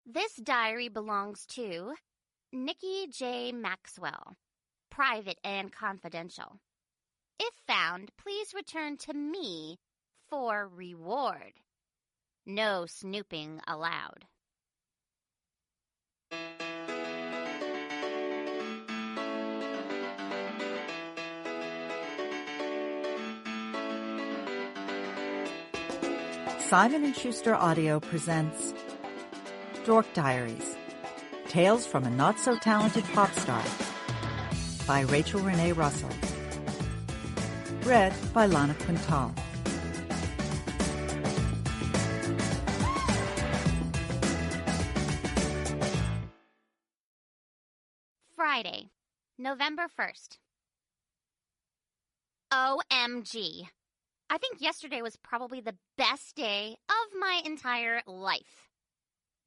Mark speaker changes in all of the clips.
Speaker 1: This diary belongs to Nikki J. Maxwell, private and confidential. If found, please return to me for reward. No snooping allowed.
Speaker 2: Simon & Schuster Audio presents Dork Diaries, Tales from a Not-So-Talented Pop Star by Rachel Renee Russell. Read by Lana Quintal.
Speaker 1: Friday, November 1st. OMG. I think yesterday was probably the best day of my entire life.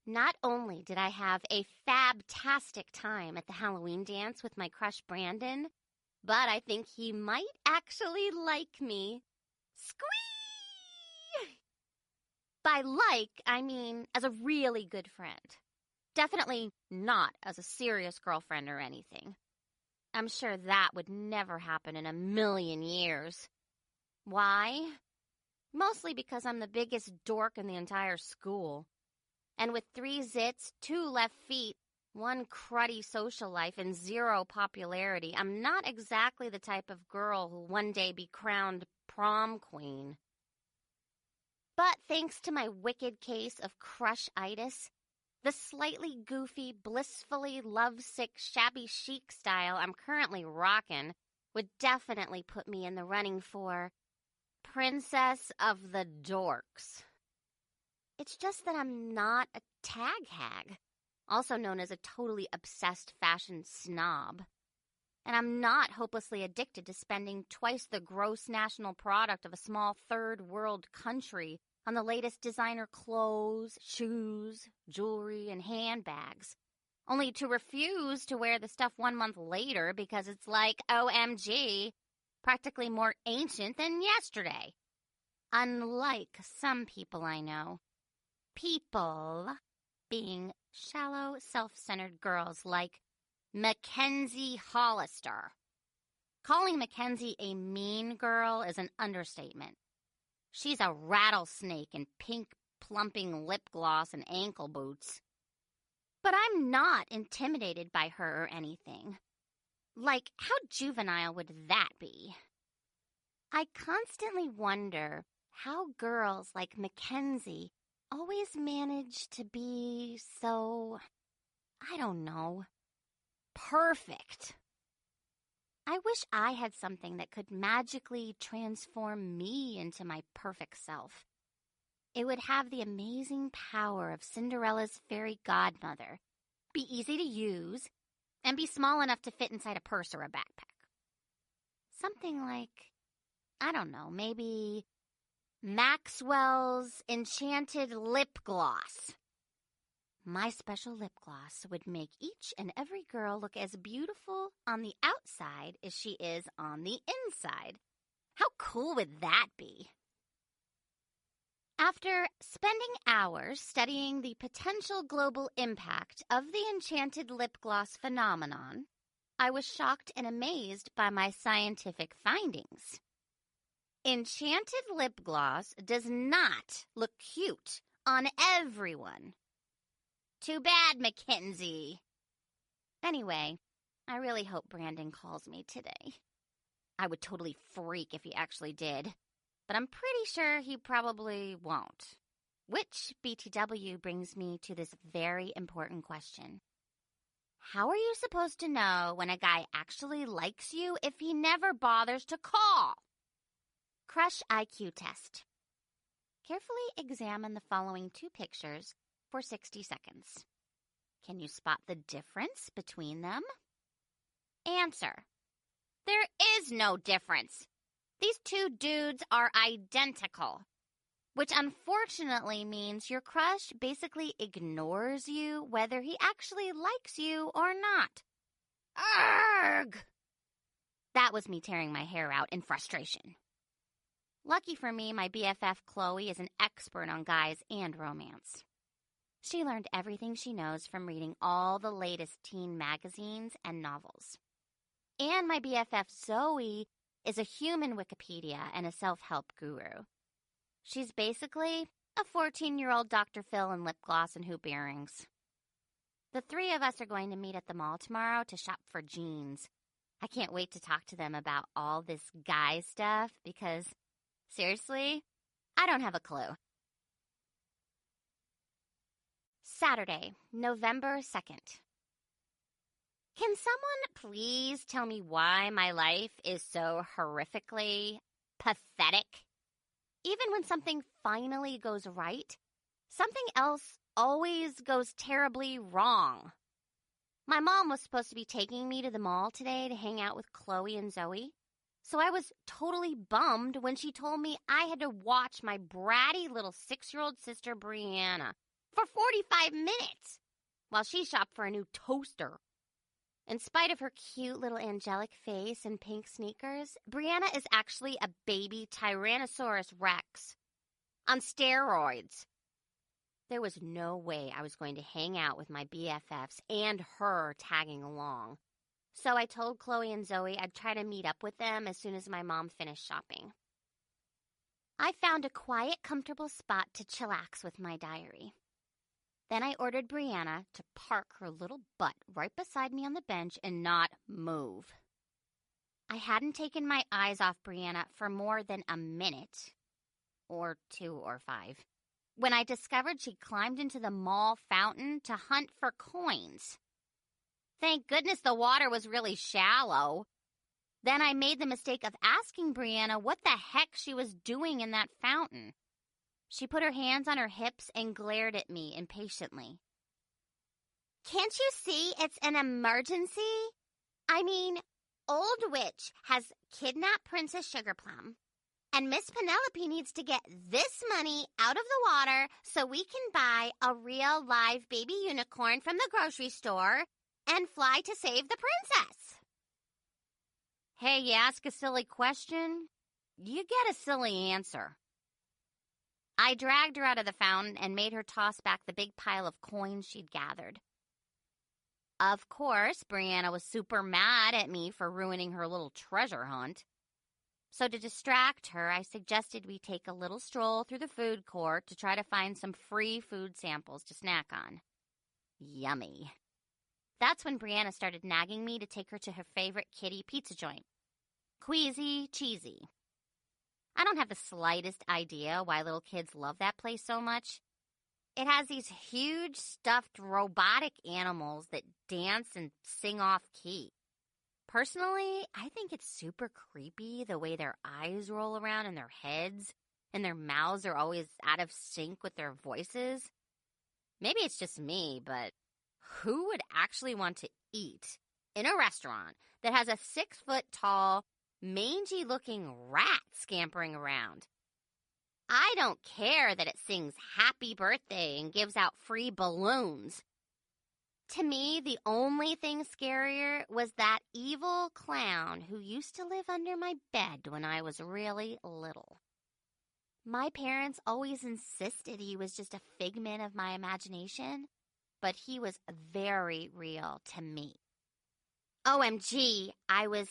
Speaker 1: Not only did I have a fabtastic time at the Halloween dance with my crush Brandon, but I think he might actually like me. Squee! By like, I mean as a really good friend. Definitely not as a serious girlfriend or anything. I'm sure that would never happen in a million years. Why? Mostly because I'm the biggest dork in the entire school. And with 3 zits, 2 left feet, 1 cruddy social life, and 0 popularity, I'm not exactly the type of girl who'll one day be crowned prom queen. But thanks to my wicked case of crush-itis, the slightly goofy, blissfully lovesick, shabby chic style I'm currently rockin' would definitely put me in the running for Princess of the Dorks. It's just that I'm not a tag hag, also known as a totally obsessed fashion snob. And I'm not hopelessly addicted to spending twice the gross national product of a small third world country on the latest designer clothes, shoes, jewelry, and handbags, only to refuse to wear the stuff 1 month later because it's like, OMG, practically more ancient than yesterday. Unlike some people I know. People being shallow, self-centered girls like Mackenzie Hollister. Calling Mackenzie a mean girl is an understatement. She's a rattlesnake in pink plumping lip gloss and ankle boots. But I'm not intimidated by her or anything. Like, how juvenile would that be? I constantly wonder how girls like Mackenzie always manage to be so, I don't know, perfect. I wish I had something that could magically transform me into my perfect self. It would have the amazing power of Cinderella's fairy godmother, be easy to use, and be small enough to fit inside a purse or a backpack. Something like, I don't know, maybe Maxwell's Enchanted Lip Gloss. My special lip gloss would make each and every girl look as beautiful on the outside as she is on the inside. How cool would that be? After spending hours studying the potential global impact of the enchanted lip gloss phenomenon, I was shocked and amazed by my scientific findings. Enchanted lip gloss does not look cute on everyone. Too bad, Mackenzie. Anyway, I really hope Brandon calls me today. I would totally freak if he actually did, but I'm pretty sure he probably won't. Which, BTW, brings me to this very important question. How are you supposed to know when a guy actually likes you if he never bothers to call? Crush IQ test. Carefully examine the following 2 pictures for 60 seconds. Can you spot the difference between them? Answer. There is no difference. These 2 dudes are identical, which unfortunately means your crush basically ignores you whether he actually likes you or not. Arrgh! That was me tearing my hair out in frustration. Lucky for me, my BFF Chloe is an expert on guys and romance. She learned everything she knows from reading all the latest teen magazines and novels. And my BFF Zoe is a human Wikipedia and a self-help guru. She's basically a 14-year-old Dr. Phil in lip gloss and hoop earrings. The three of us are going to meet at the mall tomorrow to shop for jeans. I can't wait to talk to them about all this guy stuff because, seriously, I don't have a clue. Saturday, November 2nd. Can someone please tell me why my life is so horrifically pathetic? Even when something finally goes right, something else always goes terribly wrong. My mom was supposed to be taking me to the mall today to hang out with Chloe and Zoe, so I was totally bummed when she told me I had to watch my bratty little 6-year-old sister Brianna for 45 minutes while she shopped for a new toaster. In spite of her cute little angelic face and pink sneakers, Brianna is actually a baby Tyrannosaurus Rex on steroids. There was no way I was going to hang out with my BFFs and her tagging along. So I told Chloe and Zoe I'd try to meet up with them as soon as my mom finished shopping. I found a quiet, comfortable spot to chillax with my diary. Then I ordered Brianna to park her little butt right beside me on the bench and not move. I hadn't taken my eyes off Brianna for more than a minute, or 2 or 5, when I discovered she climbed into the mall fountain to hunt for coins. Thank goodness the water was really shallow. Then I made the mistake of asking Brianna what the heck she was doing in that fountain. She put her hands on her hips and glared at me impatiently. Can't you see it's an emergency? I mean, Old Witch has kidnapped Princess Sugarplum, and Miss Penelope needs to get this money out of the water so we can buy a real live baby unicorn from the grocery store and fly to save the princess. Hey, you ask a silly question, you get a silly answer. I dragged her out of the fountain and made her toss back the big pile of coins she'd gathered. Of course, Brianna was super mad at me for ruining her little treasure hunt. So to distract her, I suggested we take a little stroll through the food court to try to find some free food samples to snack on. Yummy. That's when Brianna started nagging me to take her to her favorite kitty pizza joint, Queasy Cheesy. I don't have the slightest idea why little kids love that place so much. It has these huge stuffed robotic animals that dance and sing off-key. Personally, I think it's super creepy the way their eyes roll around in their heads and their mouths are always out of sync with their voices. Maybe it's just me, but who would actually want to eat in a restaurant that has a 6-foot-tall, mangy-looking rat scampering around? I don't care that it sings happy birthday and gives out free balloons. To me, the only thing scarier was that evil clown who used to live under my bed when I was really little. My parents always insisted he was just a figment of my imagination, but he was very real to me. OMG, I was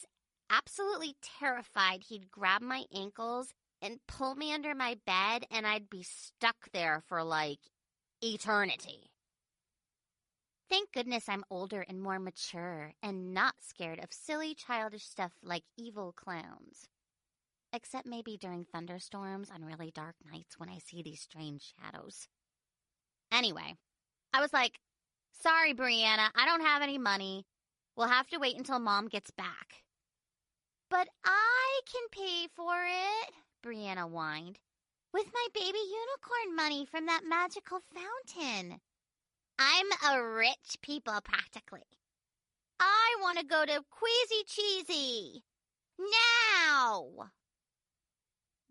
Speaker 1: absolutely terrified he'd grab my ankles and pull me under my bed and I'd be stuck there for, like, eternity. Thank goodness I'm older and more mature and not scared of silly childish stuff like evil clowns. Except maybe during thunderstorms on really dark nights when I see these strange shadows. Anyway, I was like, sorry, Brianna, I don't have any money. We'll have to wait until Mom gets back. But I can pay for it, Brianna whined, with my baby unicorn money from that magical fountain. I'm a rich people, practically. I want to go to Queasy Cheesy. Now!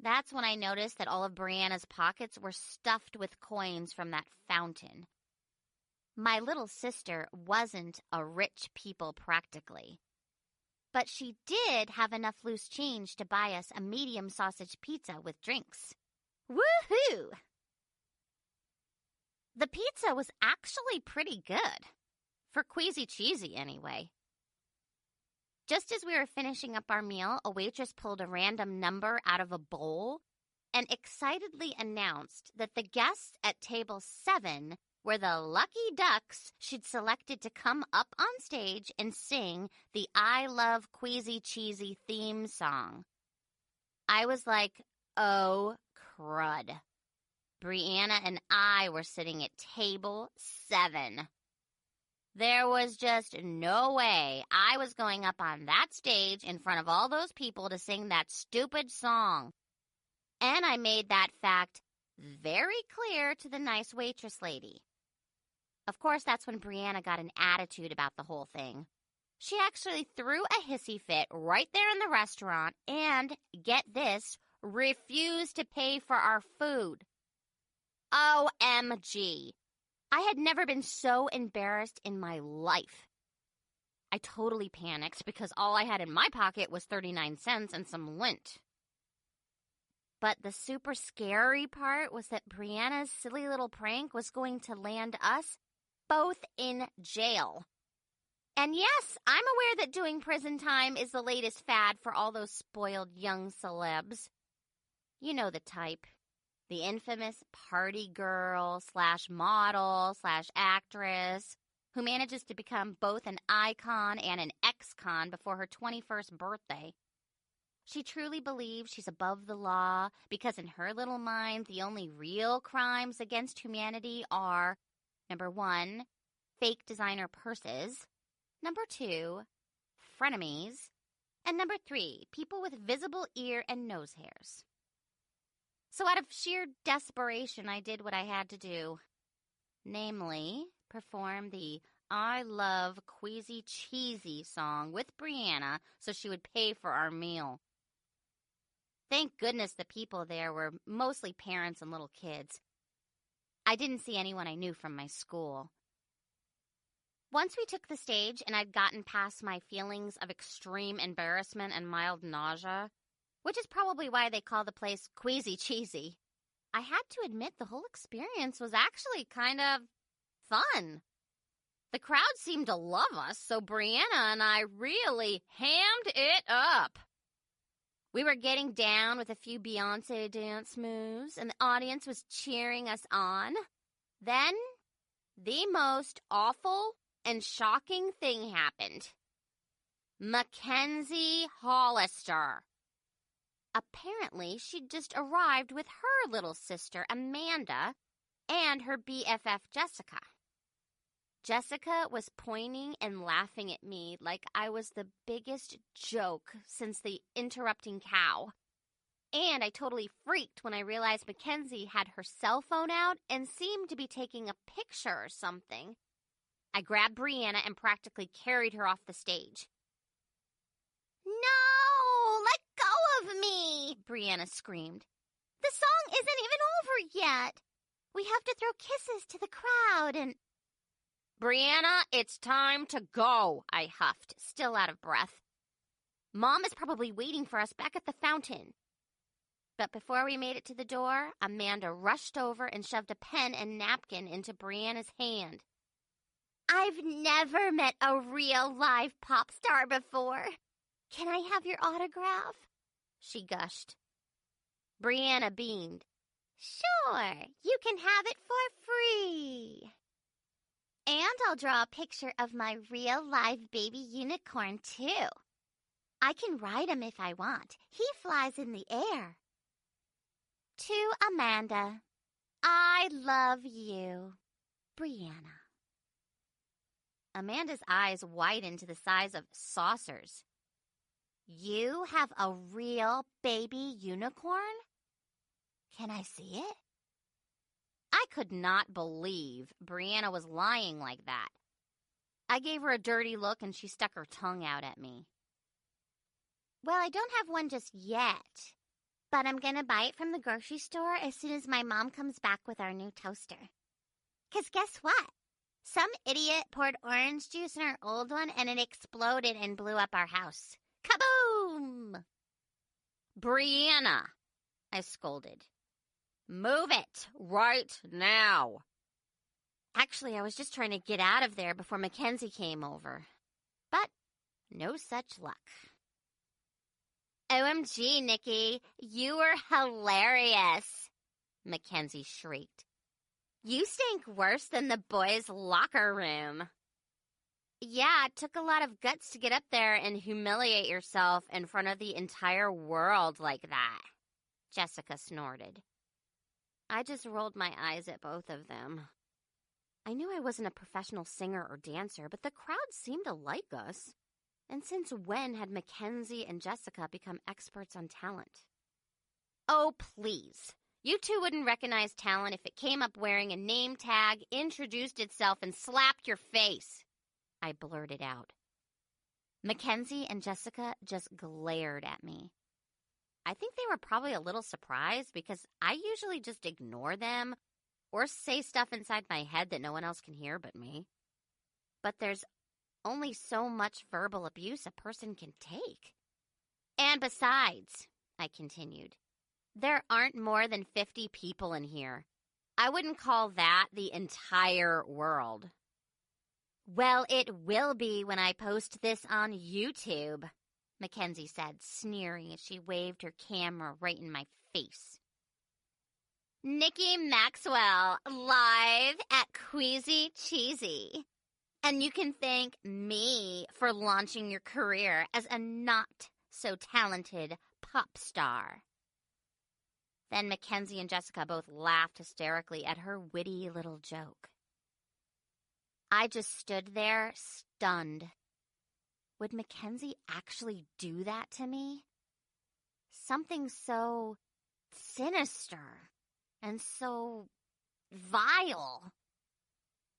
Speaker 1: That's when I noticed that all of Brianna's pockets were stuffed with coins from that fountain. My little sister wasn't a rich people, practically. But she did have enough loose change to buy us a medium sausage pizza with drinks. Woohoo! The pizza was actually pretty good. For Queasy Cheesy, anyway. Just as we were finishing up our meal, a waitress pulled a random number out of a bowl and excitedly announced that the guests at table 7 were the lucky ducks she'd selected to come up on stage and sing the I Love Queasy Cheesy theme song. I was like, oh, crud. Brianna and I were sitting at table 7. There was just no way I was going up on that stage in front of all those people to sing that stupid song. And I made that fact very clear to the nice waitress lady. Of course, that's when Brianna got an attitude about the whole thing. She actually threw a hissy fit right there in the restaurant and, get this, refused to pay for our food. OMG. I had never been so embarrassed in my life. I totally panicked because all I had in my pocket was 39 cents and some lint. But the super scary part was that Brianna's silly little prank was going to land us both in jail. And yes, I'm aware that doing prison time is the latest fad for all those spoiled young celebs. You know the type. The infamous party girl / model / actress who manages to become both an icon and an ex-con before her 21st birthday. She truly believes she's above the law because in her little mind, the only real crimes against humanity are, number 1, fake designer purses, number 2, frenemies, and number 3, people with visible ear and nose hairs. So out of sheer desperation, I did what I had to do. Namely, perform the I Love Queasy Cheesy song with Brianna so she would pay for our meal. Thank goodness the people there were mostly parents and little kids. I didn't see anyone I knew from my school. Once we took the stage and I'd gotten past my feelings of extreme embarrassment and mild nausea, which is probably why they call the place Queasy Cheesy, I had to admit the whole experience was actually kind of fun. The crowd seemed to love us, so Brianna and I really hammed it up. We were getting down with a few Beyoncé dance moves, and the audience was cheering us on. Then, the most awful and shocking thing happened. Mackenzie Hollister. Apparently, she'd just arrived with her little sister, Amanda, and her BFF, Jessica. Jessica was pointing and laughing at me like I was the biggest joke since the interrupting cow. And I totally freaked when I realized Mackenzie had her cell phone out and seemed to be taking a picture or something. I grabbed Brianna and practically carried her off the stage. "No! Let go of me!" Brianna screamed. "The song isn't even over yet. We have to throw kisses to the crowd and—" "Brianna, it's time to go," I huffed, still out of breath. "Mom is probably waiting for us back at the fountain." But before we made it to the door, Amanda rushed over and shoved a pen and napkin into Brianna's hand. "I've never met a real live pop star before. Can I have your autograph?" she gushed. Brianna beamed. "Sure, you can have it for free. And I'll draw a picture of my real live baby unicorn, too. I can ride him if I want. He flies in the air." To Amanda, I love you, Brianna. Amanda's eyes widened to the size of saucers. "You have a real baby unicorn? Can I see it?" I could not believe Brianna was lying like that. I gave her a dirty look and she stuck her tongue out at me. "Well, I don't have one just yet, but I'm going to buy it from the grocery store as soon as my mom comes back with our new toaster. 'Cause guess what? Some idiot poured orange juice in our old one and it exploded and blew up our house. Kaboom!" "Brianna," I scolded. "Move it right now." Actually, I was just trying to get out of there before Mackenzie came over. But no such luck. OMG, Nikki, you were hilarious, Mackenzie shrieked. You stink worse than the boys' locker room. Yeah, it took a lot of guts to get up there and humiliate yourself in front of the entire world like that, Jessica snorted. I just rolled my eyes at both of them. I knew I wasn't a professional singer or dancer, but the crowd seemed to like us. And since when had Mackenzie and Jessica become experts on talent? Oh, please. You two wouldn't recognize talent if it came up wearing a name tag, introduced itself, and slapped your face, I blurted out. Mackenzie and Jessica just glared at me. I think they were probably a little surprised because I usually just ignore them or say stuff inside my head that no one else can hear but me. But there's only so much verbal abuse a person can take. And besides, I continued, there aren't more than 50 people in here. I wouldn't call that the entire world. Well, it will be when I post this on YouTube, Mackenzie said, sneering as she waved her camera right in my face. Nikki Maxwell, live at Queasy Cheesy. And you can thank me for launching your career as a not-so-talented pop star. Then Mackenzie and Jessica both laughed hysterically at her witty little joke. I just stood there, stunned. Would Mackenzie actually do that to me? Something so sinister and so vile.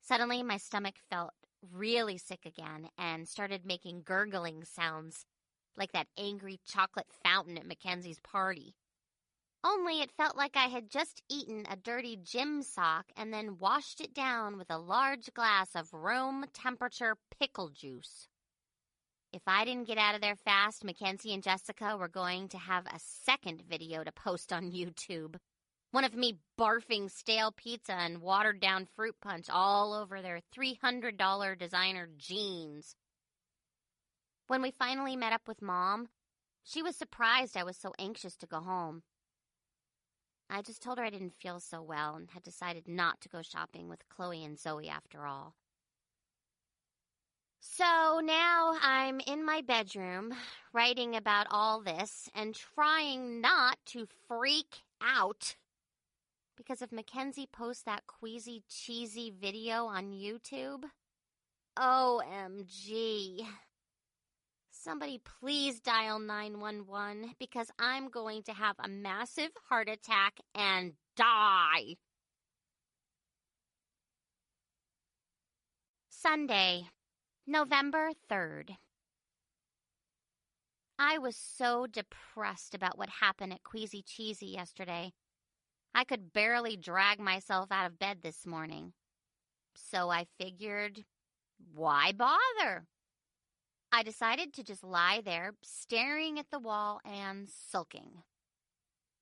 Speaker 1: Suddenly, my stomach felt really sick again and started making gurgling sounds like that angry chocolate fountain at Mackenzie's party. Only it felt like I had just eaten a dirty gym sock and then washed it down with a large glass of room temperature pickle juice. If I didn't get out of there fast, Mackenzie and Jessica were going to have a second video to post on YouTube. One of me barfing stale pizza and watered-down fruit punch all over their $300 designer jeans. When we finally met up with Mom, she was surprised I was so anxious to go home. I just told her I didn't feel so well and had decided not to go shopping with Chloe and Zoe after all. So now I'm in my bedroom writing about all this and trying not to freak out. Because if Mackenzie posts that queasy, cheesy video on YouTube, OMG. Somebody please dial 911 because I'm going to have a massive heart attack and die. Sunday, November 3rd. I was so depressed about what happened at Queasy Cheesy yesterday. I could barely drag myself out of bed this morning. So I figured, why bother? I decided to just lie there, staring at the wall and sulking.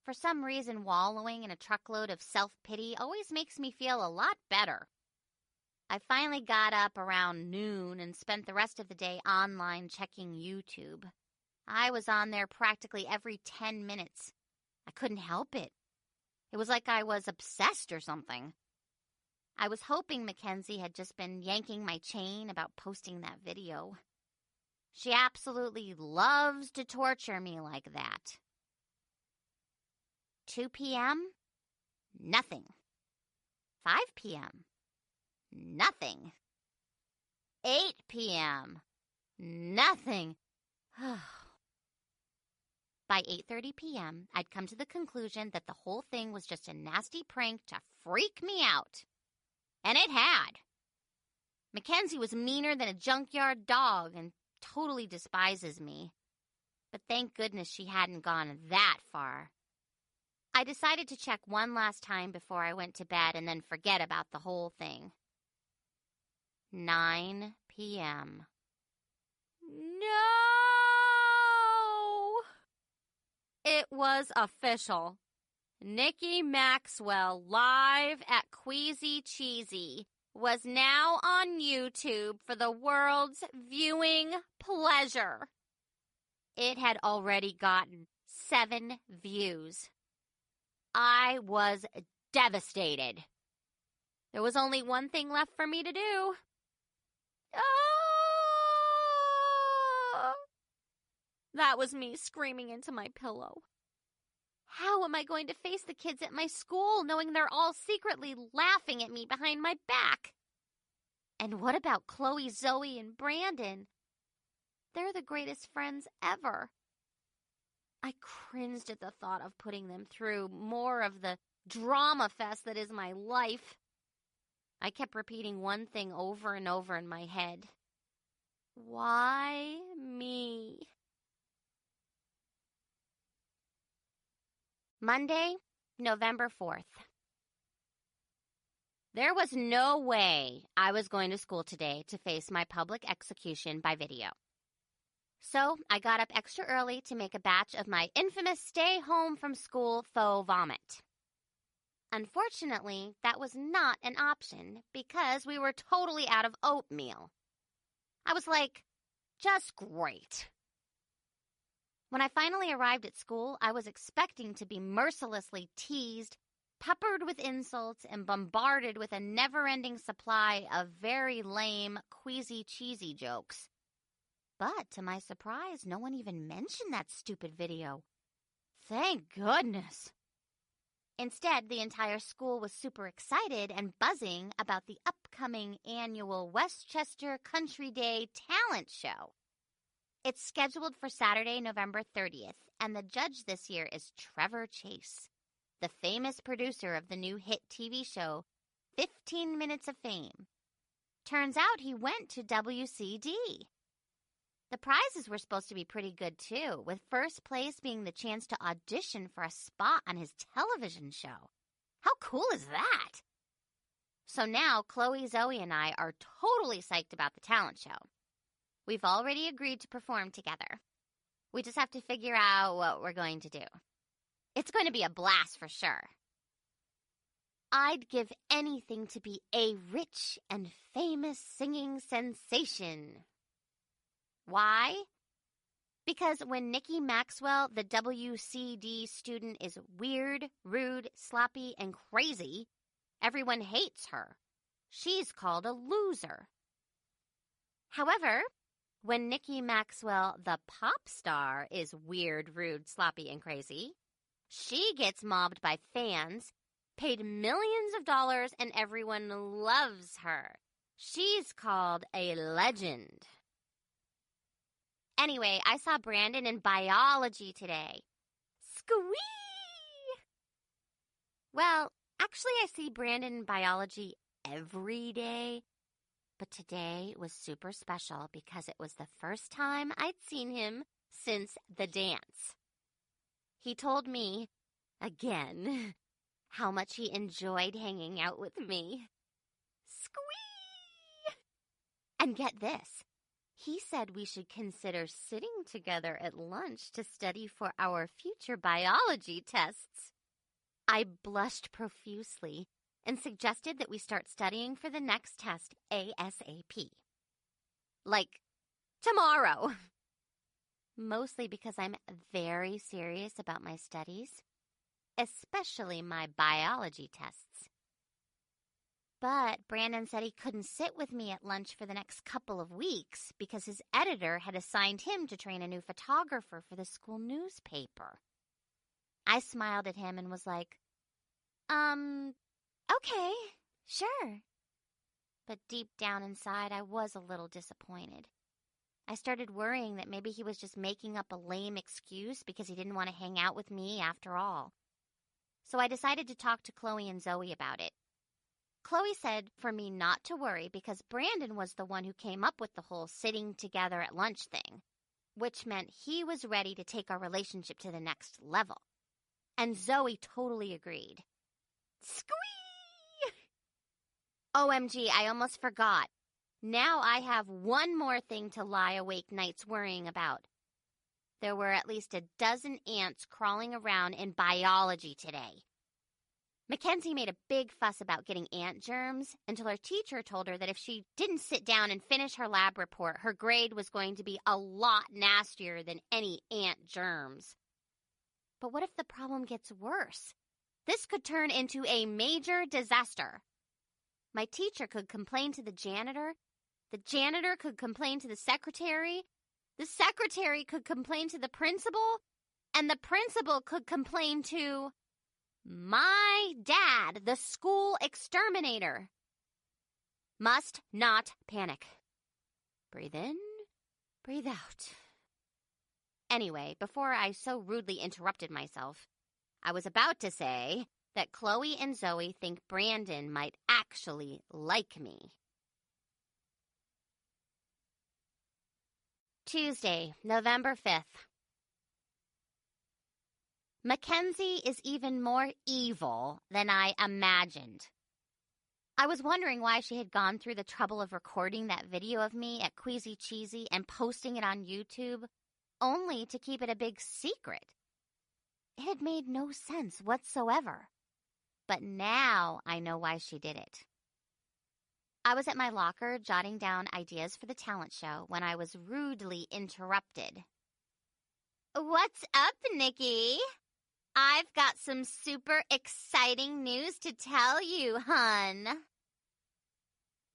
Speaker 1: For some reason, wallowing in a truckload of self-pity always makes me feel a lot better. I finally got up around noon and spent the rest of the day online checking YouTube. I was on there practically every 10 minutes. I couldn't help it. It was like I was obsessed or something. I was hoping Mackenzie had just been yanking my chain about posting that video. She absolutely loves to torture me like that. 2 p.m.? Nothing. 5 p.m.? Nothing. 8 p.m.? Nothing. By 8:30 p.m., I'd come to the conclusion that the whole thing was just a nasty prank to freak me out. And it had. Mackenzie was meaner than a junkyard dog and totally despises me. But thank goodness she hadn't gone that far. I decided to check one last time before I went to bed and then forget about the whole thing. 9 p.m. No! It was official. Nikki Maxwell live at Queasy Cheesy was now on YouTube for the world's viewing pleasure. It had already gotten 7 views. I was devastated. There was only one thing left for me to do. Oh! That was me screaming into my pillow. How am I going to face the kids at my school knowing they're all secretly laughing at me behind my back? And what about Chloe, Zoe, and Brandon? They're the greatest friends ever. I cringed at the thought of putting them through more of the drama fest that is my life. I kept repeating one thing over and over in my head. Why me? Monday, November 4th. There was no way I was going to school today to face my public execution by video. So I got up extra early to make a batch of my infamous stay home from school faux vomit. Unfortunately, that was not an option because we were totally out of oatmeal. I was like, just great. When I finally arrived at school, I was expecting to be mercilessly teased, peppered with insults, and bombarded with a never-ending supply of very lame, queasy-cheesy jokes. But to my surprise, no one even mentioned that stupid video. Thank goodness. Instead, the entire school was super excited and buzzing about the upcoming annual Westchester Country Day talent show. It's scheduled for Saturday, November 30th, and the judge this year is Trevor Chase, the famous producer of the new hit TV show 15 Minutes of Fame. Turns out he went to WCD. The prizes were supposed to be pretty good, too, with first place being the chance to audition for a spot on his television show. How cool is that? So now Chloe, Zoe, and I are totally psyched about the talent show. We've already agreed to perform together. We just have to figure out what we're going to do. It's going to be a blast for sure. I'd give anything to be a rich and famous singing sensation. Why? Because when Nikki Maxwell, the WCD student, is weird, rude, sloppy, and crazy, everyone hates her. She's called a loser. However, when Nikki Maxwell, the pop star, is weird, rude, sloppy, and crazy, she gets mobbed by fans, paid millions of dollars, and everyone loves her. She's called a legend. Anyway, I saw Brandon in biology today. Squee! Well, actually, I see Brandon in biology every day. But today was super special because it was the first time I'd seen him since the dance. He told me, again, how much he enjoyed hanging out with me. Squee! And get this. He said we should consider sitting together at lunch to study for our future biology tests. I blushed profusely and suggested that we start studying for the next test ASAP. Like, tomorrow. Mostly because I'm very serious about my studies, especially my biology tests. But Brandon said he couldn't sit with me at lunch for the next couple of weeks because his editor had assigned him to train a new photographer for the school newspaper. I smiled at him and was like, okay, sure. But deep down inside, I was a little disappointed. I started worrying that maybe he was just making up a lame excuse because he didn't want to hang out with me after all. So I decided to talk to Chloe and Zoe about it. Chloe said for me not to worry because Brandon was the one who came up with the whole sitting together at lunch thing, which meant he was ready to take our relationship to the next level. And Zoe totally agreed. Squee! OMG, I almost forgot. Now I have one more thing to lie awake nights worrying about. There were at least a dozen ants crawling around in biology today. Mackenzie made a big fuss about getting ant germs until her teacher told her that if she didn't sit down and finish her lab report, her grade was going to be a lot nastier than any ant germs. But what if the problem gets worse? This could turn into a major disaster. My teacher could complain to the janitor could complain to the secretary could complain to the principal, and the principal could complain to my dad, the school exterminator. Must not panic. Breathe in, breathe out. Anyway, before I so rudely interrupted myself, I was about to say that Chloe and Zoe think Brandon might actually like me. Tuesday, November 5th. Mackenzie is even more evil than I imagined. I was wondering why she had gone through the trouble of recording that video of me at Queasy Cheesy and posting it on YouTube, only to keep it a big secret. It had made no sense whatsoever. But now I know why she did it. I was at my locker jotting down ideas for the talent show when I was rudely interrupted. What's up, Nikki? I've got some super exciting news to tell you, hun.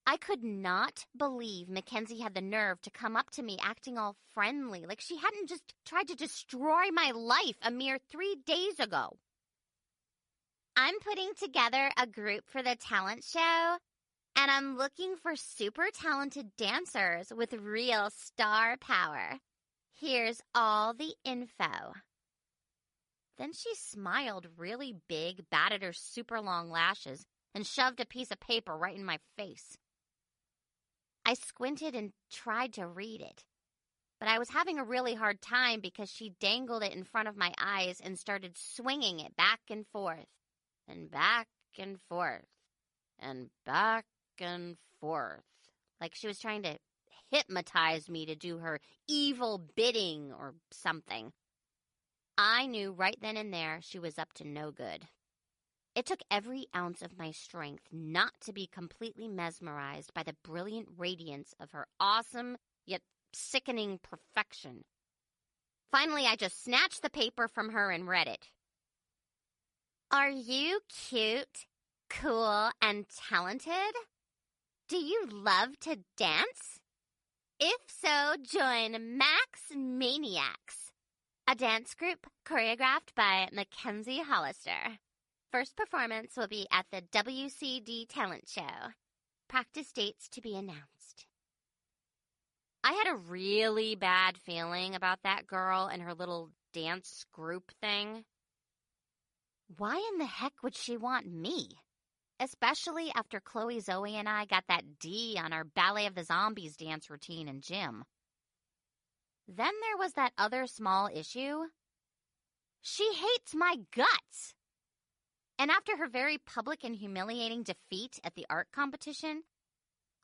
Speaker 1: I could not believe Mackenzie had the nerve to come up to me acting all friendly, like she hadn't just tried to destroy my life a mere 3 days ago. I'm putting together a group for the talent show, and I'm looking for super talented dancers with real star power. Here's all the info. Then she smiled really big, batted her super long lashes, and shoved a piece of paper right in my face. I squinted and tried to read it, but I was having a really hard time because she dangled it in front of my eyes and started swinging it back and forth, and back and forth, and back and forth, like she was trying to hypnotize me to do her evil bidding or something. I knew right then and there she was up to no good. It took every ounce of my strength not to be completely mesmerized by the brilliant radiance of her awesome yet sickening perfection. Finally, I just snatched the paper from her and read it. Are you cute, cool, and talented? Do you love to dance? If so, join Max Maniacs, a dance group choreographed by Mackenzie Hollister. First performance will be at the WCD Talent Show. Practice dates to be announced. I had a really bad feeling about that girl and her little dance group thing. Why in the heck would she want me? Especially after Chloe, Zoe, and I got that D on our Ballet of the Zombies dance routine in gym. Then there was that other small issue. She hates my guts. And after her very public and humiliating defeat at the art competition,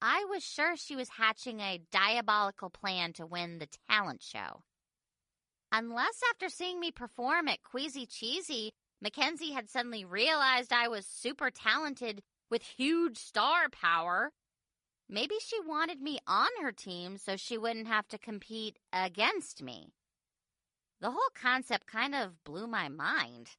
Speaker 1: I was sure she was hatching a diabolical plan to win the talent show. Unless after seeing me perform at Queasy Cheesy, Mackenzie had suddenly realized I was super talented with huge star power. Maybe she wanted me on her team so she wouldn't have to compete against me. The whole concept kind of blew my mind.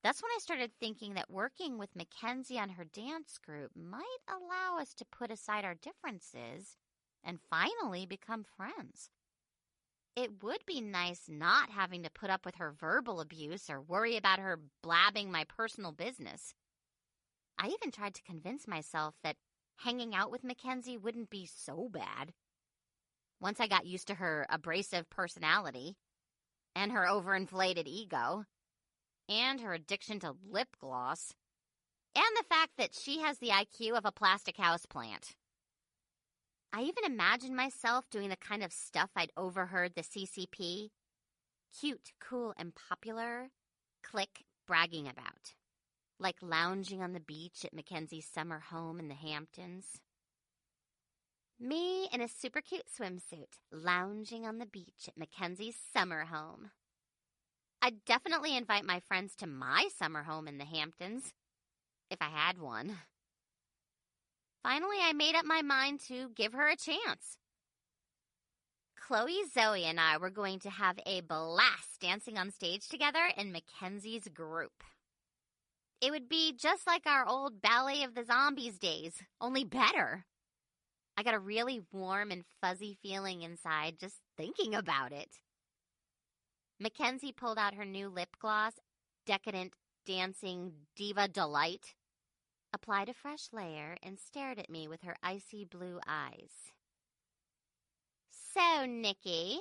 Speaker 1: That's when I started thinking that working with Mackenzie on her dance group might allow us to put aside our differences and finally become friends. It would be nice not having to put up with her verbal abuse or worry about her blabbing my personal business. I even tried to convince myself that hanging out with Mackenzie wouldn't be so bad. Once I got used to her abrasive personality and her overinflated ego and her addiction to lip gloss and the fact that she has the IQ of a plastic houseplant. I even imagined myself doing the kind of stuff I'd overheard the CCP, cute, cool, and popular, clique bragging about. Like lounging on the beach at Mackenzie's summer home in the Hamptons. Me in a super cute swimsuit, lounging on the beach at Mackenzie's summer home. I'd definitely invite my friends to my summer home in the Hamptons, if I had one. Finally, I made up my mind to give her a chance. Chloe, Zoe, and I were going to have a blast dancing on stage together in Mackenzie's group. It would be just like our old Ballet of the Zombies days, only better. I got a really warm and fuzzy feeling inside just thinking about it. Mackenzie pulled out her new lip gloss, decadent, dancing diva delight, applied a fresh layer, and stared at me with her icy blue eyes. So, Nikki,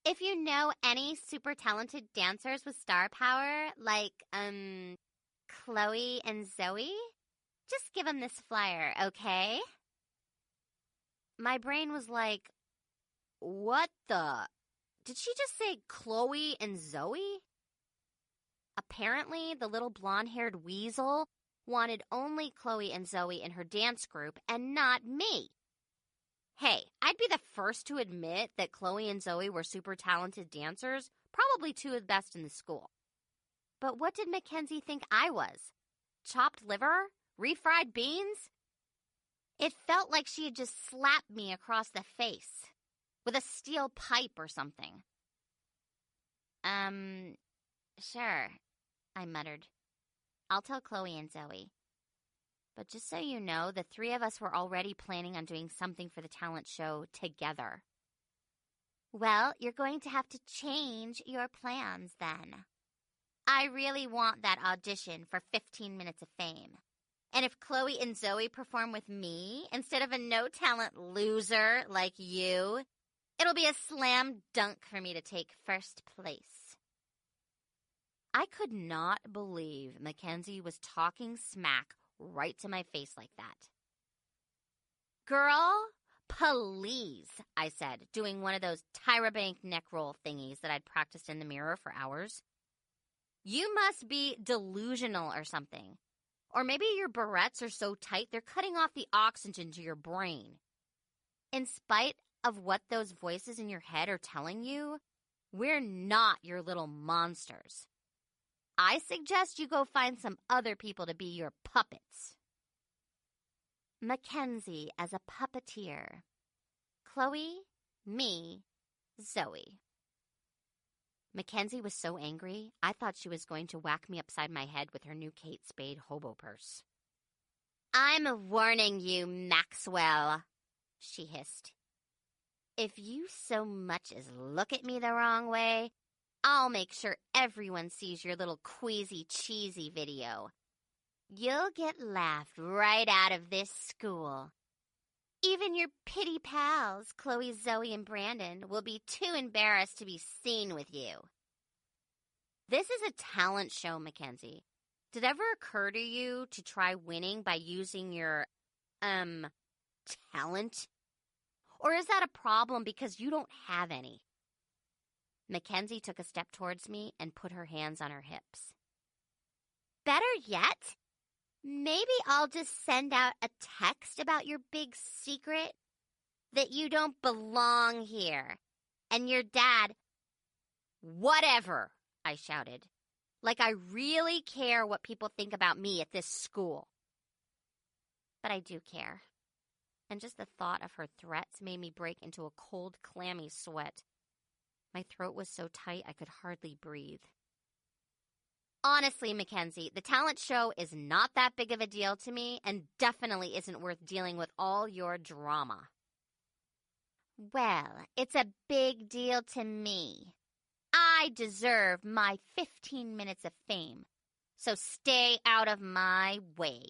Speaker 1: if you know any super talented dancers with star power, like, Chloe and Zoe, just give them this flyer, okay? My brain was like, what the? Did she just say Chloe and Zoe? Apparently, the little blonde-haired weasel wanted only Chloe and Zoe in her dance group and not me. Hey, I'd be the first to admit that Chloe and Zoe were super talented dancers, probably two of the best in the school. But what did Mackenzie think I was? Chopped liver? Refried beans? It felt like she had just slapped me across the face with a steel pipe or something. Sure, I muttered. I'll tell Chloe and Zoe. But just so you know, the three of us were already planning on doing something for the talent show together. Well, you're going to have to change your plans then. I really want that audition for 15 Minutes of Fame. And if Chloe and Zoe perform with me instead of a no-talent loser like you, it'll be a slam dunk for me to take first place. I could not believe Mackenzie was talking smack right to my face like that. Girl, please, I said, doing one of those Tyra Bank neck roll thingies that I'd practiced in the mirror for hours. You must be delusional or something. Or maybe your barrettes are so tight they're cutting off the oxygen to your brain. In spite of what those voices in your head are telling you, we're not your little monsters. I suggest you go find some other people to be your puppets. Mackenzie as a puppeteer. Chloe, me, Zoe. Mackenzie was so angry, I thought she was going to whack me upside my head with her new Kate Spade hobo purse. I'm warning you, Maxwell, she hissed. If you so much as look at me the wrong way, I'll make sure everyone sees your little queasy cheesy video. You'll get laughed right out of this school. Even your pitty pals, Chloe, Zoe, and Brandon, will be too embarrassed to be seen with you. This is a talent show, Mackenzie. Did it ever occur to you to try winning by using your, talent? Or is that a problem because you don't have any? Mackenzie took a step towards me and put her hands on her hips. Better yet, maybe I'll just send out a text about your big secret that you don't belong here. And your dad, whatever, I shouted. Like I really care what people think about me at this school. But I do care. And just the thought of her threats made me break into a cold, clammy sweat. My throat was so tight I could hardly breathe. Honestly, Mackenzie, the talent show is not that big of a deal to me and definitely isn't worth dealing with all your drama. Well, it's a big deal to me. I deserve my 15 minutes of fame, so stay out of my way.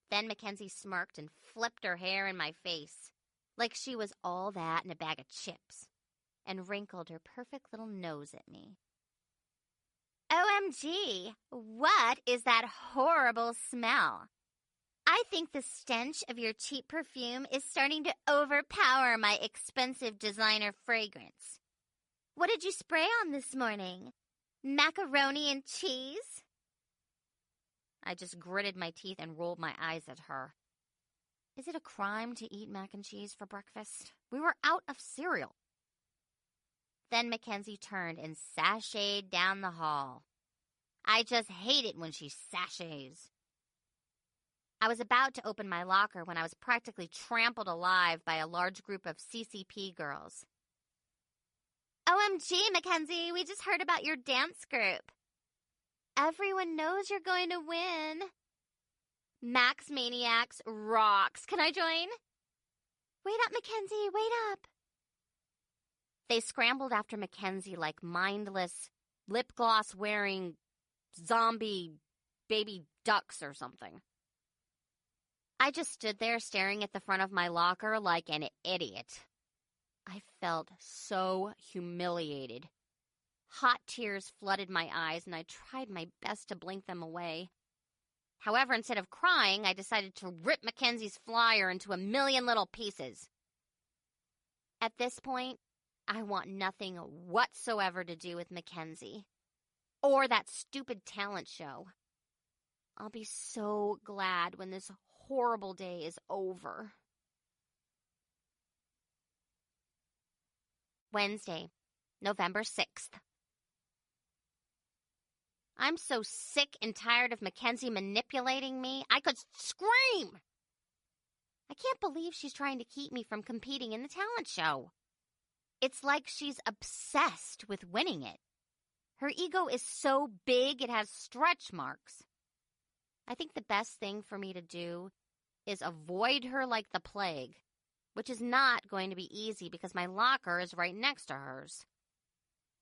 Speaker 1: Then Mackenzie smirked and flipped her hair in my face, like she was all that in a bag of chips, and wrinkled her perfect little nose at me. OMG, what is that horrible smell? I think the stench of your cheap perfume is starting to overpower my expensive designer fragrance. What did you spray on this morning? Macaroni and cheese? I just gritted my teeth and rolled my eyes at her. Is it a crime to eat mac and cheese for breakfast? We were out of cereal. Then Mackenzie turned and sashayed down the hall. I just hate it when she sashays. I was about to open my locker when I was practically trampled alive by a large group of CCP girls. OMG, Mackenzie, we just heard about your dance group. Everyone knows you're going to win. Max Maniacs rocks. Can I join? Wait up, Mackenzie, wait up. They scrambled after Mackenzie like mindless, lip gloss-wearing zombie baby ducks or something. I just stood there staring at the front of my locker like an idiot. I felt so humiliated. Hot tears flooded my eyes, and I tried my best to blink them away. However, instead of crying, I decided to rip Mackenzie's flyer into a million little pieces. At this point, I want nothing whatsoever to do with Mackenzie or that stupid talent show. I'll be so glad when this horrible day is over. Wednesday, November 6th. I'm so sick and tired of Mackenzie manipulating me, I could scream! I can't believe she's trying to keep me from competing in the talent show. It's like she's obsessed with winning it. Her ego is so big it has stretch marks. I think the best thing for me to do is avoid her like the plague, which is not going to be easy because my locker is right next to hers.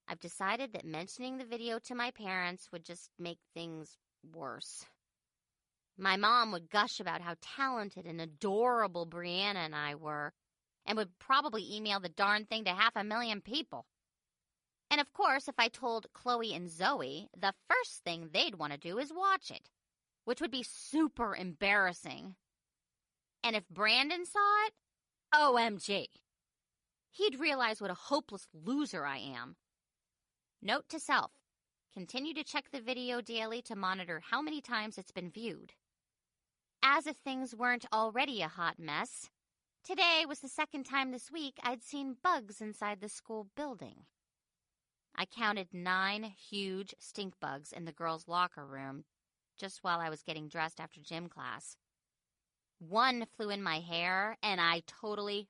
Speaker 1: I've decided that mentioning the video to my parents would just make things worse. My mom would gush about how talented and adorable Brianna and I were, and would probably email the darn thing to 500,000 people. And of course, if I told Chloe and Zoe, the first thing they'd want to do is watch it, which would be super embarrassing. And if Brandon saw it, OMG. He'd realize what a hopeless loser I am. Note to self, continue to check the video daily to monitor how many times it's been viewed. As if things weren't already a hot mess, today was the second time this week I'd seen bugs inside the school building. I counted 9 huge stink bugs in the girls' locker room just while I was getting dressed after gym class. One flew in my hair, and I totally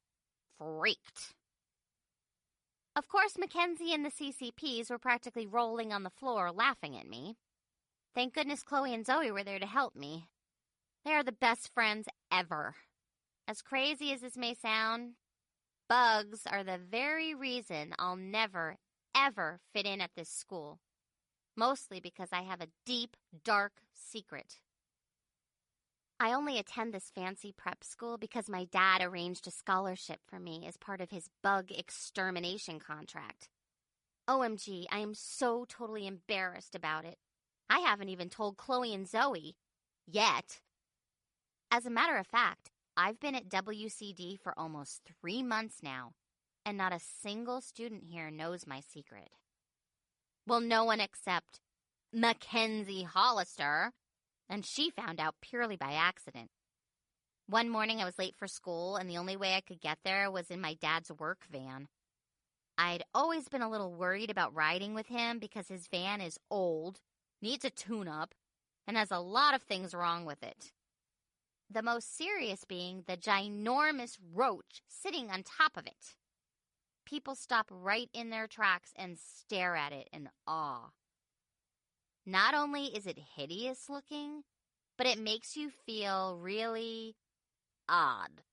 Speaker 1: freaked. Of course, Mackenzie and the CCPs were practically rolling on the floor laughing at me. Thank goodness Chloe and Zoe were there to help me. They are the best friends ever. As crazy as this may sound, bugs are the very reason I'll never, ever fit in at this school. Mostly because I have a deep, dark secret. I only attend this fancy prep school because my dad arranged a scholarship for me as part of his bug extermination contract. OMG, I am so totally embarrassed about it. I haven't even told Chloe and Zoe. Yet. As a matter of fact, I've been at WCD for almost 3 months now, and not a single student here knows my secret. Well, no one except Mackenzie Hollister, and she found out purely by accident. One morning I was late for school, and the only way I could get there was in my dad's work van. I'd always been a little worried about riding with him because his van is old, needs a tune-up, and has a lot of things wrong with it. The most serious being the ginormous roach sitting on top of it. People stop right in their tracks and stare at it in awe. Not only is it hideous looking, but it makes you feel really odd.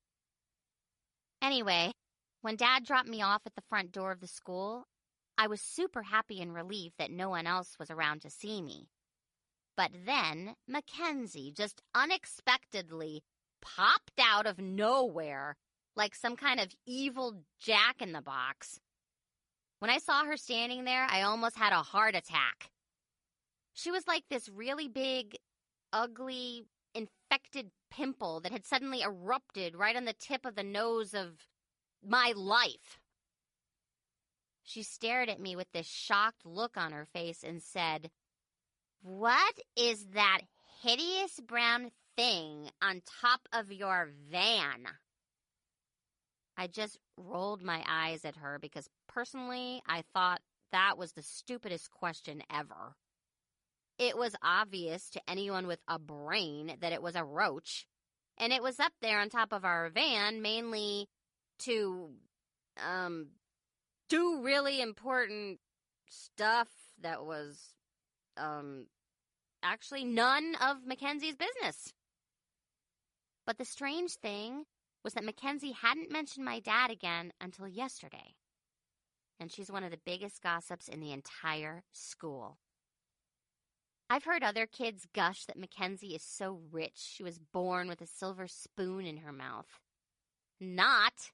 Speaker 1: Anyway, when Dad dropped me off at the front door of the school, I was super happy and relieved that no one else was around to see me. But then Mackenzie just unexpectedly popped out of nowhere like some kind of evil jack-in-the-box. When I saw her standing there, I almost had a heart attack. She was like this really big, ugly, infected pimple that had suddenly erupted right on the tip of the nose of my life. She stared at me with this shocked look on her face and said, "What is that hideous brown thing on top of your van?" I just rolled my eyes at her because personally, I thought that was the stupidest question ever. It was obvious to anyone with a brain that it was a roach, and it was up there on top of our van mainly to, do really important stuff that was, actually none of Mackenzie's business. But the strange thing was that Mackenzie hadn't mentioned my dad again until yesterday. And she's one of the biggest gossips in the entire school. I've heard other kids gush that Mackenzie is so rich she was born with a silver spoon in her mouth. Not.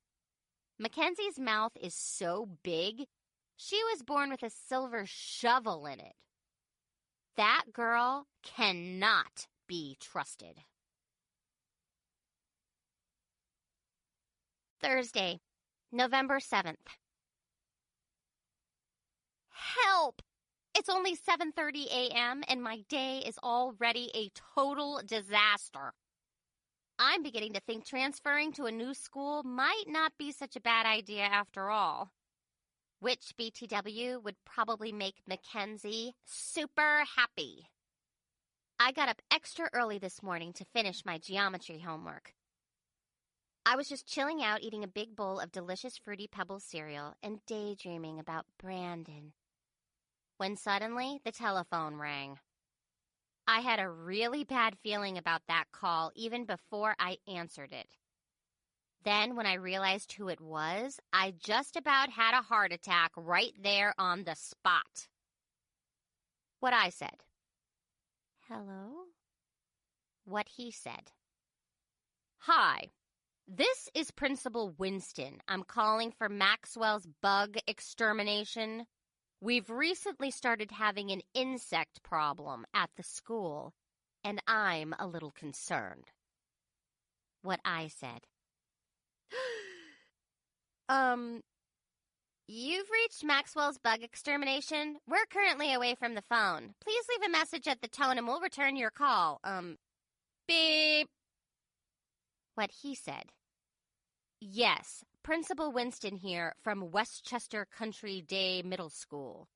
Speaker 1: Mackenzie's mouth is so big, she was born with a silver shovel in it. That girl cannot be trusted. Thursday, November 7th. Help! It's only 7:30 a.m. and my day is already a total disaster. I'm beginning to think transferring to a new school might not be such a bad idea after all. Which BTW would probably make Mackenzie super happy. I got up extra early this morning to finish my geometry homework. I was just chilling out eating a big bowl of delicious Fruity Pebbles cereal and daydreaming about Brandon, when suddenly the telephone rang. I had a really bad feeling about that call even before I answered it. Then, when I realized who it was, I just about had a heart attack right there on the spot. What I said. Hello? What he said. Hi, this is Principal Winston. I'm calling for Maxwell's bug extermination. We've recently started having an insect problem at the school, and I'm a little concerned. What I said. You've reached Maxwell's bug extermination. We're currently away from the phone. Please leave a message at the tone and we'll return your call. Beep. What he said. Yes, Principal Winston here from Westchester Country Day Middle School.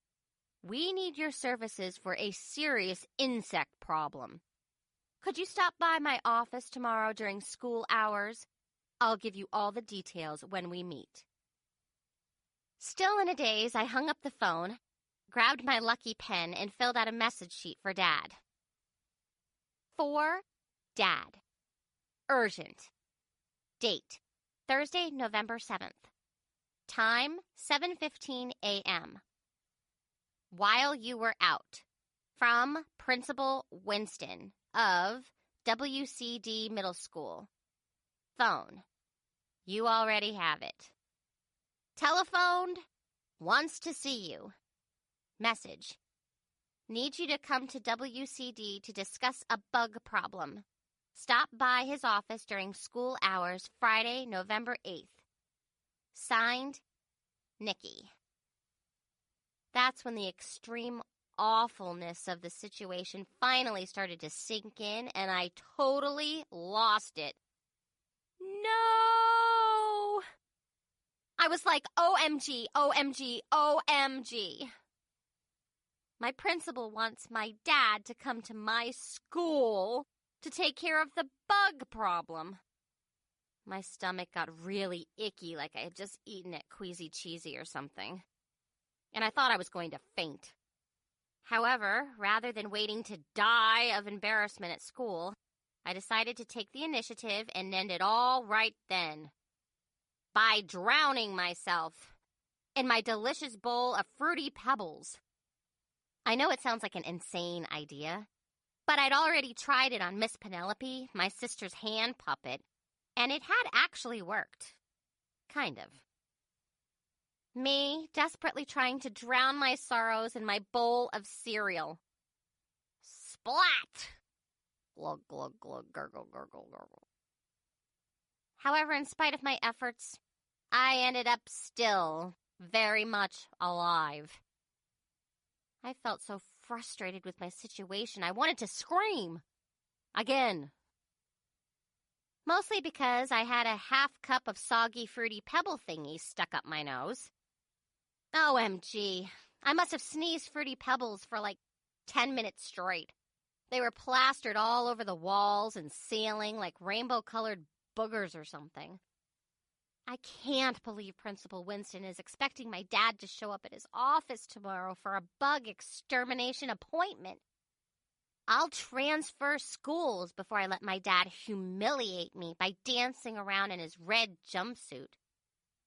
Speaker 1: We need your services for a serious insect problem. Could you stop by my office tomorrow during school hours? I'll give you all the details when we meet. Still in a daze, I hung up the phone, grabbed my lucky pen, and filled out a message sheet for Dad. For Dad. Urgent. Date. Thursday, November 7th. Time, 7:15 a.m. While you were out. From Principal Winston of WCD Middle School. Phone. You already have it. Telephoned. Wants to see you. Message. Need you to come to WCD to discuss a bug problem. Stop by his office during school hours Friday, November 8th. Signed, Nikki. That's when the extreme awfulness of the situation finally started to sink in, and I totally lost it. No! I was like, OMG, OMG, OMG. My principal wants my dad to come to my school to take care of the bug problem. My stomach got really icky, like I had just eaten at Queasy Cheesy or something. And I thought I was going to faint. However, rather than waiting to die of embarrassment at school, I decided to take the initiative and end it all right then. By drowning myself in my delicious bowl of Fruity Pebbles. I know it sounds like an insane idea, but I'd already tried it on Miss Penelope, my sister's hand puppet, and it had actually worked. Kind of. Me, desperately trying to drown my sorrows in my bowl of cereal. Splat! Glug, glug, glug, gurgle, gurgle, gurgle. However, in spite of my efforts, I ended up still very much alive. I felt so frustrated with my situation, I wanted to scream. Again. Mostly because I had a half cup of soggy fruity pebble thingies stuck up my nose. OMG, I must have sneezed fruity pebbles for like 10 minutes straight. They were plastered all over the walls and ceiling like rainbow-colored boogers or something. I can't believe Principal Winston is expecting my dad to show up at his office tomorrow for a bug extermination appointment. I'll transfer schools before I let my dad humiliate me by dancing around in his red jumpsuit,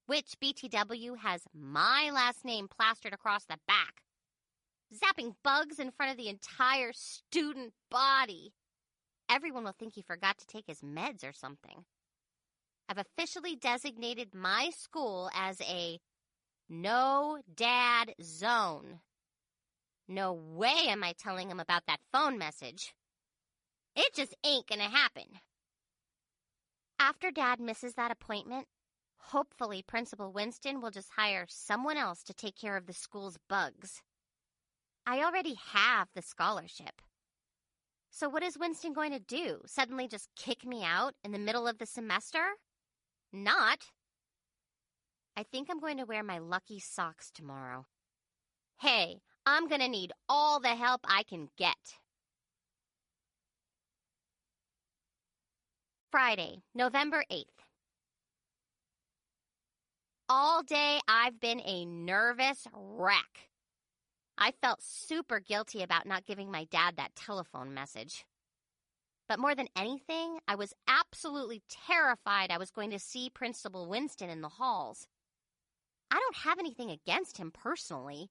Speaker 1: which BTW has my last name plastered across the back, zapping bugs in front of the entire student body. Everyone will think he forgot to take his meds or something. I've officially designated my school as a no dad zone. No way am I telling him about that phone message. It just ain't gonna happen. After Dad misses that appointment, hopefully Principal Winston will just hire someone else to take care of the school's bugs. I already have the scholarship. So what is Winston going to do? Suddenly just kick me out in the middle of the semester? Not. I think I'm going to wear my lucky socks tomorrow. Hey, I'm going to need all the help I can get. Friday, November 8th. All day I've been a nervous wreck. I felt super guilty about not giving my dad that telephone message. But more than anything, I was absolutely terrified I was going to see Principal Winston in the halls. I don't have anything against him personally.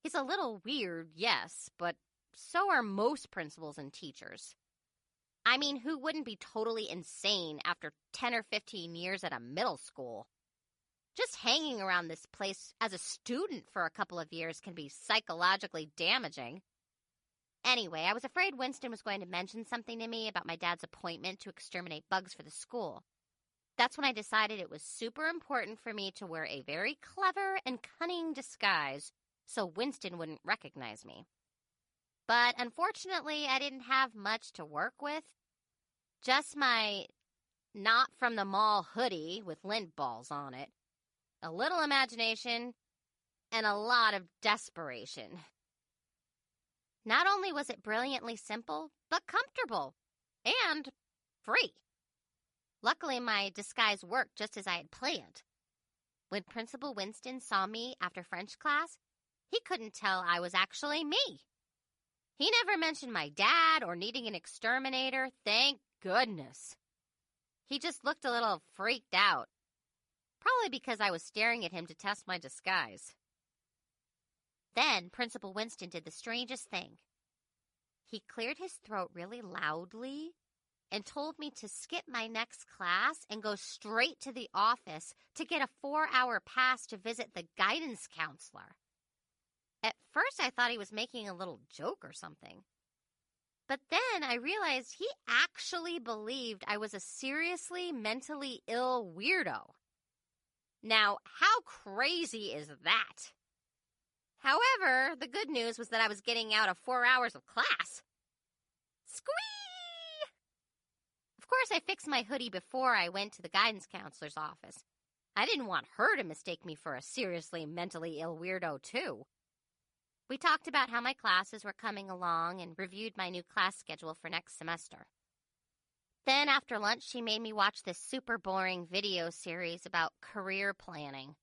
Speaker 1: He's a little weird, yes, but so are most principals and teachers. I mean, who wouldn't be totally insane after 10 or 15 years at a middle school? Just hanging around this place as a student for a couple of years can be psychologically damaging. Anyway, I was afraid Winston was going to mention something to me about my dad's appointment to exterminate bugs for the school. That's when I decided it was super important for me to wear a very clever and cunning disguise so Winston wouldn't recognize me. But unfortunately, I didn't have much to work with. Just my not-from-the-mall hoodie with lint balls on it, a little imagination, and a lot of desperation. Not only was it brilliantly simple, but comfortable and free. Luckily, my disguise worked just as I had planned. When Principal Winston saw me after French class, he couldn't tell I was actually me. He never mentioned my dad or needing an exterminator, thank goodness. He just looked a little freaked out, probably because I was staring at him to test my disguise. Then Principal Winston did the strangest thing. He cleared his throat really loudly and told me to skip my next class and go straight to the office to get a 4-hour pass to visit the guidance counselor. At first, I thought he was making a little joke or something. But then I realized he actually believed I was a seriously mentally ill weirdo. Now, how crazy is that? However, the good news was that I was getting out of 4 hours of class. Squee! Of course, I fixed my hoodie before I went to the guidance counselor's office. I didn't want her to mistake me for a seriously mentally ill weirdo, too. We talked about how my classes were coming along and reviewed my new class schedule for next semester. Then after lunch, she made me watch this super boring video series about career planning.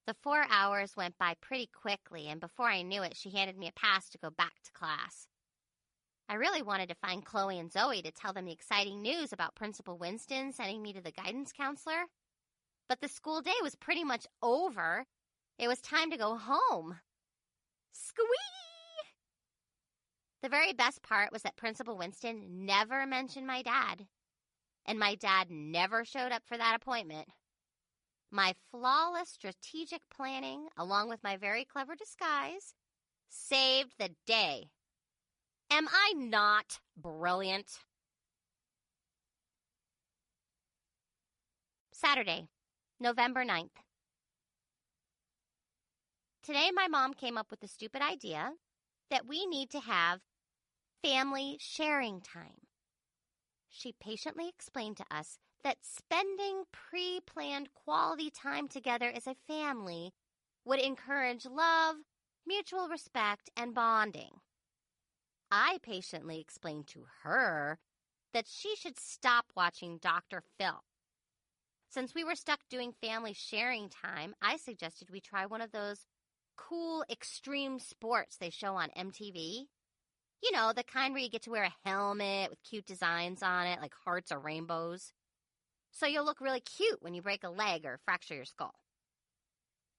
Speaker 1: The 4 hours went by pretty quickly, and before I knew it, she handed me a pass to go back to class. I really wanted to find Chloe and Zoe to tell them the exciting news about Principal Winston sending me to the guidance counselor. But the school day was pretty much over. It was time to go home. Squee! The very best part was that Principal Winston never mentioned my dad. And my dad never showed up for that appointment. My flawless strategic planning, along with my very clever disguise, saved the day. Am I not brilliant? Saturday, November 9th. Today, my mom came up with the stupid idea that we need to have family sharing time. She patiently explained to us that spending pre-planned quality time together as a family would encourage love, mutual respect, and bonding. I patiently explained to her that she should stop watching Dr. Phil. Since we were stuck doing family sharing time, I suggested we try one of those cool extreme sports they show on MTV. You know, the kind where you get to wear a helmet with cute designs on it, like hearts or rainbows. So you'll look really cute when you break a leg or fracture your skull.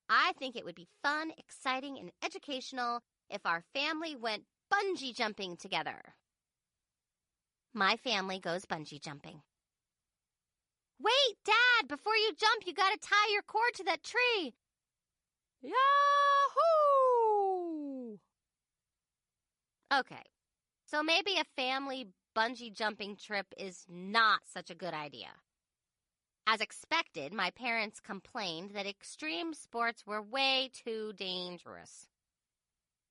Speaker 1: I think it would be fun, exciting, and educational if our family went bungee jumping together. My family goes bungee jumping. Wait, Dad, before you jump, you gotta tie your cord to that tree. Yahoo! Okay, so maybe a family bungee jumping trip is not such a good idea. As expected, my parents complained that extreme sports were way too dangerous.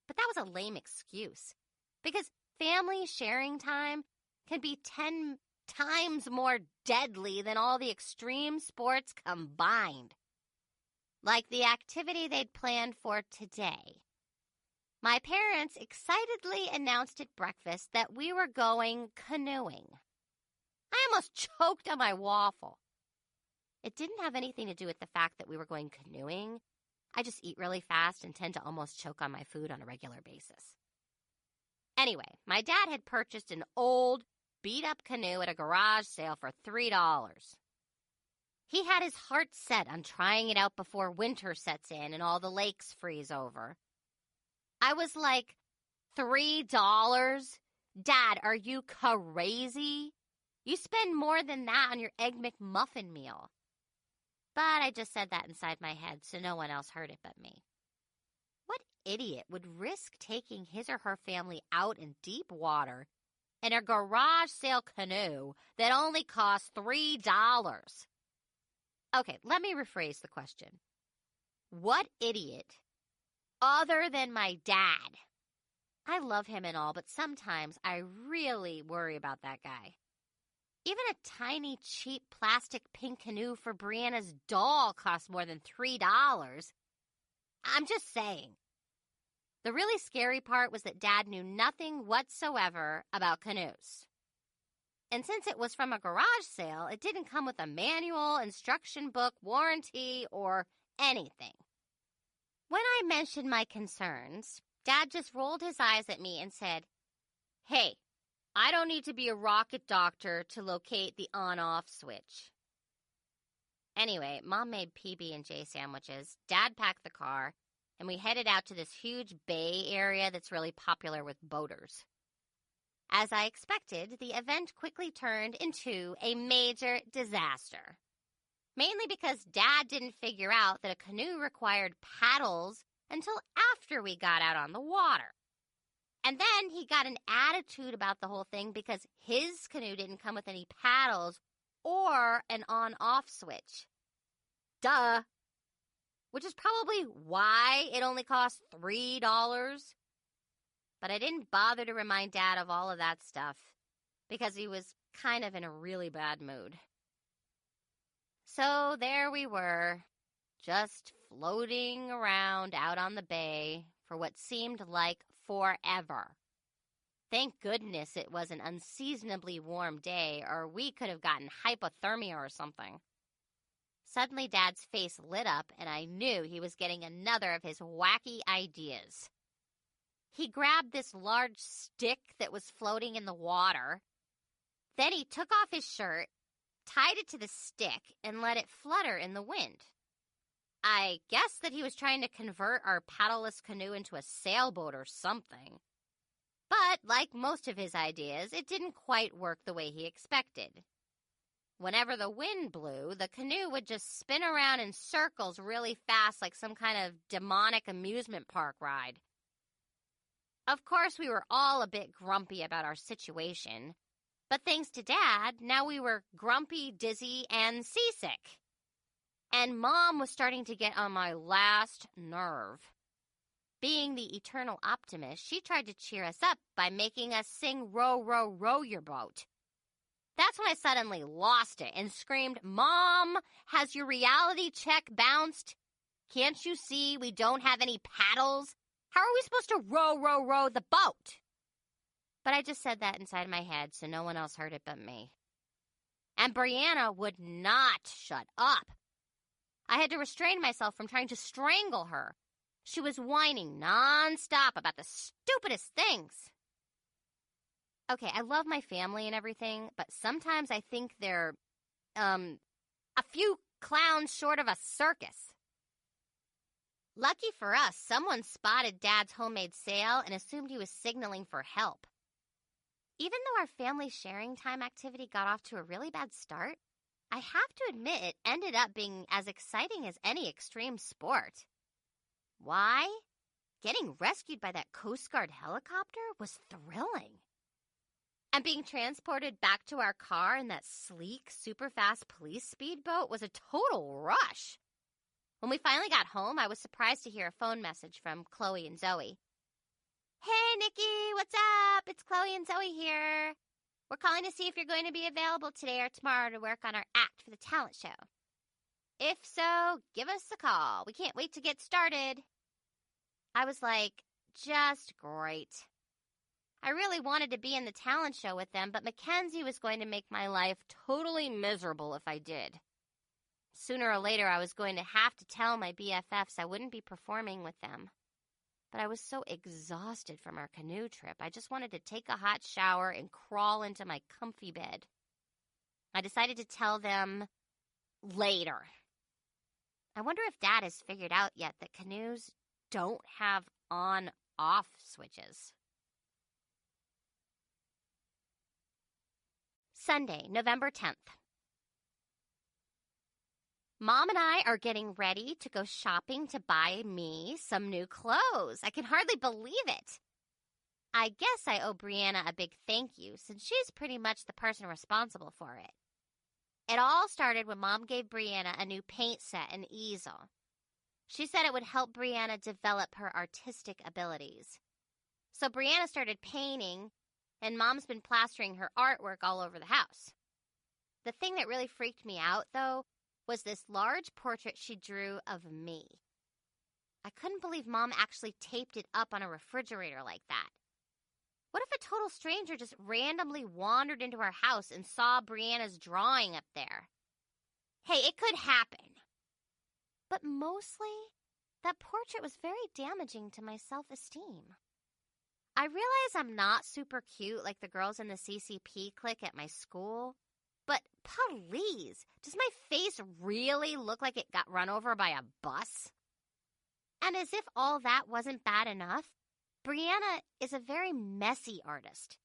Speaker 1: But that was a lame excuse, because family sharing time can be 10 times more deadly than all the extreme sports combined. Like the activity they'd planned for today. My parents excitedly announced at breakfast that we were going canoeing. I almost choked on my waffle. It didn't have anything to do with the fact that we were going canoeing. I just eat really fast and tend to almost choke on my food on a regular basis. Anyway, my dad had purchased an old, beat-up canoe at a garage sale for $3. He had his heart set on trying it out before winter sets in and all the lakes freeze over. I was like, $3? Dad, are you crazy? You spend more than that on your Egg McMuffin meal. But I just said that inside my head so no one else heard it but me. What idiot would risk taking his or her family out in deep water in a garage sale canoe that only costs $3? Okay, let me rephrase the question. What idiot, other than my dad? I love him and all, but sometimes I really worry about that guy. Even a tiny, cheap plastic pink canoe for Brianna's doll costs more than $3. I'm just saying. The really scary part was that Dad knew nothing whatsoever about canoes. And since it was from a garage sale, it didn't come with a manual, instruction book, warranty, or anything. When I mentioned my concerns, Dad just rolled his eyes at me and said, "Hey, I don't need to be a rocket doctor to locate the on-off switch." Anyway, Mom made PB&J sandwiches, Dad packed the car, and we headed out to this huge bay area that's really popular with boaters. As I expected, the event quickly turned into a major disaster. Mainly because Dad didn't figure out that a canoe required paddles until after we got out on the water. And then he got an attitude about the whole thing because his canoe didn't come with any paddles or an on-off switch. Duh. Which is probably why it only cost $3. But I didn't bother to remind Dad of all of that stuff because he was kind of in a really bad mood. So there we were, just floating around out on the bay for what seemed like forever. Thank goodness it was an unseasonably warm day, or we could have gotten hypothermia or something. Suddenly Dad's face lit up, and I knew he was getting another of his wacky ideas. He grabbed this large stick that was floating in the water. Then he took off his shirt, tied it to the stick, and let it flutter in the wind. I guess that he was trying to convert our paddleless canoe into a sailboat or something. But, like most of his ideas, it didn't quite work the way he expected. Whenever the wind blew, the canoe would just spin around in circles really fast like some kind of demonic amusement park ride. Of course, we were all a bit grumpy about our situation, but thanks to Dad, now we were grumpy, dizzy, and seasick. And Mom was starting to get on my last nerve. Being the eternal optimist, she tried to cheer us up by making us sing "Row, row, row your boat." That's when I suddenly lost it and screamed, "Mom, has your reality check bounced? Can't you see we don't have any paddles? How are we supposed to row the boat?" But I just said that inside my head, so no one else heard it but me. And Brianna would not shut up. I had to restrain myself from trying to strangle her. She was whining nonstop about the stupidest things. Okay, I love my family and everything, but sometimes I think they're, a few clowns short of a circus. Lucky for us, someone spotted Dad's homemade sail and assumed he was signaling for help. Even though our family sharing time activity got off to a really bad start, I have to admit it ended up being as exciting as any extreme sport. Why? Getting rescued by that Coast Guard helicopter was thrilling. And being transported back to our car in that sleek, super-fast police speedboat was a total rush. When we finally got home, I was surprised to hear a phone message from Chloe and Zoe. "Hey, Nikki, what's up? It's Chloe and Zoe here. We're calling to see if you're going to be available today or tomorrow to work on our act for the talent show. If so, give us a call. We can't wait to get started." I was like, just great. I really wanted to be in the talent show with them, but Mackenzie was going to make my life totally miserable if I did. Sooner or later, I was going to have to tell my BFFs I wouldn't be performing with them. But I was so exhausted from our canoe trip, I just wanted to take a hot shower and crawl into my comfy bed. I decided to tell them later. I wonder if Dad has figured out yet that canoes don't have on-off switches. Sunday, November 10th. Mom and I are getting ready to go shopping to buy me some new clothes. I can hardly believe it. I guess I owe Brianna a big thank you since she's pretty much the person responsible for it. It all started when Mom gave Brianna a new paint set and easel. She said it would help Brianna develop her artistic abilities. So Brianna started painting, and Mom's been plastering her artwork all over the house. The thing that really freaked me out, though, was this large portrait she drew of me. I couldn't believe Mom actually taped it up on a refrigerator like that. What if a total stranger just randomly wandered into our house and saw Brianna's drawing up there? Hey, it could happen. But mostly, that portrait was very damaging to my self-esteem. I realize I'm not super cute like the girls in the CCP clique at my school, but please, does my face really look like it got run over by a bus? And as if all that wasn't bad enough, Brianna is a very messy artist.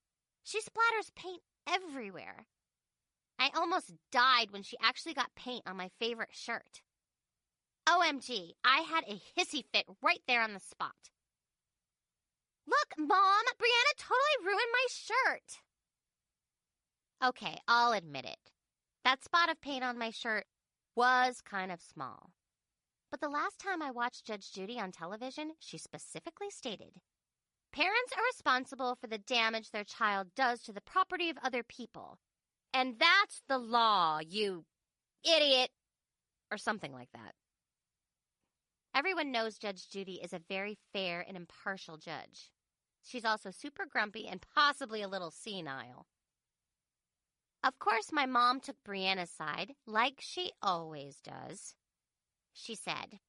Speaker 1: She splatters paint everywhere. I almost died when she actually got paint on my favorite shirt. OMG, I had a hissy fit right there on the spot. Look, Mom, Brianna totally ruined my shirt. Okay, I'll admit it. That spot of paint on my shirt was kind of small. But the last time I watched Judge Judy on television, she specifically stated, "Parents are responsible for the damage their child does to the property of other people. And that's the law, you idiot," or something like that. Everyone knows Judge Judy is a very fair and impartial judge. She's also super grumpy and possibly a little senile. Of course, my mom took Brianna's side, like she always does. She said,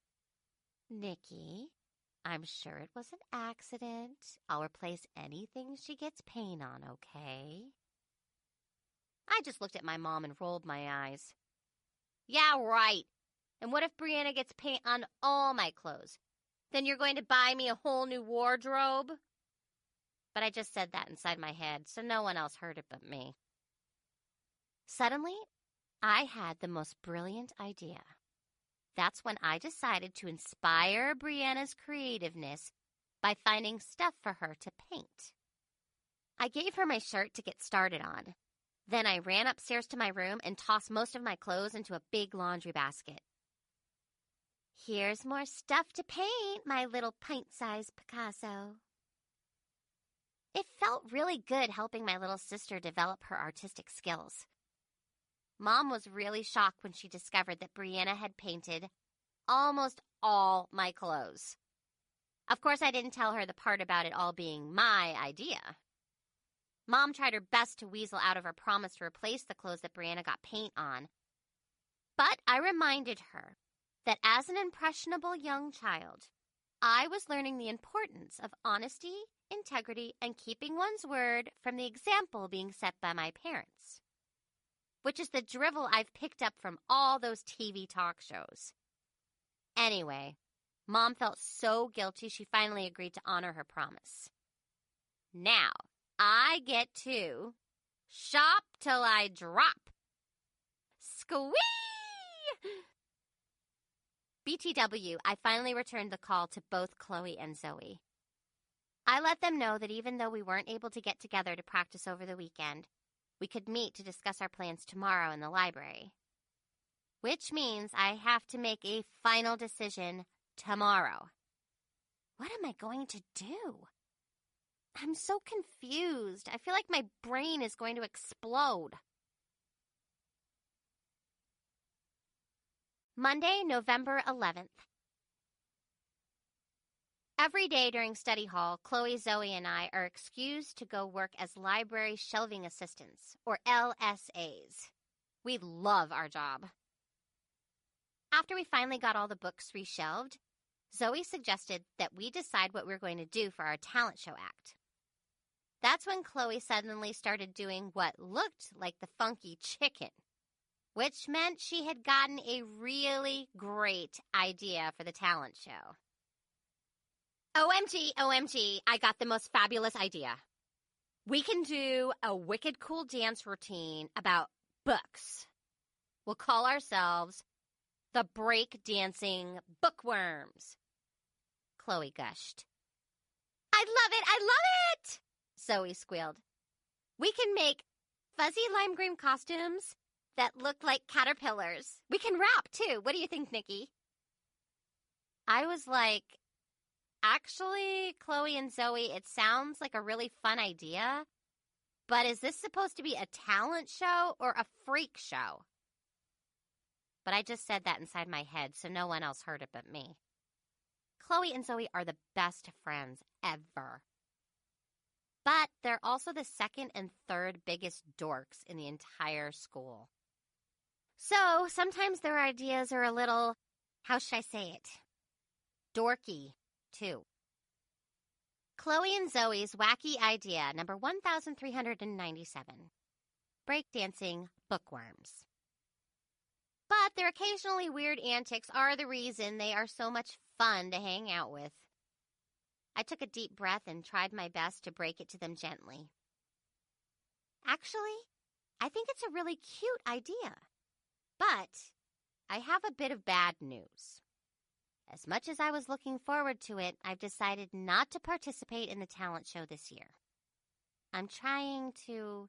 Speaker 1: "Nikki, I'm sure it was an accident. I'll replace anything she gets paint on, okay?" I just looked at my mom and rolled my eyes. Yeah, right. And what if Brianna gets paint on all my clothes? Then you're going to buy me a whole new wardrobe? But I just said that inside my head, so no one else heard it but me. Suddenly, I had the most brilliant idea. That's when I decided to inspire Brianna's creativeness by finding stuff for her to paint. I gave her my shirt to get started on. Then I ran upstairs to my room and tossed most of my clothes into a big laundry basket. Here's more stuff to paint, my little pint-sized Picasso. It felt really good helping my little sister develop her artistic skills. Mom was really shocked when she discovered that Brianna had painted almost all my clothes. Of course, I didn't tell her the part about it all being my idea. Mom tried her best to weasel out of her promise to replace the clothes that Brianna got paint on. But I reminded her that as an impressionable young child, I was learning the importance of honesty, integrity, and keeping one's word from the example being set by my parents, which is the drivel I've picked up from all those TV talk shows. Anyway, Mom felt so guilty she finally agreed to honor her promise. Now, I get to shop till I drop. Squee! BTW, I finally returned the call to both Chloe and Zoe. I let them know that even though we weren't able to get together to practice over the weekend, we could meet to discuss our plans tomorrow in the library. Which means I have to make a final decision tomorrow. What am I going to do? I'm so confused. I feel like my brain is going to explode. Monday, November 11th. Every day during study hall, Chloe, Zoe, and I are excused to go work as library shelving assistants, or LSAs. We love our job. After we finally got all the books reshelved, Zoe suggested that we decide what we're going to do for our talent show act. That's when Chloe suddenly started doing what looked like the funky chicken, which meant she had gotten a really great idea for the talent show. OMG, I got the most fabulous idea. We can do a wicked cool dance routine about books. We'll call ourselves the Break Dancing Bookworms. Chloe gushed. I love it! Zoe squealed. We can make fuzzy lime green costumes that look like caterpillars. We can rap, too. What do you think, Nikki? I was like, actually, Chloe and Zoe, it sounds like a really fun idea, but is this supposed to be a talent show or a freak show? But I just said that inside my head, so no one else heard it but me. Chloe and Zoe are the best friends ever. But they're also the second and third biggest dorks in the entire school. So sometimes their ideas are a little, how should I say it, dorky, too. Chloe and Zoe's wacky idea, number 1397. Breakdancing bookworms. But their occasionally weird antics are the reason they are so much fun to hang out with. I took a deep breath and tried my best to break it to them gently. Actually, I think it's a really cute idea. But I have a bit of bad news. As much as I was looking forward to it, I've decided not to participate in the talent show this year. I'm trying to,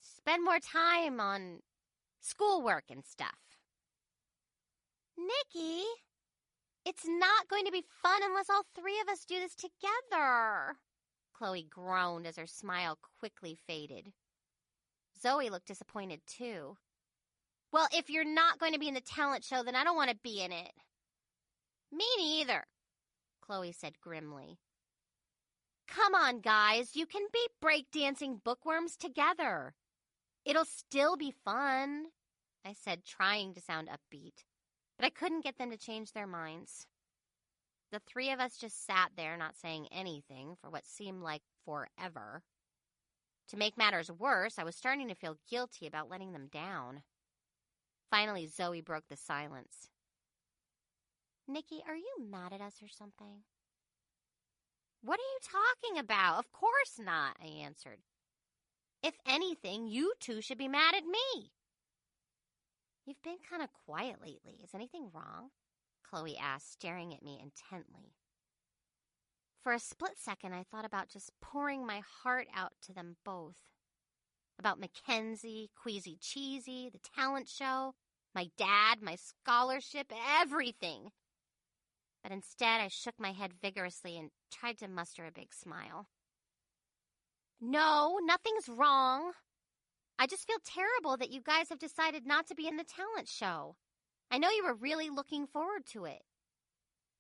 Speaker 1: spend more time on schoolwork and stuff. Nikki, it's not going to be fun unless all three of us do this together. Chloe groaned as her smile quickly faded. Zoe looked disappointed, too. Well, if you're not going to be in the talent show, then I don't want to be in it. Me neither, Chloe said grimly. Come on, guys. You can be breakdancing bookworms together. It'll still be fun, I said, trying to sound upbeat. But I couldn't get them to change their minds. The three of us just sat there not saying anything for what seemed like forever. To make matters worse, I was starting to feel guilty about letting them down. Finally, Zoe broke the silence. Nikki, are you mad at us or something? What are you talking about? Of course not, I answered. If anything, you two should be mad at me. You've been kind of quiet lately. Is anything wrong? Chloe asked, staring at me intently. For a split second, I thought about just pouring my heart out to them both. About Mackenzie, Queasy Cheesy, the talent show, my dad, my scholarship, everything. But instead, I shook my head vigorously and tried to muster a big smile. No, nothing's wrong. I just feel terrible that you guys have decided not to be in the talent show. I know you were really looking forward to it.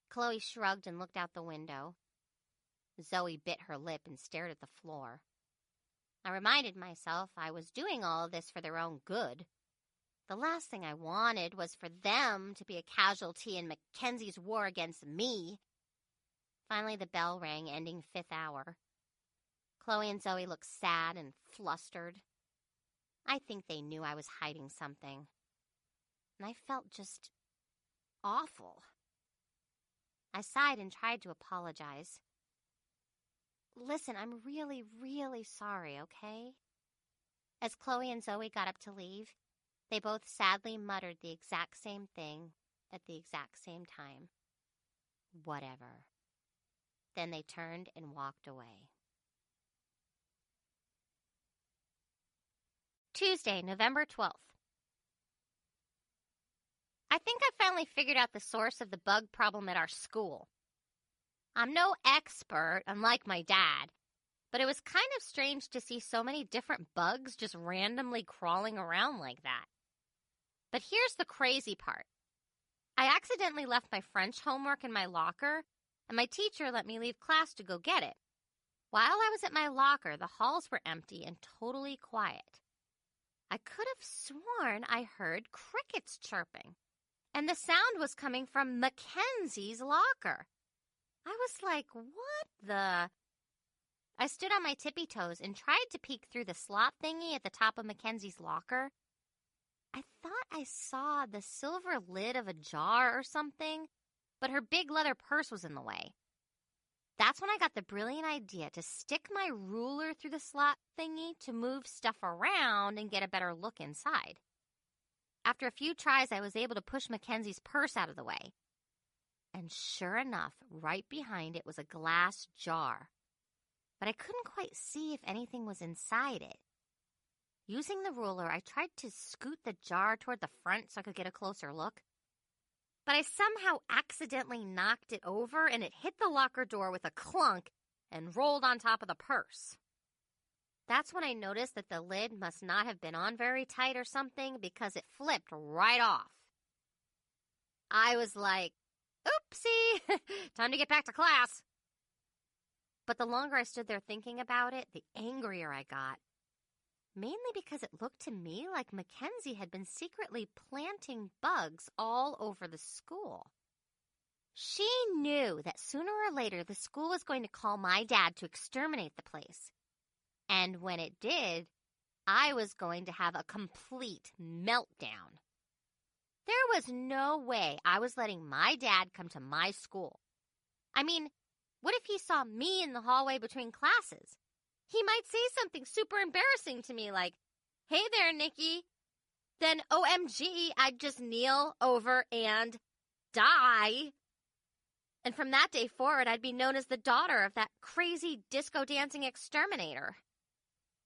Speaker 1: Chloe shrugged and looked out the window. Zoe bit her lip and stared at the floor. I reminded myself I was doing all of this for their own good. The last thing I wanted was for them to be a casualty in Mackenzie's war against me. Finally, the bell rang, ending 5th hour. Chloe and Zoe looked sad and flustered. I think they knew I was hiding something. And I felt just awful. I sighed and tried to apologize. Listen, I'm really, really sorry, okay? As Chloe and Zoe got up to leave, they both sadly muttered the exact same thing at the exact same time. Whatever. Then they turned and walked away. Tuesday, November 12th. I think I finally figured out the source of the bug problem at our school. I'm no expert, unlike my dad, but it was kind of strange to see so many different bugs just randomly crawling around like that. But here's the crazy part. I accidentally left my French homework in my locker, and my teacher let me leave class to go get it. While I was at my locker, the halls were empty and totally quiet. I could have sworn I heard crickets chirping, and the sound was coming from Mackenzie's locker. I was like, what the? I stood on my tippy toes and tried to peek through the slot thingy at the top of Mackenzie's locker. I thought I saw the silver lid of a jar or something, but her big leather purse was in the way. That's when I got the brilliant idea to stick my ruler through the slot thingy to move stuff around and get a better look inside. After a few tries, I was able to push Mackenzie's purse out of the way. And sure enough, right behind it was a glass jar. But I couldn't quite see if anything was inside it. Using the ruler, I tried to scoot the jar toward the front so I could get a closer look. But I somehow accidentally knocked it over and it hit the locker door with a clunk and rolled on top of the purse. That's when I noticed that the lid must not have been on very tight or something because it flipped right off. I was like, oopsie, time to get back to class. But the longer I stood there thinking about it, the angrier I got. Mainly because it looked to me like Mackenzie had been secretly planting bugs all over the school. She knew that sooner or later the school was going to call my dad to exterminate the place. And when it did, I was going to have a complete meltdown. There was no way I was letting my dad come to my school. I mean, what if he saw me in the hallway between classes? He might say something super embarrassing to me like, "Hey there, Nikki." Then, OMG, I'd just kneel over and die. And from that day forward, I'd be known as the daughter of that crazy disco-dancing exterminator.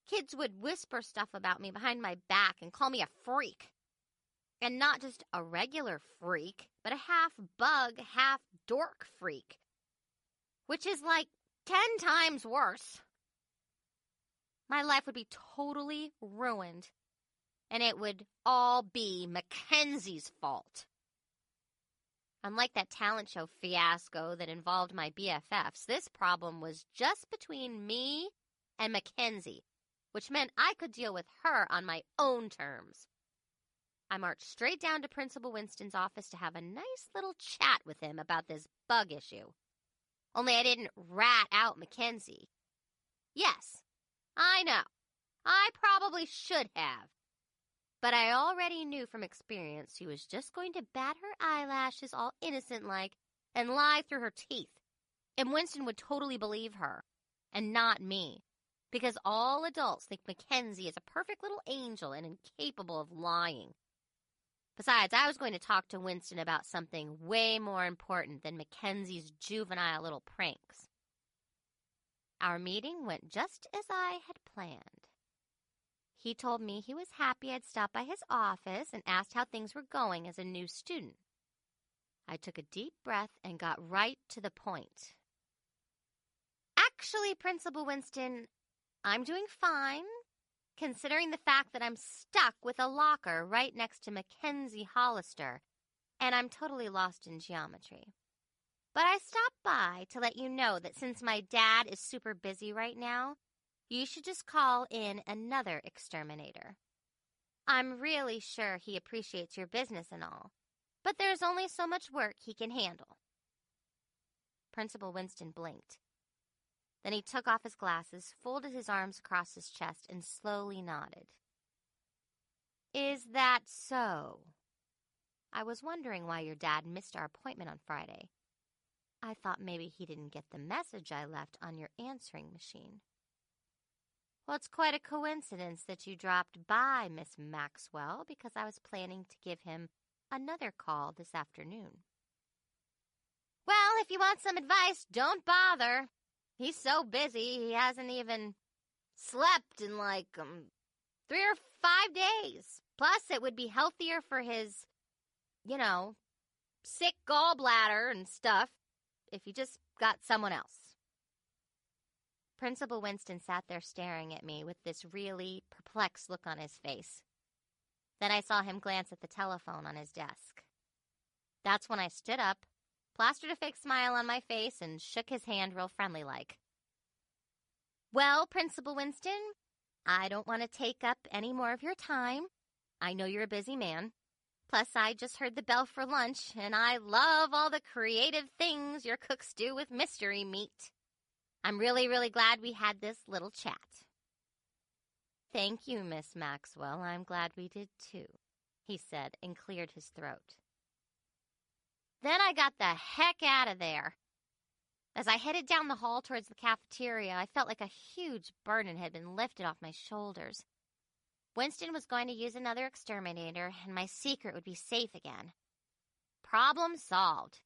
Speaker 1: Kids would whisper stuff about me behind my back and call me a freak. And not just a regular freak, but a half-bug, half-dork freak. Which is like 10 times worse. My life would be totally ruined. And it would all be Mackenzie's fault. Unlike that talent show fiasco that involved my BFFs, this problem was just between me and Mackenzie, which meant I could deal with her on my own terms. I marched straight down to Principal Winston's office to have a nice little chat with him about this bug issue. Only I didn't rat out Mackenzie. Yes, I know. I probably should have. But I already knew from experience she was just going to bat her eyelashes all innocent-like and lie through her teeth. And Winston would totally believe her, and not me, because all adults think Mackenzie is a perfect little angel and incapable of lying. Besides, I was going to talk to Winston about something way more important than Mackenzie's juvenile little pranks. Our meeting went just as I had planned. He told me he was happy I'd stopped by his office and asked how things were going as a new student. I took a deep breath and got right to the point. Actually, Principal Winston, I'm doing fine. considering the fact that I'm stuck with a locker right next to Mackenzie Hollister, and I'm totally lost in geometry. But I stopped by to let you know that since my dad is super busy right now, you should just call in another exterminator. I'm really sure he appreciates your business and all, but there's only so much work he can handle. Principal Winston blinked. Then he took off his glasses, folded his arms across his chest, and slowly nodded. Is that so? I was wondering why your dad missed our appointment on Friday. I thought maybe he didn't get the message I left on your answering machine. Well, it's quite a coincidence that you dropped by, Miss Maxwell, because I was planning to give him another call this afternoon. Well, if you want some advice, don't bother. He's so busy, he hasn't even slept in 3 or 5 days. Plus, it would be healthier for his, sick gallbladder and stuff if you just got someone else. Principal Winston sat there staring at me with this really perplexed look on his face. Then I saw him glance at the telephone on his desk. That's when I stood up, plastered a fake smile on my face, and shook his hand real friendly-like. Well, Principal Winston, I don't want to take up any more of your time. I know you're a busy man. Plus, I just heard the bell for lunch, and I love all the creative things your cooks do with mystery meat. I'm really, really glad we had this little chat. Thank you, Miss Maxwell. I'm glad we did too, he said, and cleared his throat. Then I got the heck out of there. As I headed down the hall towards the cafeteria, I felt like a huge burden had been lifted off my shoulders. Winston was going to use another exterminator, and my secret would be safe again. Problem solved.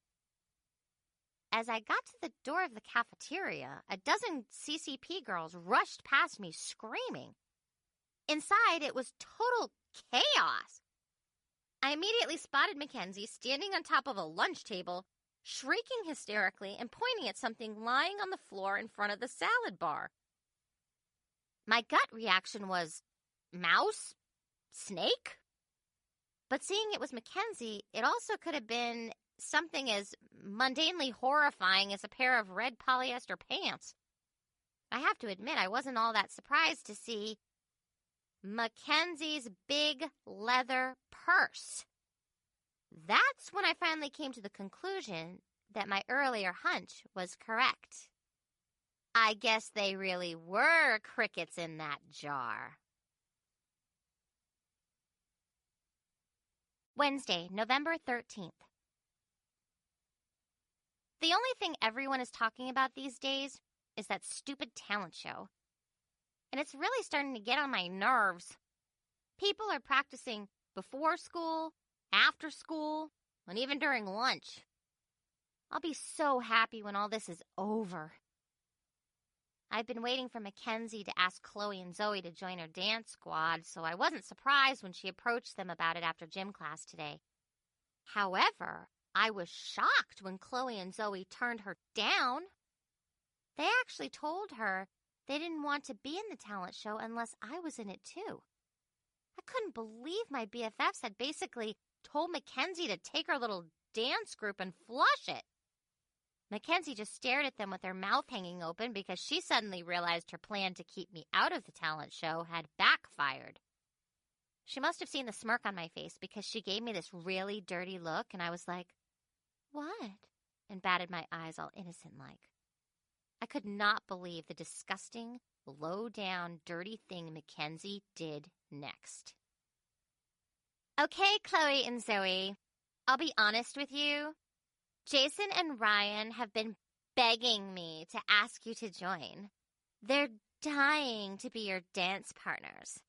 Speaker 1: As I got to the door of the cafeteria, a dozen CCP girls rushed past me screaming. Inside, it was total chaos. I immediately spotted Mackenzie standing on top of a lunch table, shrieking hysterically and pointing at something lying on the floor in front of the salad bar. My gut reaction was, mouse? Snake? But seeing it was Mackenzie, it also could have been something as mundanely horrifying as a pair of red polyester pants. I have to admit, I wasn't all that surprised to see Mackenzie's big leather purse. That's when I finally came to the conclusion that my earlier hunch was correct. I guess they really were crickets in that jar. Wednesday, November 13th. The only thing everyone is talking about these days is that stupid talent show. And it's really starting to get on my nerves. People are practicing before school, after school, and even during lunch. I'll be so happy when all this is over. I've been waiting for Mackenzie to ask Chloe and Zoe to join her dance squad, so I wasn't surprised when she approached them about it after gym class today. However, I was shocked when Chloe and Zoe turned her down. They actually told her they didn't want to be in the talent show unless I was in it too. I couldn't believe my BFFs had basically told Mackenzie to take her little dance group and flush it. Mackenzie just stared at them with her mouth hanging open because she suddenly realized her plan to keep me out of the talent show had backfired. She must have seen the smirk on my face because she gave me this really dirty look, and I was like, "What?" and batted my eyes all innocent-like. I could not believe the disgusting, low-down, dirty thing Mackenzie did next. Okay, Chloe and Zoe, I'll be honest with you. Jason and Ryan have been begging me to ask you to join. They're dying to be your dance partners.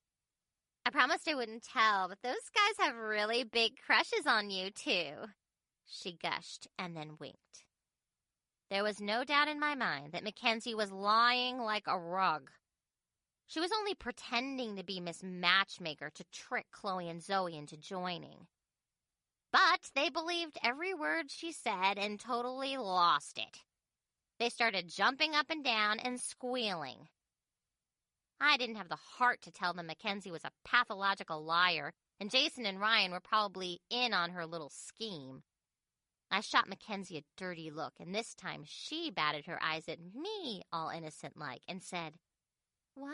Speaker 1: I promised I wouldn't tell, but those guys have really big crushes on you, too. She gushed and then winked. There was no doubt in my mind that Mackenzie was lying like a rug. She was only pretending to be Miss Matchmaker to trick Chloe and Zoe into joining. But they believed every word she said and totally lost it. They started jumping up and down and squealing. I didn't have the heart to tell them Mackenzie was a pathological liar, and Jason and Ryan were probably in on her little scheme. I shot Mackenzie a dirty look, and this time she batted her eyes at me, all innocent-like, and said, "What?"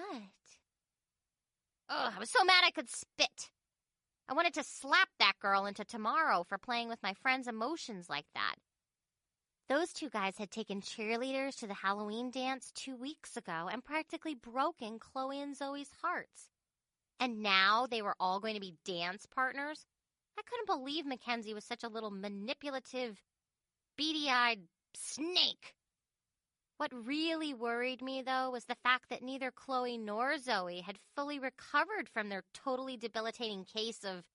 Speaker 1: Ugh, I was so mad I could spit. I wanted to slap that girl into tomorrow for playing with my friend's emotions like that. Those two guys had taken cheerleaders to the Halloween dance 2 weeks ago and practically broken Chloe and Zoe's hearts. And now they were all going to be dance partners? I couldn't believe Mackenzie was such a little manipulative, beady-eyed snake. What really worried me, though, was the fact that neither Chloe nor Zoe had fully recovered from their totally debilitating case of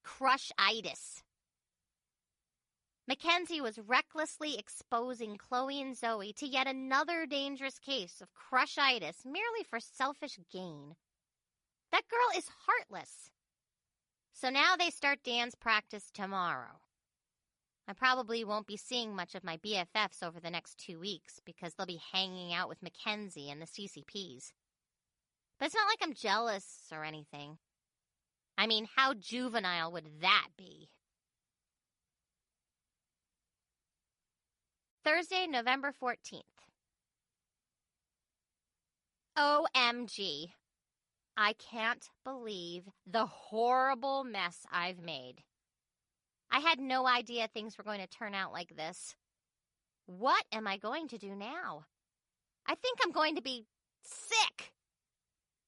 Speaker 1: crush-itis. Mackenzie was recklessly exposing Chloe and Zoe to yet another dangerous case of crush-itis merely for selfish gain. That girl is heartless. So now they start dance practice tomorrow. I probably won't be seeing much of my BFFs over the next 2 weeks because they'll be hanging out with Mackenzie and the CCPs. But it's not like I'm jealous or anything. I mean, how juvenile would that be? Thursday, November 14th. OMG. I can't believe the horrible mess I've made. I had no idea things were going to turn out like this. What am I going to do now? I think I'm going to be sick.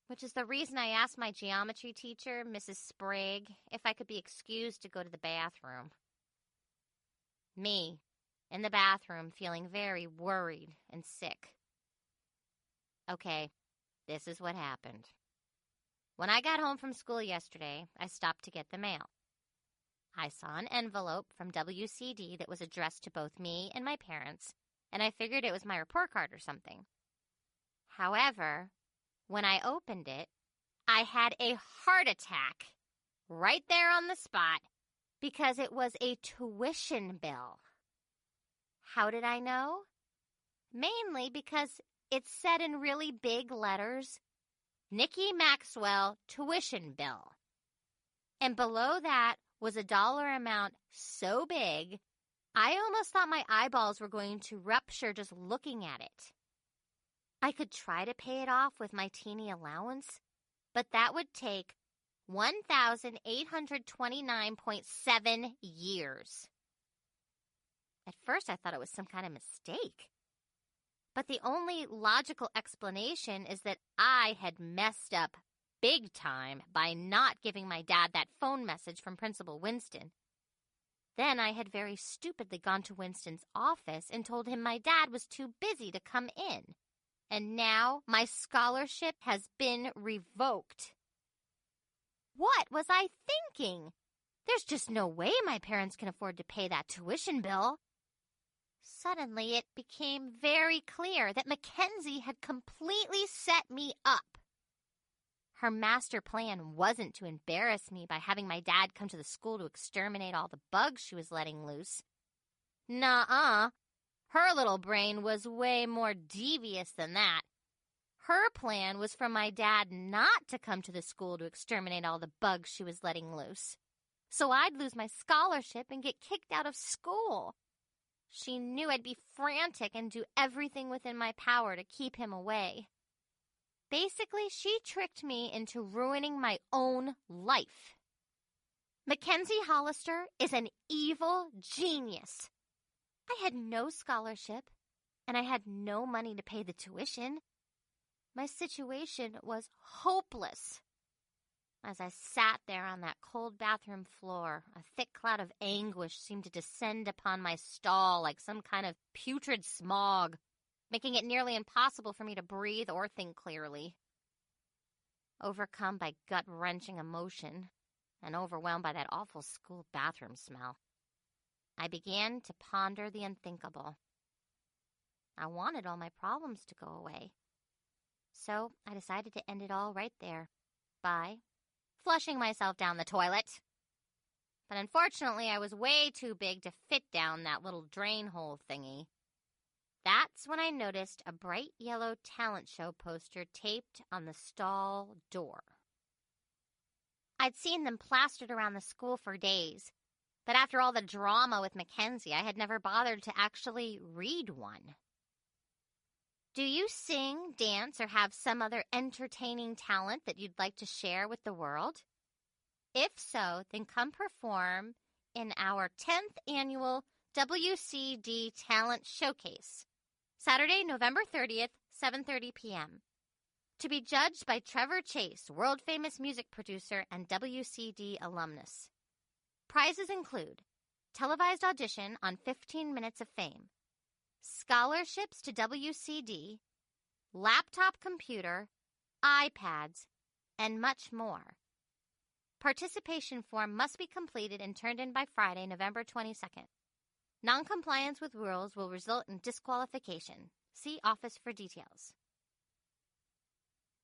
Speaker 1: Which is the reason I asked my geometry teacher, Mrs. Sprague, if I could be excused to go to the bathroom. Me, in the bathroom, feeling very worried and sick. Okay, this is what happened. When I got home from school yesterday, I stopped to get the mail. I saw an envelope from WCD that was addressed to both me and my parents, and I figured it was my report card or something. However, when I opened it, I had a heart attack right there on the spot because it was a tuition bill. How did I know? Mainly because it said in really big letters, Nikki Maxwell tuition bill. And below that was a dollar amount so big, I almost thought my eyeballs were going to rupture just looking at it. I could try to pay it off with my teeny allowance, but that would take 1,829.7 years. At first, I thought it was some kind of mistake. But the only logical explanation is that I had messed up big time by not giving my dad that phone message from Principal Winston. Then I had very stupidly gone to Winston's office and told him my dad was too busy to come in. And now my scholarship has been revoked. What was I thinking? There's just no way my parents can afford to pay that tuition bill. Suddenly it became very clear that Mackenzie had completely set me up. Her master plan wasn't to embarrass me by having my dad come to the school to exterminate all the bugs she was letting loose. Nuh-uh. Her little brain was way more devious than that. Her plan was for my dad not to come to the school to exterminate all the bugs she was letting loose. So I'd lose my scholarship and get kicked out of school. She knew I'd be frantic and do everything within my power to keep him away. Basically, she tricked me into ruining my own life. Mackenzie Hollister is an evil genius. I had no scholarship, and I had no money to pay the tuition. My situation was hopeless. As I sat there on that cold bathroom floor, a thick cloud of anguish seemed to descend upon my stall like some kind of putrid smog, making it nearly impossible for me to breathe or think clearly. Overcome by gut-wrenching emotion and overwhelmed by that awful school bathroom smell, I began to ponder the unthinkable. I wanted all my problems to go away. So I decided to end it all right there by flushing myself down the toilet. But unfortunately, I was way too big to fit down that little drain hole thingy. That's when I noticed a bright yellow talent show poster taped on the stall door. I'd seen them plastered around the school for days, but after all the drama with Mackenzie, I had never bothered to actually read one. Do you sing, dance, or have some other entertaining talent that you'd like to share with the world? If so, then come perform in our 10th annual WCD Talent Showcase, Saturday, November 30th, 7:30 p.m. To be judged by Trevor Chase, world-famous music producer and WCD alumnus. Prizes include televised audition on 15 Minutes of Fame, scholarships to WCD, laptop computer, iPads, and much more. Participation form must be completed and turned in by Friday, November 22nd. Noncompliance with rules will result in disqualification. See office for details.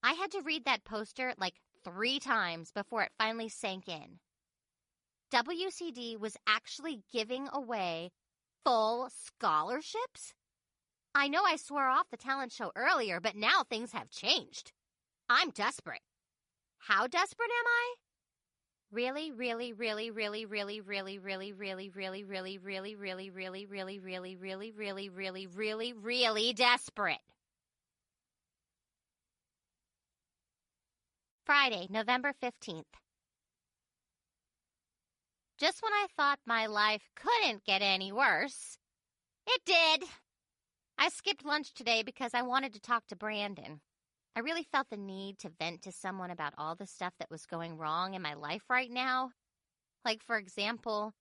Speaker 1: I had to read that poster like 3 times before it finally sank in. WCD was actually giving away full scholarships? I know I swore off the talent show earlier, but now things have changed. I'm desperate. How desperate am I? Really, really, really, really, really, really, really, really, really, really, really, really, really, really, really, really, really, really, really, really desperate. Friday, November 15th. Just when I thought my life couldn't get any worse, it did. I skipped lunch today because I wanted to talk to Brandon. I really felt the need to vent to someone about all the stuff that was going wrong in my life right now. Like, for example,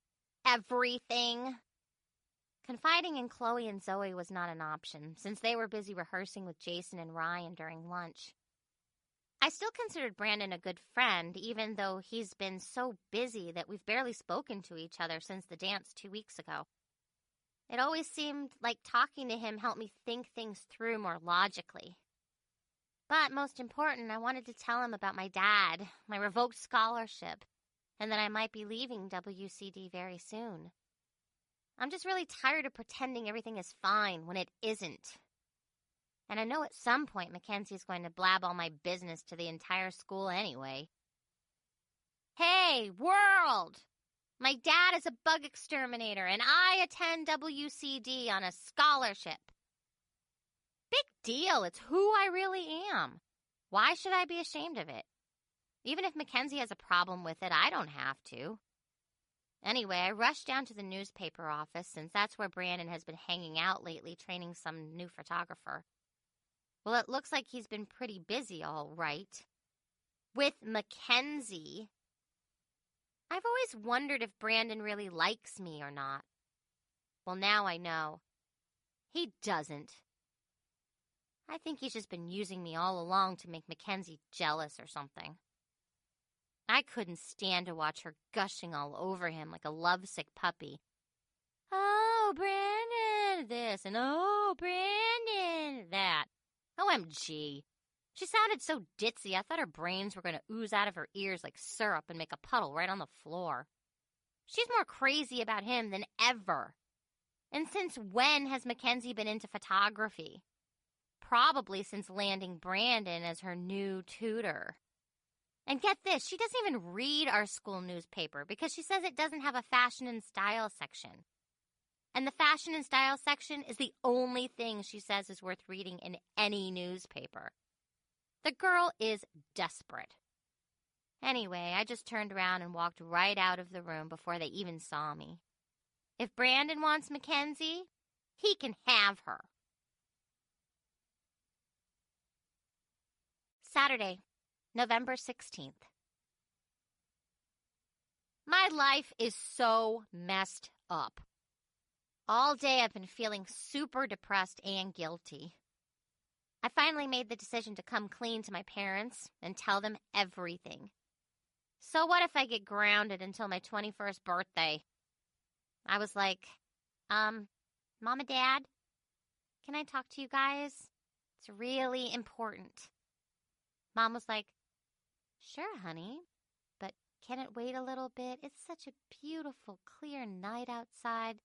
Speaker 1: everything. Confiding in Chloe and Zoe was not an option, since they were busy rehearsing with Jason and Ryan during lunch. I still considered Brandon a good friend, even though he's been so busy that we've barely spoken to each other since the dance 2 weeks ago. It always seemed like talking to him helped me think things through more logically. But most important, I wanted to tell him about my dad, my revoked scholarship, and that I might be leaving WCD very soon. I'm just really tired of pretending everything is fine when it isn't. And I know at some point Mackenzie's going to blab all my business to the entire school anyway. Hey, world! My dad is a bug exterminator, and I attend WCD on a scholarship. Big deal. It's who I really am. Why should I be ashamed of it? Even if Mackenzie has a problem with it, I don't have to. Anyway, I rushed down to the newspaper office since that's where Brandon has been hanging out lately, training some new photographer. Well, it looks like he's been pretty busy, all right. With Mackenzie. I've always wondered if Brandon really likes me or not. Well, now I know. He doesn't. I think he's just been using me all along to make Mackenzie jealous or something. I couldn't stand to watch her gushing all over him like a lovesick puppy. Oh, Brandon, this, and oh, Brandon, that. OMG. She sounded so ditzy, I thought her brains were going to ooze out of her ears like syrup and make a puddle right on the floor. She's more crazy about him than ever. And since when has Mackenzie been into photography? Probably since landing Brandon as her new tutor. And get this, she doesn't even read our school newspaper because she says it doesn't have a fashion and style section. And the fashion and style section is the only thing she says is worth reading in any newspaper. The girl is desperate. Anyway, I just turned around and walked right out of the room before they even saw me. If Brandon wants Mackenzie, he can have her. Saturday, November 16th. My life is so messed up. All day I've been feeling super depressed and guilty. I finally made the decision to come clean to my parents and tell them everything. So what if I get grounded until my 21st birthday? I was like, Mom and Dad, can I talk to you guys? It's really important. Mom was like, sure, honey, but can it wait a little bit? It's such a beautiful, clear night outside.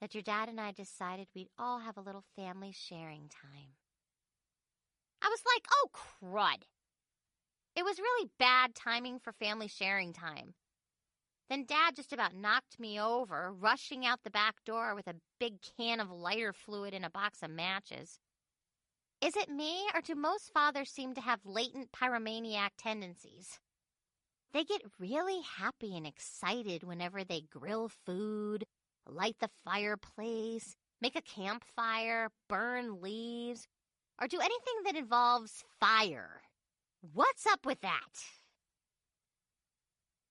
Speaker 1: that your dad and I decided we'd all have a little family sharing time. I was like, oh, crud. It was really bad timing for family sharing time. Then Dad just about knocked me over, rushing out the back door with a big can of lighter fluid and a box of matches. Is it me, or do most fathers seem to have latent pyromaniac tendencies? They get really happy and excited whenever they grill food, light the fireplace, make a campfire, burn leaves, or do anything that involves fire. What's up with that?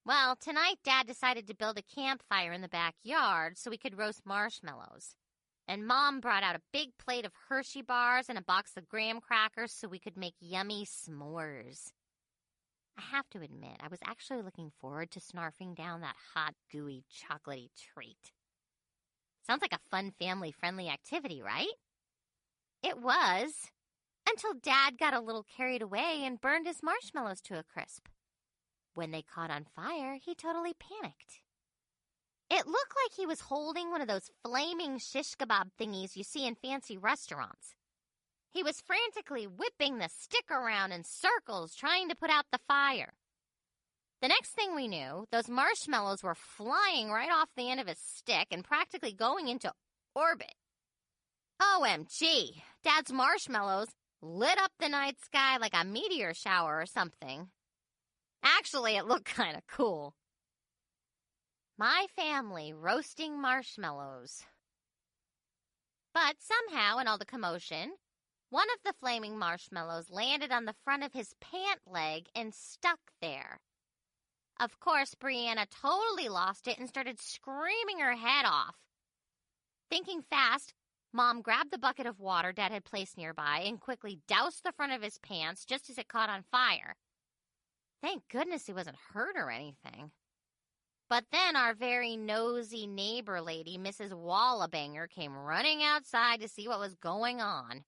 Speaker 1: Well, tonight Dad decided to build a campfire in the backyard so we could roast marshmallows. And Mom brought out a big plate of Hershey bars and a box of graham crackers so we could make yummy s'mores. I have to admit, I was actually looking forward to snarfing down that hot, gooey, chocolatey treat. Sounds like a fun, family-friendly activity, right? It was, until Dad got a little carried away and burned his marshmallows to a crisp. When they caught on fire, he totally panicked. It looked like he was holding one of those flaming shish kebab thingies you see in fancy restaurants. He was frantically whipping the stick around in circles, trying to put out the fire. The next thing we knew, those marshmallows were flying right off the end of his stick and practically going into orbit. OMG, Dad's marshmallows lit up the night sky like a meteor shower or something. Actually, it looked kind of cool. My family roasting marshmallows. But somehow, in all the commotion, one of the flaming marshmallows landed on the front of his pant leg and stuck there. Of course, Brianna totally lost it and started screaming her head off. Thinking fast, Mom grabbed the bucket of water Dad had placed nearby and quickly doused the front of his pants just as it caught on fire. Thank goodness he wasn't hurt or anything. But then our very nosy neighbor lady, Mrs. Wallabanger, came running outside to see what was going on.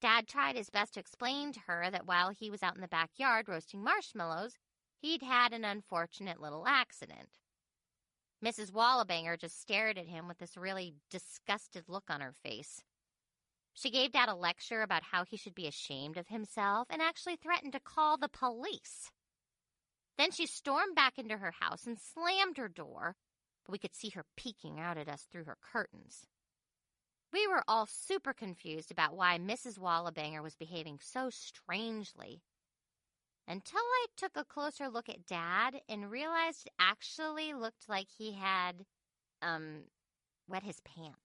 Speaker 1: Dad tried his best to explain to her that while he was out in the backyard roasting marshmallows, he'd had an unfortunate little accident. Mrs. Wallabanger just stared at him with this really disgusted look on her face. She gave Dad a lecture about how he should be ashamed of himself and actually threatened to call the police. Then she stormed back into her house and slammed her door, but we could see her peeking out at us through her curtains. We were all super confused about why Mrs. Wallabanger was behaving so strangely, until I took a closer look at Dad and realized it actually looked like he had, wet his pants.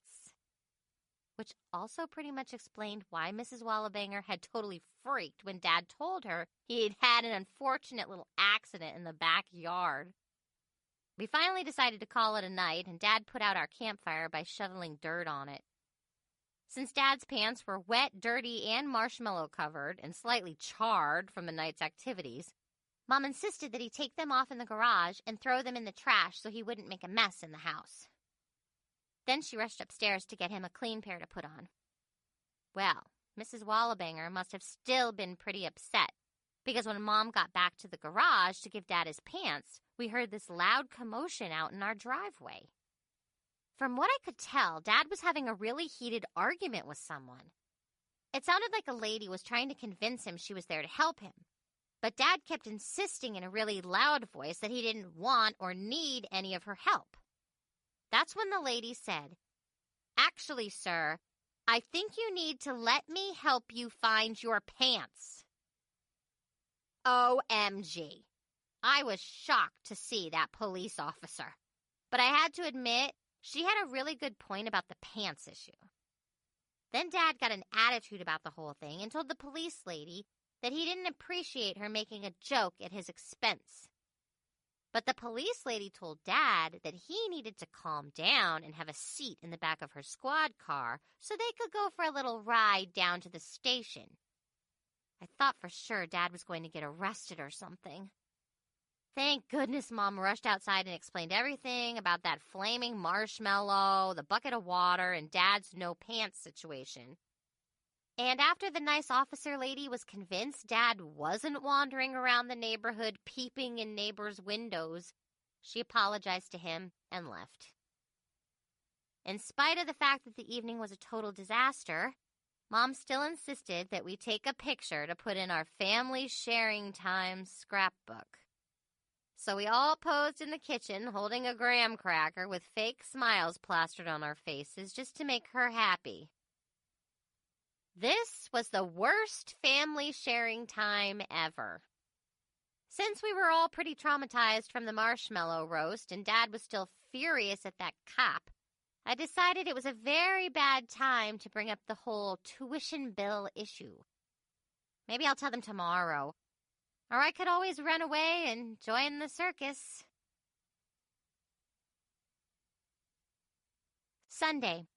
Speaker 1: Which also pretty much explained why Mrs. Wallabanger had totally freaked when Dad told her he had had an unfortunate little accident in the backyard. We finally decided to call it a night, and Dad put out our campfire by shoveling dirt on it. Since Dad's pants were wet, dirty, and marshmallow-covered, and slightly charred from the night's activities, Mom insisted that he take them off in the garage and throw them in the trash so he wouldn't make a mess in the house. Then she rushed upstairs to get him a clean pair to put on. Well, Mrs. Wallabanger must have still been pretty upset, because when Mom got back to the garage to give Dad his pants, we heard this loud commotion out in our driveway. From what I could tell, Dad was having a really heated argument with someone. It sounded like a lady was trying to convince him she was there to help him, but Dad kept insisting in a really loud voice that he didn't want or need any of her help. That's when the lady said, "Actually, sir, I think you need to let me help you find your pants." OMG. I was shocked to see that police officer. But I had to admit, she had a really good point about the pants issue. Then Dad got an attitude about the whole thing and told the police lady that he didn't appreciate her making a joke at his expense. But the police lady told Dad that he needed to calm down and have a seat in the back of her squad car so they could go for a little ride down to the station. I thought for sure Dad was going to get arrested or something. Thank goodness Mom rushed outside and explained everything about that flaming marshmallow, the bucket of water, and Dad's no pants situation. And after the nice officer lady was convinced Dad wasn't wandering around the neighborhood peeping in neighbors' windows, she apologized to him and left. in spite of the fact that the evening was a total disaster, Mom still insisted that we take a picture to put in our family sharing time scrapbook. So we all posed in the kitchen holding a graham cracker with fake smiles plastered on our faces just to make her happy. This was the worst family sharing time ever. Since we were all pretty traumatized from the marshmallow roast and Dad was still furious at that cop, I decided it was a very bad time to bring up the whole tuition bill issue. Maybe I'll tell them tomorrow. Or I could always run away and join the circus. Sunday,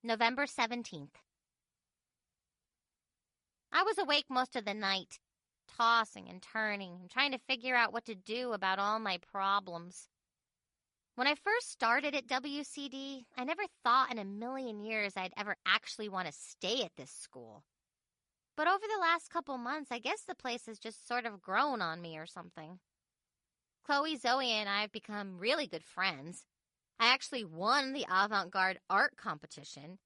Speaker 1: November 17th. I was awake most of the night, tossing and turning and trying to figure out what to do about all my problems. When I first started at WCD, I never thought in a million years I'd ever actually want to stay at this school. But over the last couple months, I guess the place has just sort of grown on me or something. Chloe, Zoe, and I have become really good friends. I actually won the avant-garde art competition,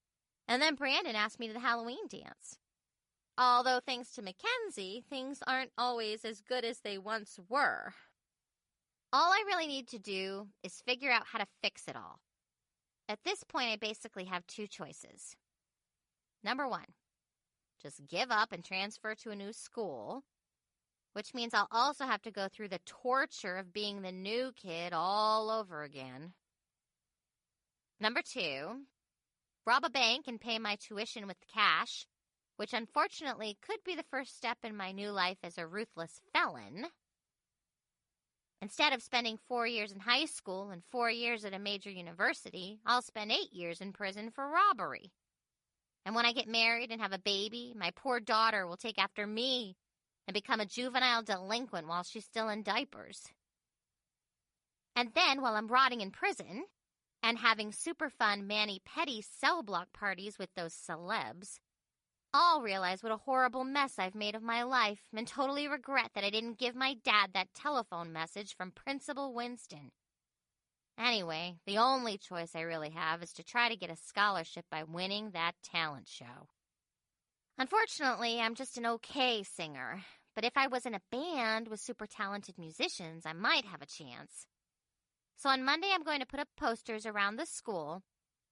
Speaker 1: and then Brandon asked me to the Halloween dance. Although thanks to Mackenzie, things aren't always as good as they once were. All I really need to do is figure out how to fix it all. At this point, I basically have two choices. Number one, just give up and transfer to a new school, which means I'll also have to go through the torture of being the new kid all over again. Number two, rob a bank and pay my tuition with cash, which unfortunately could be the first step in my new life as a ruthless felon. Instead of spending 4 years in high school and 4 years at a major university, I'll spend 8 years in prison for robbery. And when I get married and have a baby, my poor daughter will take after me and become a juvenile delinquent while she's still in diapers. And then, while I'm rotting in prison and having super fun mani-pedi cell block parties with those celebs, I'll realize what a horrible mess I've made of my life and totally regret that I didn't give my dad that telephone message from Principal Winston. Anyway, the only choice I really have is to try to get a scholarship by winning that talent show. Unfortunately, I'm just an okay singer, but if I was in a band with super talented musicians, I might have a chance. So on Monday, I'm going to put up posters around the school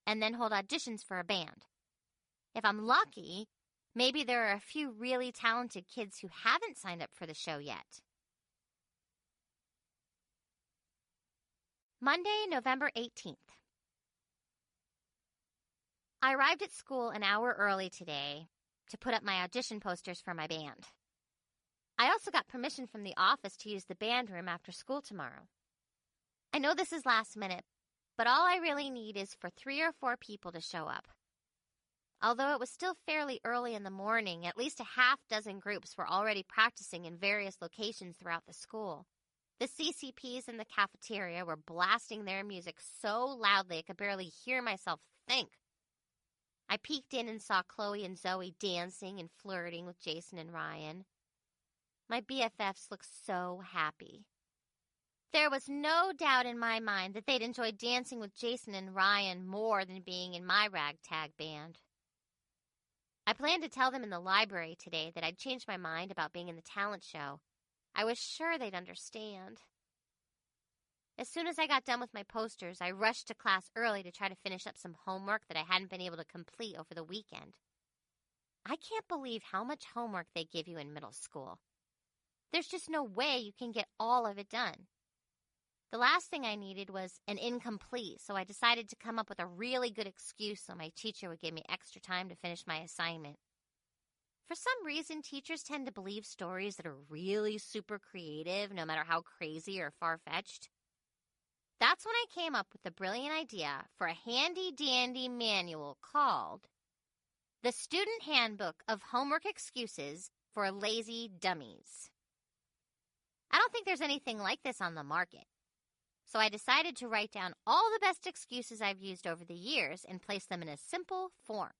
Speaker 1: and then hold auditions for a band. If I'm lucky, maybe there are a few really talented kids who haven't signed up for the show yet. Monday, November 18th. I arrived at school an hour early today to put up my audition posters for my band. I also got permission from the office to use the band room after school tomorrow. I know this is last minute, but all I really need is for 3 or 4 people to show up. Although it was still fairly early in the morning, at least a half dozen groups were already practicing in various locations throughout the school. The CCPs in the cafeteria were blasting their music so loudly I could barely hear myself think. I peeked in and saw Chloe and Zoe dancing and flirting with Jason and Ryan. My BFFs looked so happy. There was no doubt in my mind that they'd enjoy dancing with Jason and Ryan more than being in my ragtag band. I planned to tell them in the library today that I'd changed my mind about being in the talent show. I was sure they'd understand. As soon as I got done with my posters, I rushed to class early to try to finish up some homework that I hadn't been able to complete over the weekend. I can't believe how much homework they give you in middle school. There's just no way you can get all of it done. The last thing I needed was an incomplete, so I decided to come up with a really good excuse so my teacher would give me extra time to finish my assignment. For some reason, teachers tend to believe stories that are really super creative, no matter how crazy or far-fetched. That's when I came up with the brilliant idea for a handy-dandy manual called The Student Handbook of Homework Excuses for Lazy Dummies. I don't think there's anything like this on the market. So I decided to write down all the best excuses I've used over the years and place them in a simple form.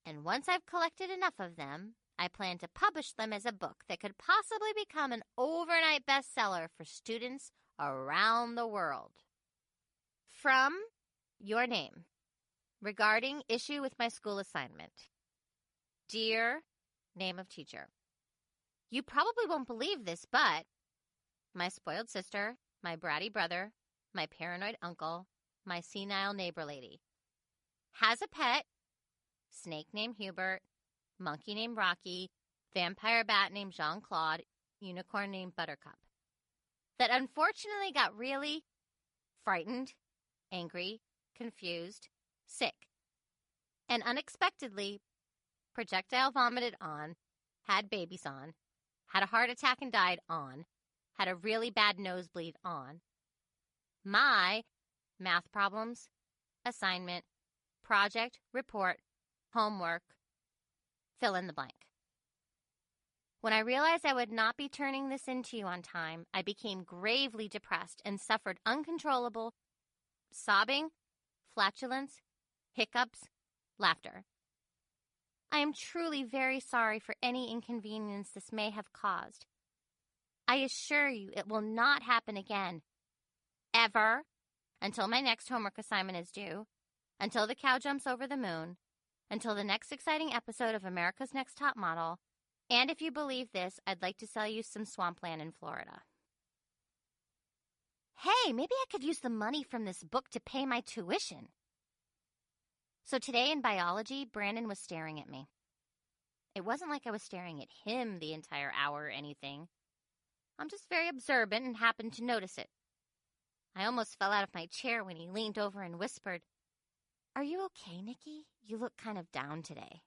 Speaker 1: And once I've collected enough of them, I plan to publish them as a book that could possibly become an overnight bestseller for students around the world. From your name, Regarding issue with my school assignment. Dear name of teacher, you probably won't believe this, but my spoiled sister, my bratty brother, my paranoid uncle, my senile neighbor lady has a pet, snake named Hubert, monkey named Rocky, vampire bat named Jean-Claude, unicorn named Buttercup, that unfortunately got really frightened, angry, confused, sick, and unexpectedly projectile vomited on, had babies on, had a heart attack and died on, had a really bad nosebleed on. My math problems, assignment, project, report, homework, fill in the blank. When I realized I would not be turning this into you on time, I became gravely depressed and suffered uncontrollable sobbing, flatulence, hiccups, laughter. I am truly very sorry for any inconvenience this may have caused. I assure you it will not happen again, ever, until my next homework assignment is due, until the cow jumps over the moon, until the next exciting episode of America's Next Top Model, and if you believe this, I'd like to sell you some swampland in Florida. Hey, maybe I could use the money from this book to pay my tuition. So today in biology, Brandon was staring at me. It wasn't like I was staring at him the entire hour or anything. I'm just very observant and happened to notice it. I almost fell out of my chair when he leaned over and whispered, "Are you okay, Nikki? You look kind of down today."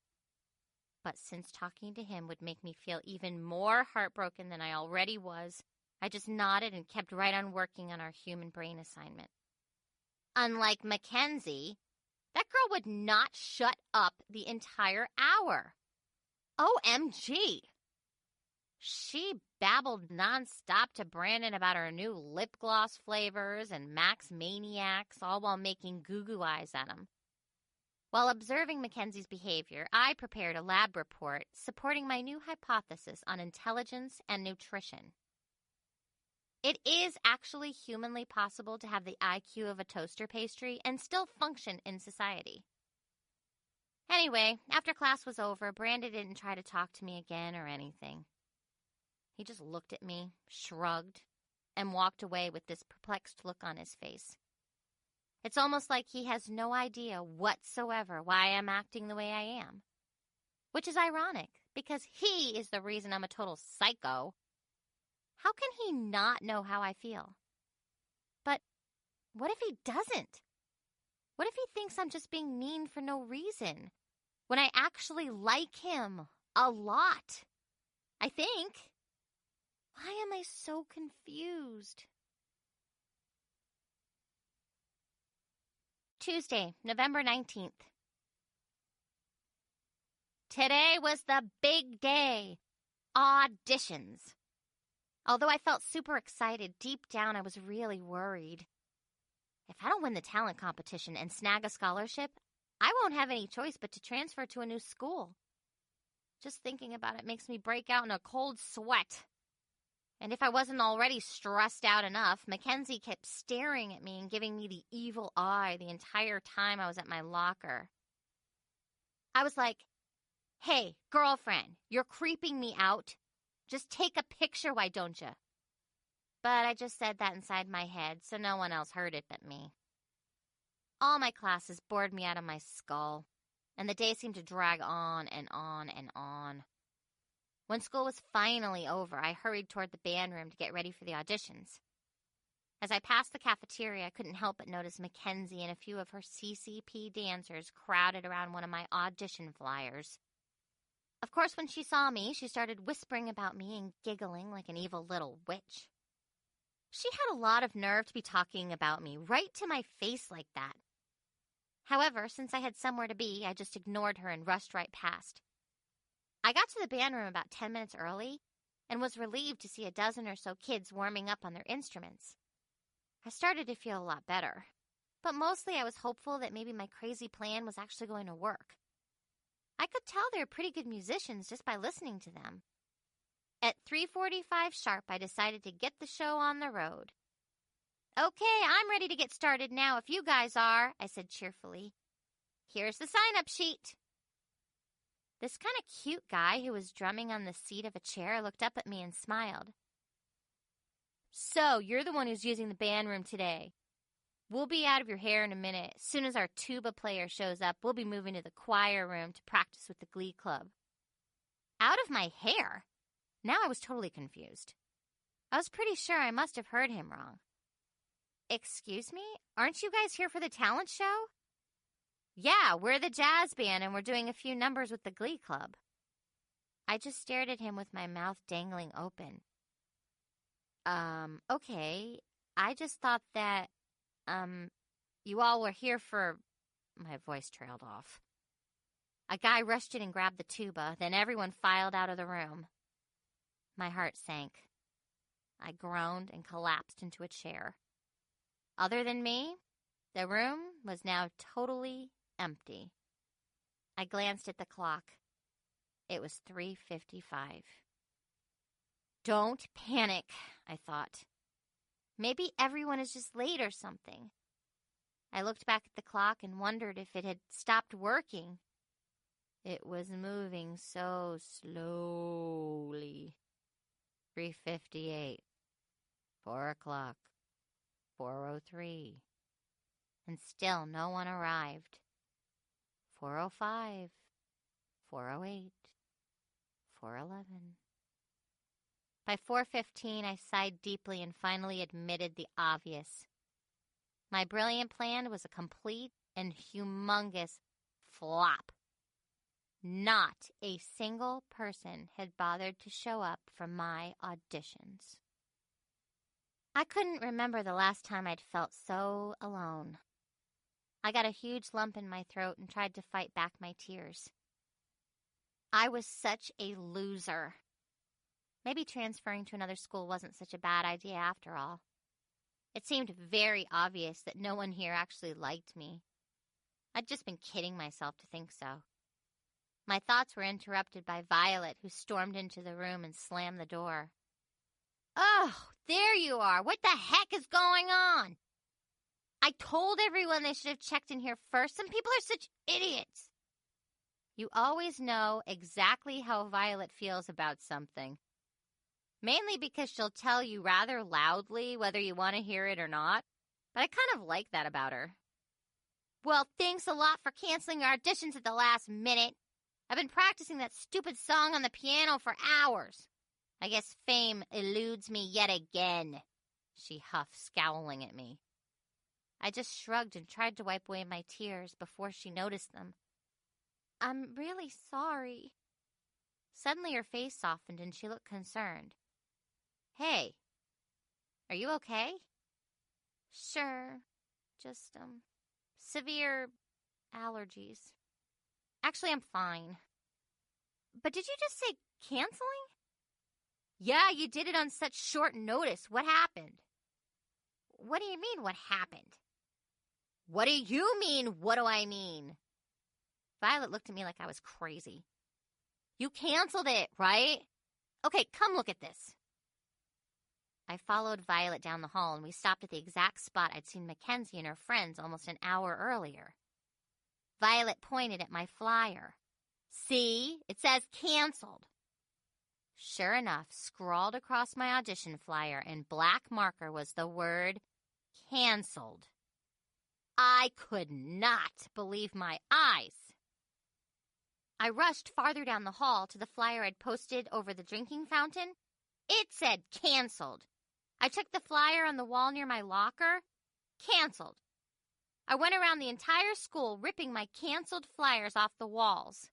Speaker 1: But since talking to him would make me feel even more heartbroken than I already was, I just nodded and kept right on working on our human brain assignment. Unlike Mackenzie, that girl would not shut up the entire hour. OMG! She babbled nonstop to Brandon about her new lip gloss flavors and Max Maniacs, all while making goo-goo eyes at him. While observing Mackenzie's behavior, I prepared a lab report supporting my new hypothesis on intelligence and nutrition. It is actually humanly possible to have the IQ of a toaster pastry and still function in society. Anyway, after class was over, Brandon didn't try to talk to me again or anything. He just looked at me, shrugged, and walked away with this perplexed look on his face. It's almost like he has no idea whatsoever why I'm acting the way I am. Which is ironic, because he is the reason I'm a total psycho. How can he not know how I feel? But what if he doesn't? What if he thinks I'm just being mean for no reason, when I actually like him a lot? I think. Why am I so confused? Tuesday, November 19th. Today was the big day. Auditions. Although I felt super excited, deep down I was really worried. If I don't win the talent competition and snag a scholarship, I won't have any choice but to transfer to a new school. Just thinking about it makes me break out in a cold sweat. And if I wasn't already stressed out enough, Mackenzie kept staring at me and giving me the evil eye the entire time I was at my locker. I was like, "Hey, girlfriend, you're creeping me out. Just take a picture, why don't you?" But I just said that inside my head, so no one else heard it but me. All my classes bored me out of my skull, and the day seemed to drag on and on and on. When school was finally over, I hurried toward the band room to get ready for the auditions. As I passed the cafeteria, I couldn't help but notice Mackenzie and a few of her CCP dancers crowded around one of my audition flyers. Of course, when she saw me, she started whispering about me and giggling like an evil little witch. She had a lot of nerve to be talking about me right to my face like that. However, since I had somewhere to be, I just ignored her and rushed right past. I got to the band room about 10 minutes early and was relieved to see a dozen or so kids warming up on their instruments. I started to feel a lot better, but mostly I was hopeful that maybe my crazy plan was actually going to work. I could tell they were pretty good musicians just by listening to them. At 3:45 sharp, I decided to get the show on the road. "Okay, I'm ready to get started now if you guys are," I said cheerfully. Here's the sign-up sheet. This kind of cute guy who was drumming on the seat of a chair looked up at me and smiled. So, you're the one who's using the band room today. We'll be out of your hair in a minute. As soon as our tuba player shows up, we'll be moving to the choir room to practice with the glee club. Out of my hair? Now I was totally confused. I was pretty sure I must have heard him wrong. Excuse me? Aren't you guys here for the talent show? Yeah, we're the jazz band and we're doing a few numbers with the glee club. I just stared at him with my mouth dangling open. Okay. I just thought that, you all were here for... My voice trailed off. A guy rushed in and grabbed the tuba, then everyone filed out of the room. My heart sank. I groaned and collapsed into a chair. Other than me, the room was now totally empty. I glanced at the clock. It was 3:55. Don't panic, I thought. Maybe everyone is just late or something. I looked back at the clock and wondered if it had stopped working. It was moving so slowly. 3:58. 4 o'clock. 4:03. And still no one arrived. 4:05. 4:08. 4:11. By 4:15, I sighed deeply and finally admitted the obvious. My brilliant plan was a complete and humongous flop. Not a single person had bothered to show up for my auditions. I couldn't remember the last time I'd felt so alone. I got a huge lump in my throat and tried to fight back my tears. I was such a loser. Maybe transferring to another school wasn't such a bad idea after all. It seemed very obvious that no one here actually liked me. I'd just been kidding myself to think so. My thoughts were interrupted by Violet, who stormed into the room and slammed the door. Oh, there you are. What the heck is going on? I told everyone they should have checked in here first. Some people are such idiots. You always know exactly how Violet feels about something. Mainly because she'll tell you rather loudly whether you want to hear it or not. But I kind of like that about her. Well, thanks a lot for canceling our auditions at the last minute. I've been practicing that stupid song on the piano for hours. I guess fame eludes me yet again, she huffed, scowling at me. I just shrugged and tried to wipe away my tears before she noticed them. I'm really sorry. Suddenly her face softened and she looked concerned. Hey, are you okay? Sure, just, severe allergies. Actually, I'm fine. But did you just say canceling? Yeah, you did it on such short notice. What happened? What do you mean, what happened? What do you mean, what do I mean? Violet looked at me like I was crazy. You canceled it, right? Okay, come look at this. I followed Violet down the hall, and we stopped at the exact spot I'd seen Mackenzie and her friends almost an hour earlier. Violet pointed at my flyer. See? It says canceled. Sure enough, scrawled across my audition flyer in black marker was the word canceled. I could not believe my eyes. I rushed farther down the hall to the flyer I'd posted over the drinking fountain. It said canceled. I took the flyer on the wall near my locker. Canceled. I went around the entire school ripping my canceled flyers off the walls.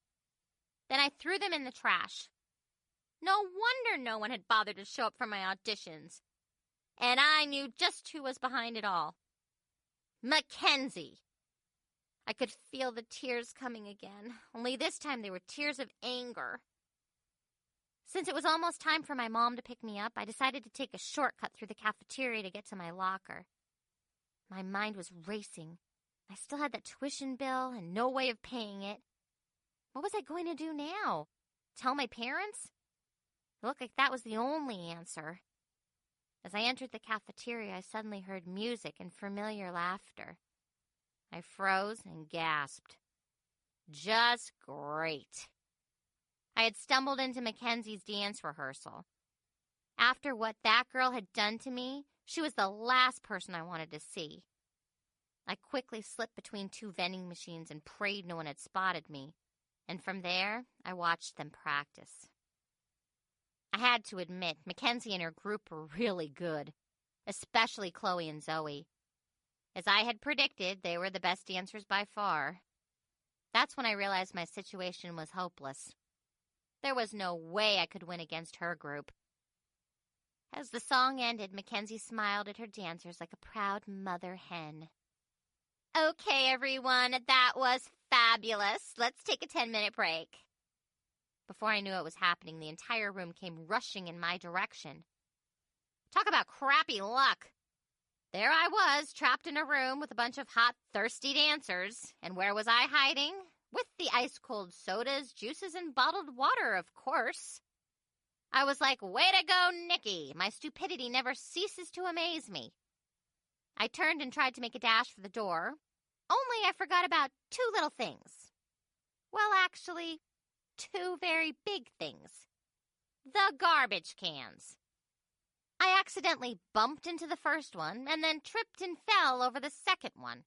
Speaker 1: Then I threw them in the trash. No wonder no one had bothered to show up for my auditions. And I knew just who was behind it all. Mackenzie. I could feel the tears coming again, only this time they were tears of anger. Since it was almost time for my mom to pick me up, I decided to take a shortcut through the cafeteria to get to my locker. My mind was racing. I still had that tuition bill and no way of paying it. What was I going to do now? Tell my parents? It looked like that was the only answer. As I entered the cafeteria, I suddenly heard music and familiar laughter. I froze and gasped. Just great. I had stumbled into Mackenzie's dance rehearsal. After what that girl had done to me, she was the last person I wanted to see. I quickly slipped between two vending machines and prayed no one had spotted me, and from there, I watched them practice. I had to admit, Mackenzie and her group were really good, especially Chloe and Zoe. As I had predicted, they were the best dancers by far. That's when I realized my situation was hopeless. There was no way I could win against her group. As the song ended, Mackenzie smiled at her dancers like a proud mother hen. Okay, everyone, that was fabulous. Let's take a 10-minute break. Before I knew what was happening, the entire room came rushing in my direction. Talk about crappy luck. There I was, trapped in a room with a bunch of hot, thirsty dancers. And where was I hiding? With the ice-cold sodas, juices, and bottled water, of course. I was like, way to go, Nikki. My stupidity never ceases to amaze me. I turned and tried to make a dash for the door, only I forgot about two little things. Well, actually, two very big things. The garbage cans. I accidentally bumped into the first one and then tripped and fell over the second one.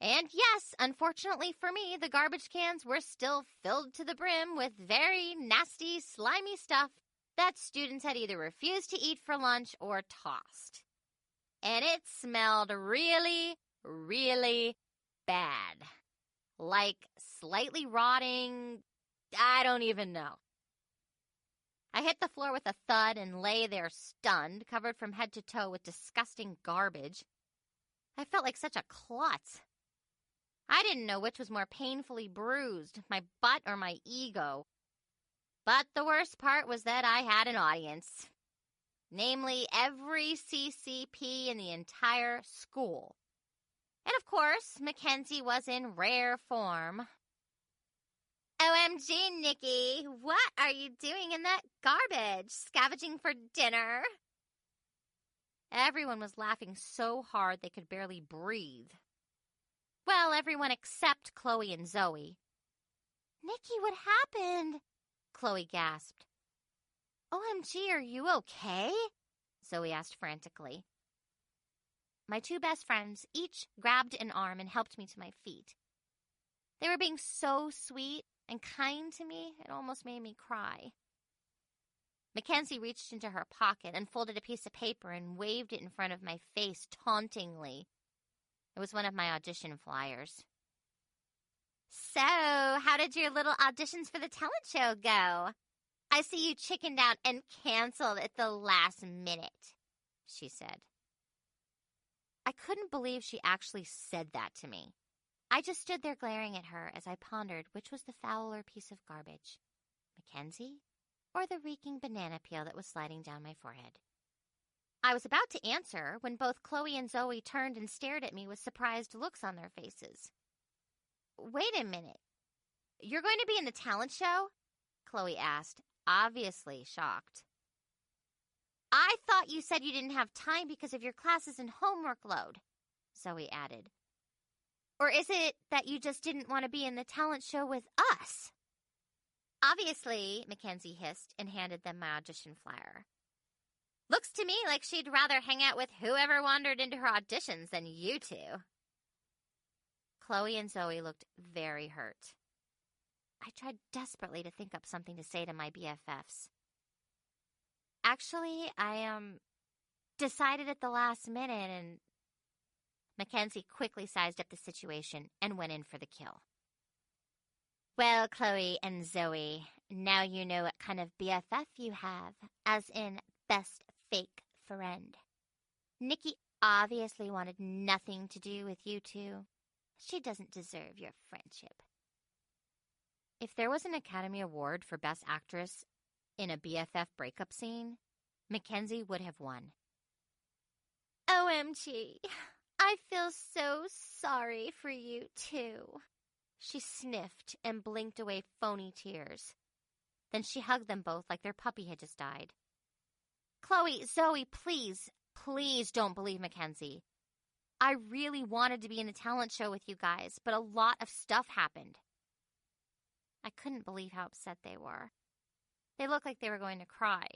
Speaker 1: And yes, unfortunately for me, the garbage cans were still filled to the brim with very nasty, slimy stuff that students had either refused to eat for lunch or tossed. And it smelled really, really bad. Like slightly rotting, I don't even know. I hit the floor with a thud and lay there stunned, covered from head to toe with disgusting garbage. I felt like such a klutz. I didn't know which was more painfully bruised, my butt or my ego. But the worst part was that I had an audience. Namely, every CCP in the entire school. And of course, Mackenzie was in rare form. OMG, Nikki, what are you doing in that garbage? Scavenging for dinner? Everyone was laughing so hard they could barely breathe. Well, everyone except Chloe and Zoe. Nikki, what happened? Chloe gasped. OMG, are you okay? Zoe asked frantically. My two best friends each grabbed an arm and helped me to my feet. They were being so sweet and kind to me, it almost made me cry. Mackenzie reached into her pocket and folded a piece of paper and waved it in front of my face tauntingly. It was one of my audition flyers. So, how did your little auditions for the talent show go? I see you chickened out and canceled at the last minute, she said. I couldn't believe she actually said that to me. I just stood there glaring at her as I pondered which was the fouler piece of garbage, Mackenzie or the reeking banana peel that was sliding down my forehead. I was about to answer when both Chloe and Zoe turned and stared at me with surprised looks on their faces. Wait a minute. You're going to be in the talent show? Chloe asked, obviously shocked. I thought you said you didn't have time because of your classes and homework load, Zoe added. Or is it that you just didn't want to be in the talent show with us? Obviously, Mackenzie hissed and handed them my audition flyer. Looks to me like she'd rather hang out with whoever wandered into her auditions than you two. Chloe and Zoe looked very hurt. I tried desperately to think up something to say to my BFFs. Actually, I decided at the last minute and Mackenzie quickly sized up the situation and went in for the kill. Well, Chloe and Zoe, now you know what kind of BFF you have, as in best fake friend. Nikki obviously wanted nothing to do with you two. She doesn't deserve your friendship. If there was an Academy Award for Best Actress in a BFF breakup scene, Mackenzie would have won. OMG, I feel so sorry for you too. She sniffed and blinked away phony tears. Then she hugged them both like their puppy had just died. Chloe, Zoe, please don't believe Mackenzie. I really wanted to be in the talent show with you guys, but a lot of stuff happened. I couldn't believe how upset they were. They looked like they were going to cry.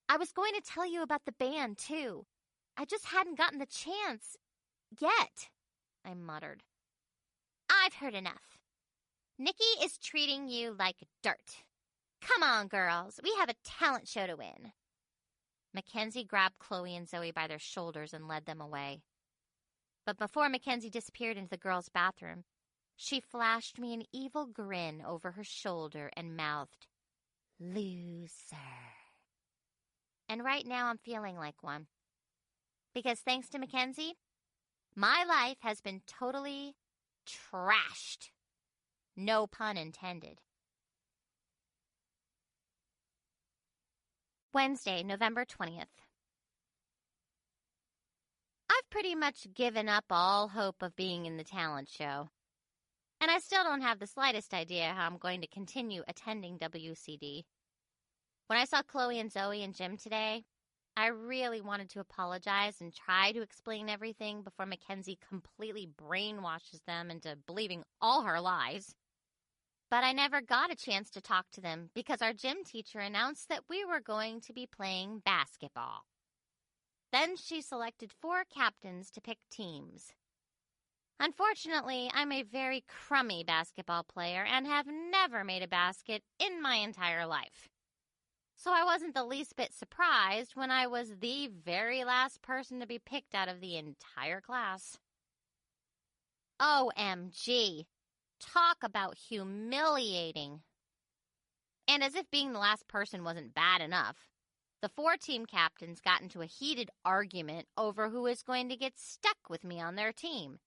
Speaker 1: I was going to tell you about the band, too. I just hadn't gotten the chance yet, I muttered. I've heard enough. Nikki is treating you like dirt. Come on, girls. We have a talent show to win. Mackenzie grabbed Chloe and Zoe by their shoulders and led them away. But before Mackenzie disappeared into the girls' bathroom, she flashed me an evil grin over her shoulder and mouthed, "Loser." And right now I'm feeling like one. Because thanks to Mackenzie, my life has been totally trashed. No pun intended. Wednesday, November 20th. I've pretty much given up all hope of being in the talent show. And I still don't have the slightest idea how I'm going to continue attending WCD. When I saw Chloe and Zoe and Jim today, I really wanted to apologize and try to explain everything before Mackenzie completely brainwashes them into believing all her lies. But I never got a chance to talk to them because our gym teacher announced that we were going to be playing basketball. Then she selected 4 captains to pick teams. Unfortunately, I'm a very crummy basketball player and have never made a basket in my entire life. So I wasn't the least bit surprised when I was the very last person to be picked out of the entire class. OMG. Talk about humiliating. And as if being the last person wasn't bad enough, the 4 team captains got into a heated argument over who is going to get stuck with me on their team.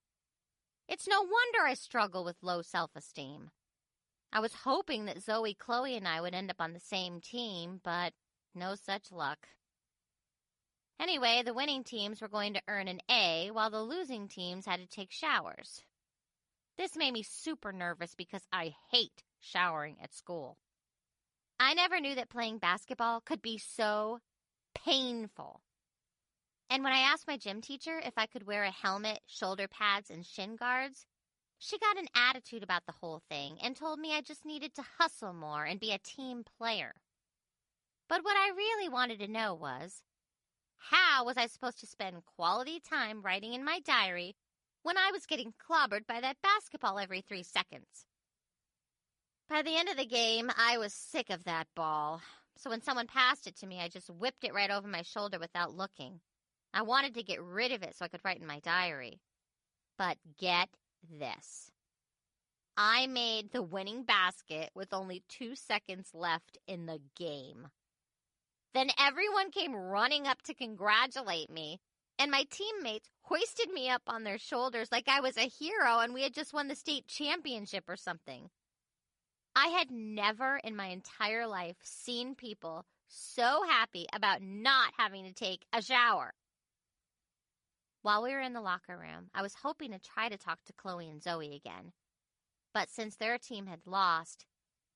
Speaker 1: It's no wonder I struggle with low self-esteem. I was hoping that Zoe, Chloe, and I would end up on the same team, but no such luck. Anyway, the winning teams were going to earn an A, while the losing teams had to take showers. This made me super nervous because I hate showering at school. I never knew that playing basketball could be so painful. And when I asked my gym teacher if I could wear a helmet, shoulder pads, and shin guards, she got an attitude about the whole thing and told me I just needed to hustle more and be a team player. But what I really wanted to know was, how was I supposed to spend quality time writing in my diary when I was getting clobbered by that basketball every 3 seconds? By the end of the game, I was sick of that ball. So when someone passed it to me, I just whipped it right over my shoulder without looking. I wanted to get rid of it so I could write in my diary. But get this. I made the winning basket with only 2 seconds left in the game. Then everyone came running up to congratulate me, and my teammates hoisted me up on their shoulders like I was a hero and we had just won the state championship or something. I had never in my entire life seen people so happy about not having to take a shower. While we were in the locker room, I was hoping to try to talk to Chloe and Zoe again. But since their team had lost,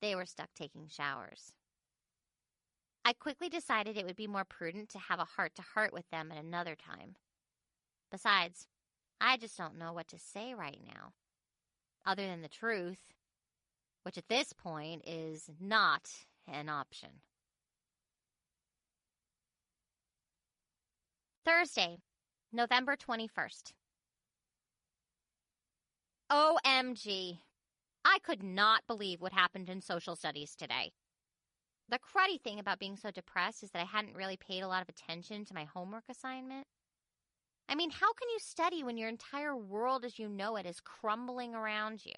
Speaker 1: they were stuck taking showers. I quickly decided it would be more prudent to have a heart-to-heart with them at another time. Besides, I just don't know what to say right now, other than the truth, which at this point is not an option. Thursday, November 21st. OMG. I could not believe what happened in social studies today. The cruddy thing about being so depressed is that I hadn't really paid a lot of attention to my homework assignment. I mean, how can you study when your entire world as you know it is crumbling around you?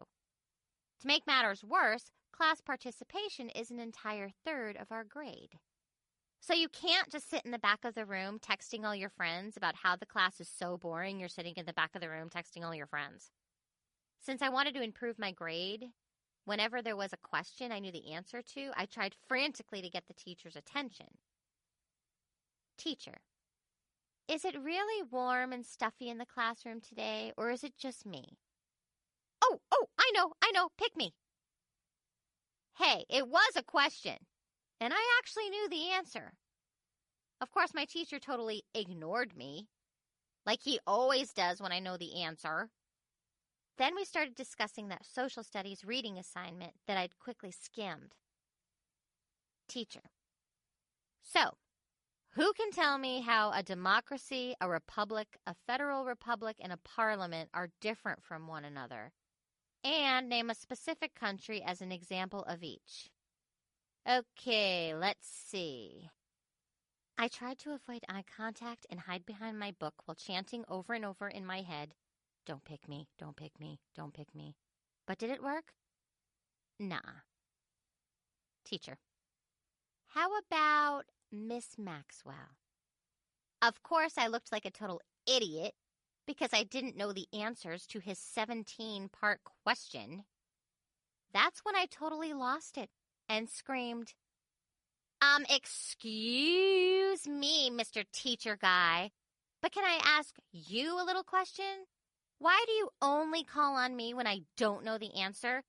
Speaker 1: To make matters worse, class participation is an entire third of our grade. So you can't just sit in the back of the room texting all your friends about how the class is so boring you're sitting in the back of the room texting all your friends. Since I wanted to improve my grade, whenever there was a question I knew the answer to, I tried frantically to get the teacher's attention. Teacher, is it really warm and stuffy in the classroom today, or is it just me? Oh, I know, pick me. Hey, it was a question, and I actually knew the answer. Of course, my teacher totally ignored me, like he always does when I know the answer. Then we started discussing that social studies reading assignment that I'd quickly skimmed. Teacher. So, who can tell me how a democracy, a republic, a federal republic, and a parliament are different from one another? And name a specific country as an example of each. Okay, let's see. I tried to avoid eye contact and hide behind my book while chanting over and over in my head, "Don't pick me, don't pick me, don't pick me." But did it work? Nah. Teacher. How about Miss Maxwell? Of course, I looked like a total idiot because I didn't know the answers to his 17-part question. That's when I totally lost it and screamed, excuse me, Mr. Teacher Guy, but can I ask you a little question? Why do you only call on me when I don't know the answer?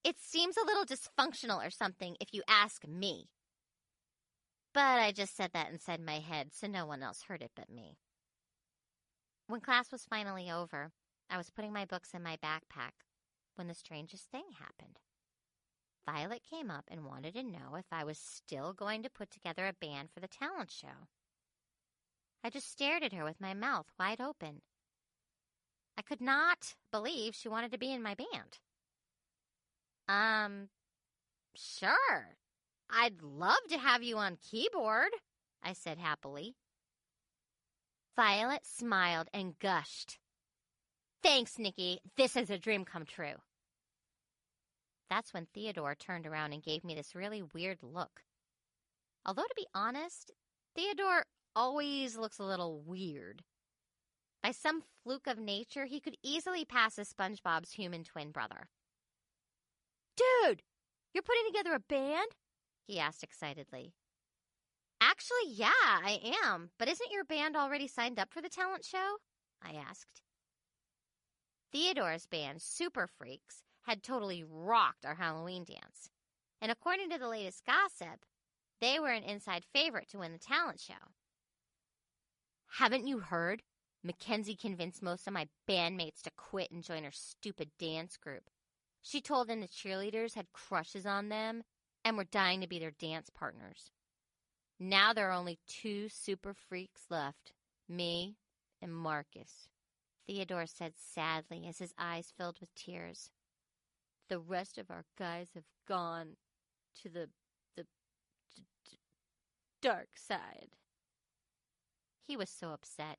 Speaker 1: It seems a little dysfunctional or something if you ask me. But I just said that inside my head, so no one else heard it but me. When class was finally over, I was putting my books in my backpack when the strangest thing happened. Violet came up and wanted to know if I was still going to put together a band for the talent show. I just stared at her with my mouth wide open. I could not believe she wanted to be in my band. Sure. I'd love to have you on keyboard, I said happily. Violet smiled and gushed. Thanks, Nikki. This is a dream come true. That's when Theodore turned around and gave me this really weird look. Although, to be honest, Theodore always looks a little weird. By some fluke of nature, he could easily pass as SpongeBob's human twin brother. Dude, you're putting together a band? He asked excitedly. Actually, yeah, I am. But isn't your band already signed up for the talent show? I asked. Theodore's band, Super Freaks, had totally rocked our Halloween dance. And according to the latest gossip, they were an inside favorite to win the talent show. Haven't you heard? Mackenzie convinced most of my bandmates to quit and join her stupid dance group. She told them the cheerleaders had crushes on them and were dying to be their dance partners. Now there are only 2 super freaks left, me and Marcus, Theodore said sadly as his eyes filled with tears. The rest of our guys have gone to the dark side. He was so upset.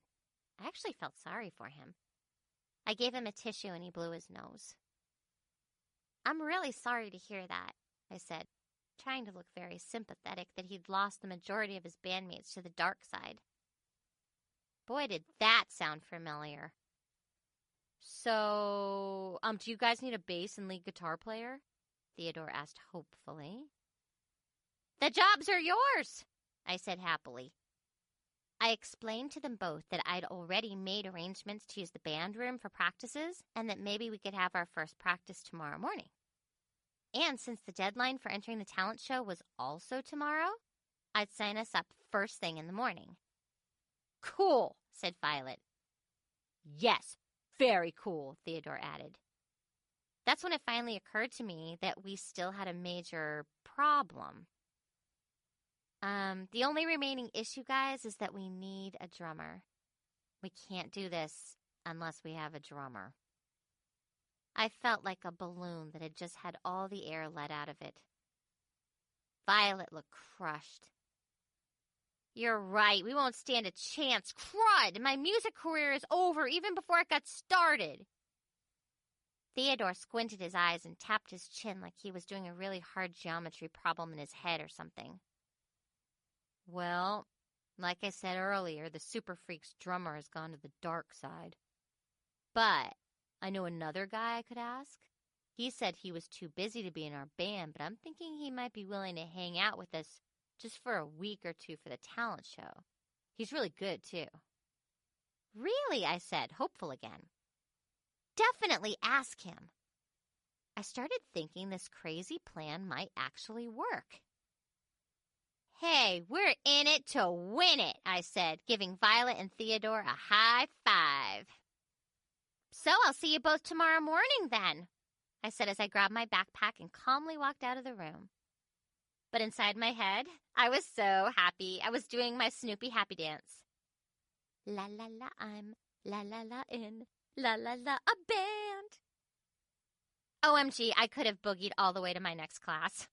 Speaker 1: I actually felt sorry for him. I gave him a tissue and he blew his nose. I'm really sorry to hear that, I said, trying to look very sympathetic that he'd lost the majority of his bandmates to the dark side. Boy, did that sound familiar. So, do you guys need a bass and lead guitar player? Theodore asked hopefully. The jobs are yours, I said happily. I explained to them both that I'd already made arrangements to use the band room for practices and that maybe we could have our first practice tomorrow morning. And since the deadline for entering the talent show was also tomorrow, I'd sign us up first thing in the morning. Cool, said Violet. Yes, very cool, Theodore added. That's when it finally occurred to me that we still had a major problem. The only remaining issue, guys, is that we need a drummer. We can't do this unless we have a drummer. I felt like a balloon that had just had all the air let out of it. Violet looked crushed. You're right. We won't stand a chance. Crud! My music career is over even before it got started. Theodore squinted his eyes and tapped his chin like he was doing a really hard geometry problem in his head or something. Well, like I said earlier, the Super Freaks drummer has gone to the dark side. But I know another guy I could ask. He said he was too busy to be in our band, but I'm thinking he might be willing to hang out with us just for a week or two for the talent show. He's really good, too. Really? I said, hopeful again. Definitely ask him. I started thinking this crazy plan might actually work. Hey, we're in it to win it, I said, giving Violet and Theodore a high five. So I'll see you both tomorrow morning then, I said as I grabbed my backpack and calmly walked out of the room. But inside my head, I was so happy. I was doing my Snoopy happy dance. La la la, I'm la la la in la la la a band. OMG, I could have boogied all the way to my next class.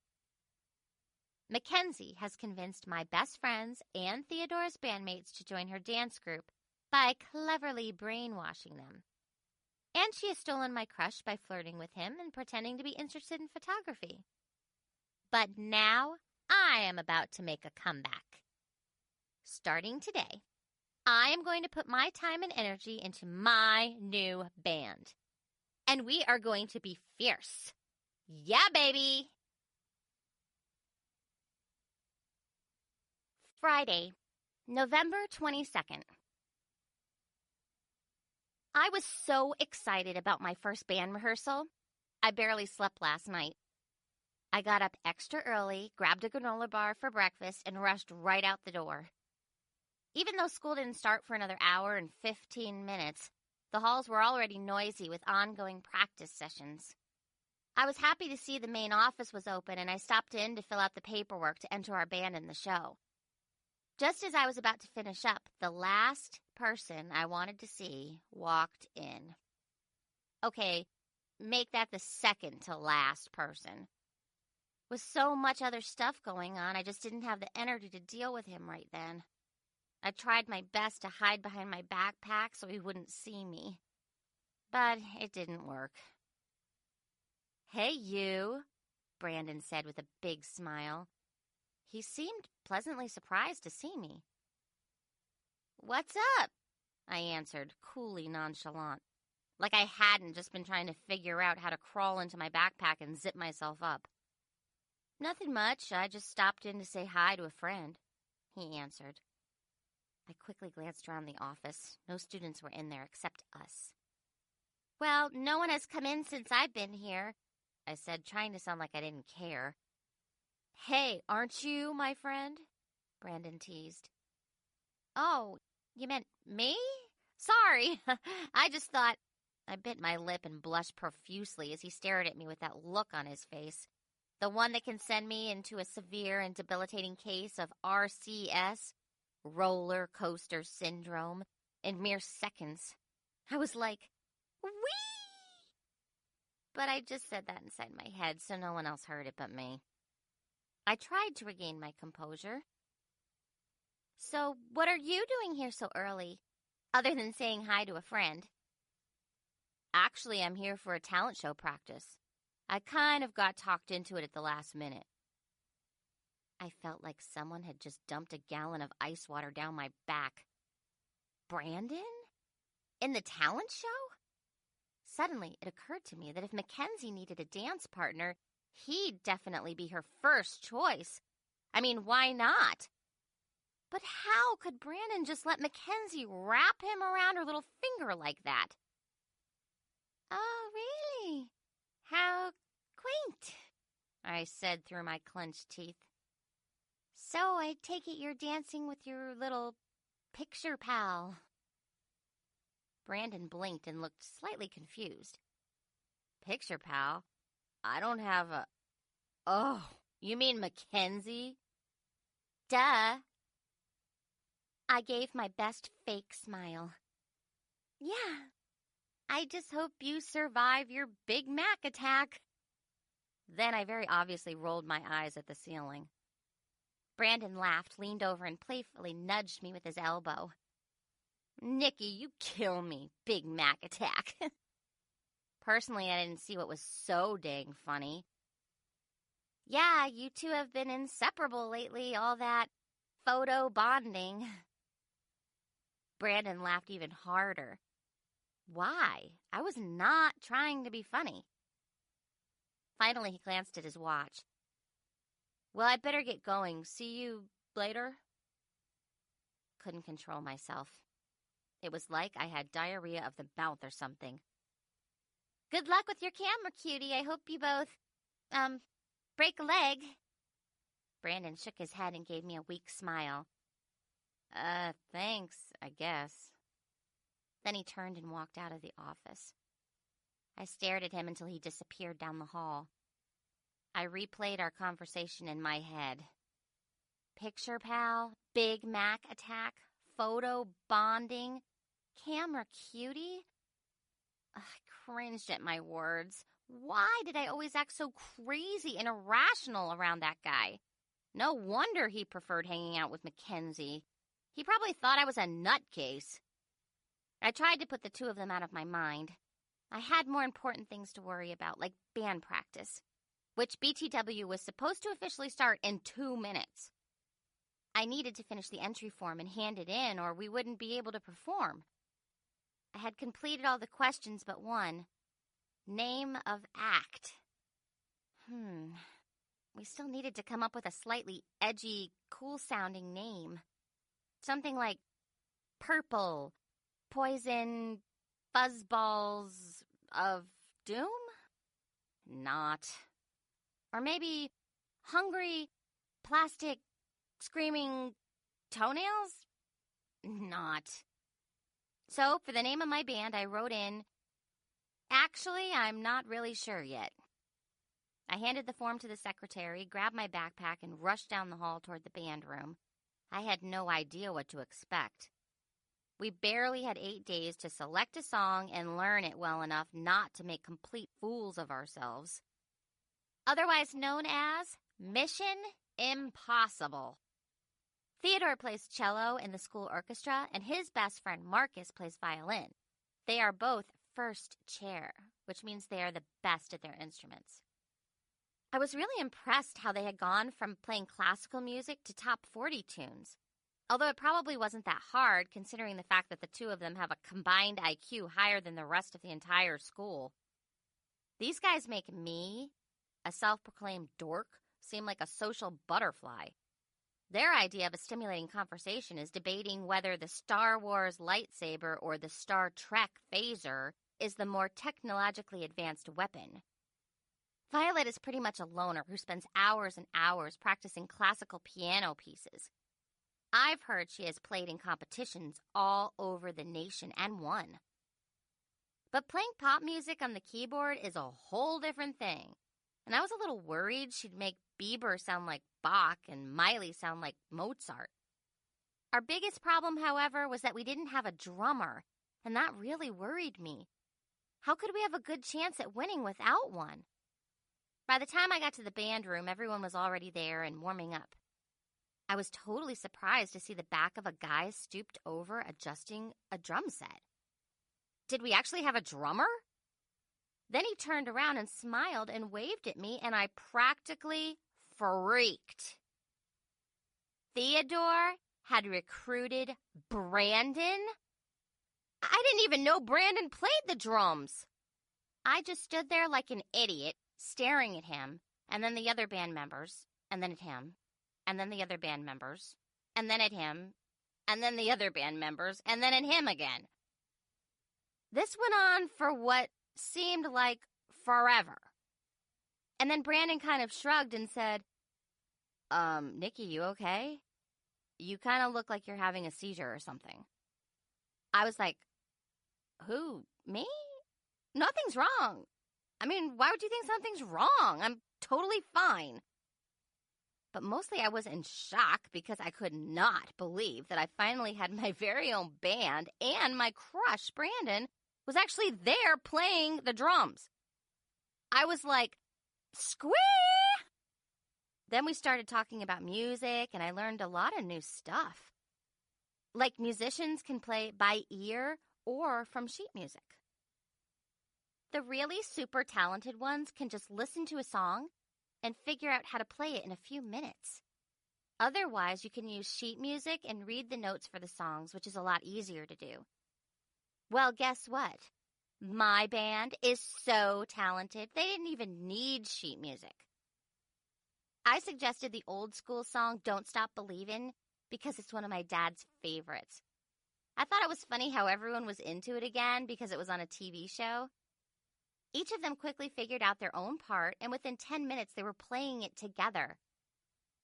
Speaker 1: Mackenzie has convinced my best friends and Theodora's bandmates to join her dance group by cleverly brainwashing them. And she has stolen my crush by flirting with him and pretending to be interested in photography. But now I am about to make a comeback. Starting today, I am going to put my time and energy into my new band. And we are going to be fierce. Yeah, baby! Friday, November 22nd. I was so excited about my first band rehearsal. I barely slept last night. I got up extra early, grabbed a granola bar for breakfast, and rushed right out the door. Even though school didn't start for another hour and 15 minutes, the halls were already noisy with ongoing practice sessions. I was happy to see the main office was open, and I stopped in to fill out the paperwork to enter our band in the show. Just as I was about to finish up, the last person I wanted to see walked in. Okay, make that the second to last person. With so much other stuff going on, I just didn't have the energy to deal with him right then. I tried my best to hide behind my backpack so he wouldn't see me. But it didn't work. "Hey, you," Brandon said with a big smile. He seemed pleasantly surprised to see me. "What's up?" I answered, coolly nonchalant, like I hadn't just been trying to figure out how to crawl into my backpack and zip myself up. "Nothing much. I just stopped in to say hi to a friend," he answered. I quickly glanced around the office. No students were in there except us. "Well, no one has come in since I've been here," I said, trying to sound like I didn't care. "Hey, aren't you my friend?" Brandon teased. "Oh, you meant me? Sorry. I just thought—" I bit my lip and blushed profusely as he stared at me with that look on his face. The one that can send me into a severe and debilitating case of RCS, roller coaster syndrome, in mere seconds. I was like, "Whee!" But I just said that inside my head so no one else heard it but me. I tried to regain my composure. "So what are you doing here so early, other than saying hi to a friend?" "Actually, I'm here for a talent show practice. I kind of got talked into it at the last minute." I felt like someone had just dumped a gallon of ice water down my back. Brandon? In the talent show? Suddenly, it occurred to me that if Mackenzie needed a dance partner, he'd definitely be her first choice. I mean, why not? But how could Brandon just let Mackenzie wrap him around her little finger like that? "Oh, really? How quaint," I said through my clenched teeth. "So I take it you're dancing with your little picture pal." Brandon blinked and looked slightly confused. "Picture pal? I don't have a—" "Oh, you mean Mackenzie?" "Duh." I gave my best fake smile. "Yeah, I just hope you survive your Big Mac attack." Then I very obviously rolled my eyes at the ceiling. Brandon laughed, leaned over, and playfully nudged me with his elbow. "Nikki, you kill me, Big Mac attack." Personally, I didn't see what was so dang funny. "Yeah, you two have been inseparable lately, all that photo bonding." Brandon laughed even harder. Why? I was not trying to be funny. Finally, he glanced at his watch. "Well, I better get going. See you later." Couldn't control myself. It was like I had diarrhea of the mouth or something. "Good luck with your camera, cutie. I hope you both, break a leg." Brandon shook his head and gave me a weak smile. Thanks, I guess." Then he turned and walked out of the office. I stared at him until he disappeared down the hall. I replayed our conversation in my head. Picture pal, Big Mac attack, photo bonding, camera cutie. I cringed at my words. Why did I always act so crazy and irrational around that guy? No wonder he preferred hanging out with Mackenzie. He probably thought I was a nutcase. I tried to put the two of them out of my mind. I had more important things to worry about, like band practice, which BTW was supposed to officially start in 2 minutes. I needed to finish the entry form and hand it in, or we wouldn't be able to perform. I had completed all the questions but one. Name of act. We still needed to come up with a slightly edgy, cool-sounding name. Something like Purple, Poison, Fuzzballs of Doom? Not. Or maybe Hungry, Plastic, Screaming Toenails? Not. So, for the name of my band, I wrote in, actually, I'm not really sure yet. I handed the form to the secretary, grabbed my backpack, and rushed down the hall toward the band room. I had no idea what to expect. We barely had 8 days to select a song and learn it well enough not to make complete fools of ourselves. Otherwise known as Mission Impossible. Theodore plays cello in the school orchestra, and his best friend Marcus plays violin. They are both first chair, which means they are the best at their instruments. I was really impressed how they had gone from playing classical music to top 40 tunes, although it probably wasn't that hard considering the fact that the two of them have a combined IQ higher than the rest of the entire school. These guys make me, a self-proclaimed dork, seem like a social butterfly. Their idea of a stimulating conversation is debating whether the Star Wars lightsaber or the Star Trek phaser is the more technologically advanced weapon. Violet is pretty much a loner who spends hours and hours practicing classical piano pieces. I've heard she has played in competitions all over the nation and won. But playing pop music on the keyboard is a whole different thing, and I was a little worried she'd make Bieber sound like Bach and Miley sound like Mozart. Our biggest problem, however, was that we didn't have a drummer, and that really worried me. How could we have a good chance at winning without one? By the time I got to the band room, everyone was already there and warming up. I was totally surprised to see the back of a guy stooped over adjusting a drum set. Did we actually have a drummer? Then he turned around and smiled and waved at me, and I practically freaked. Theodore had recruited Brandon? I didn't even know Brandon played the drums. I just stood there like an idiot, staring at him, and then the other band members, and then at him, and then the other band members, and then at him, and then the other band members, and then at him again. This went on for what seemed like forever. And then Brandon kind of shrugged and said, Nikki, you okay? You kind of look like you're having a seizure or something. I was like, who, me? Nothing's wrong. I mean, why would you think something's wrong? I'm totally fine. But mostly I was in shock because I could not believe that I finally had my very own band and my crush, Brandon, was actually there playing the drums. I was like, squee! Then we started talking about music, and I learned a lot of new stuff. Like musicians can play by ear or from sheet music. The really super talented ones can just listen to a song and figure out how to play it in a few minutes. Otherwise, you can use sheet music and read the notes for the songs, which is a lot easier to do. Well, guess what? My band is so talented, they didn't even need sheet music. I suggested the old school song Don't Stop Believin' because it's one of my dad's favorites. I thought it was funny how everyone was into it again because it was on a TV show. Each of them quickly figured out their own part, and within 10 minutes they were playing it together.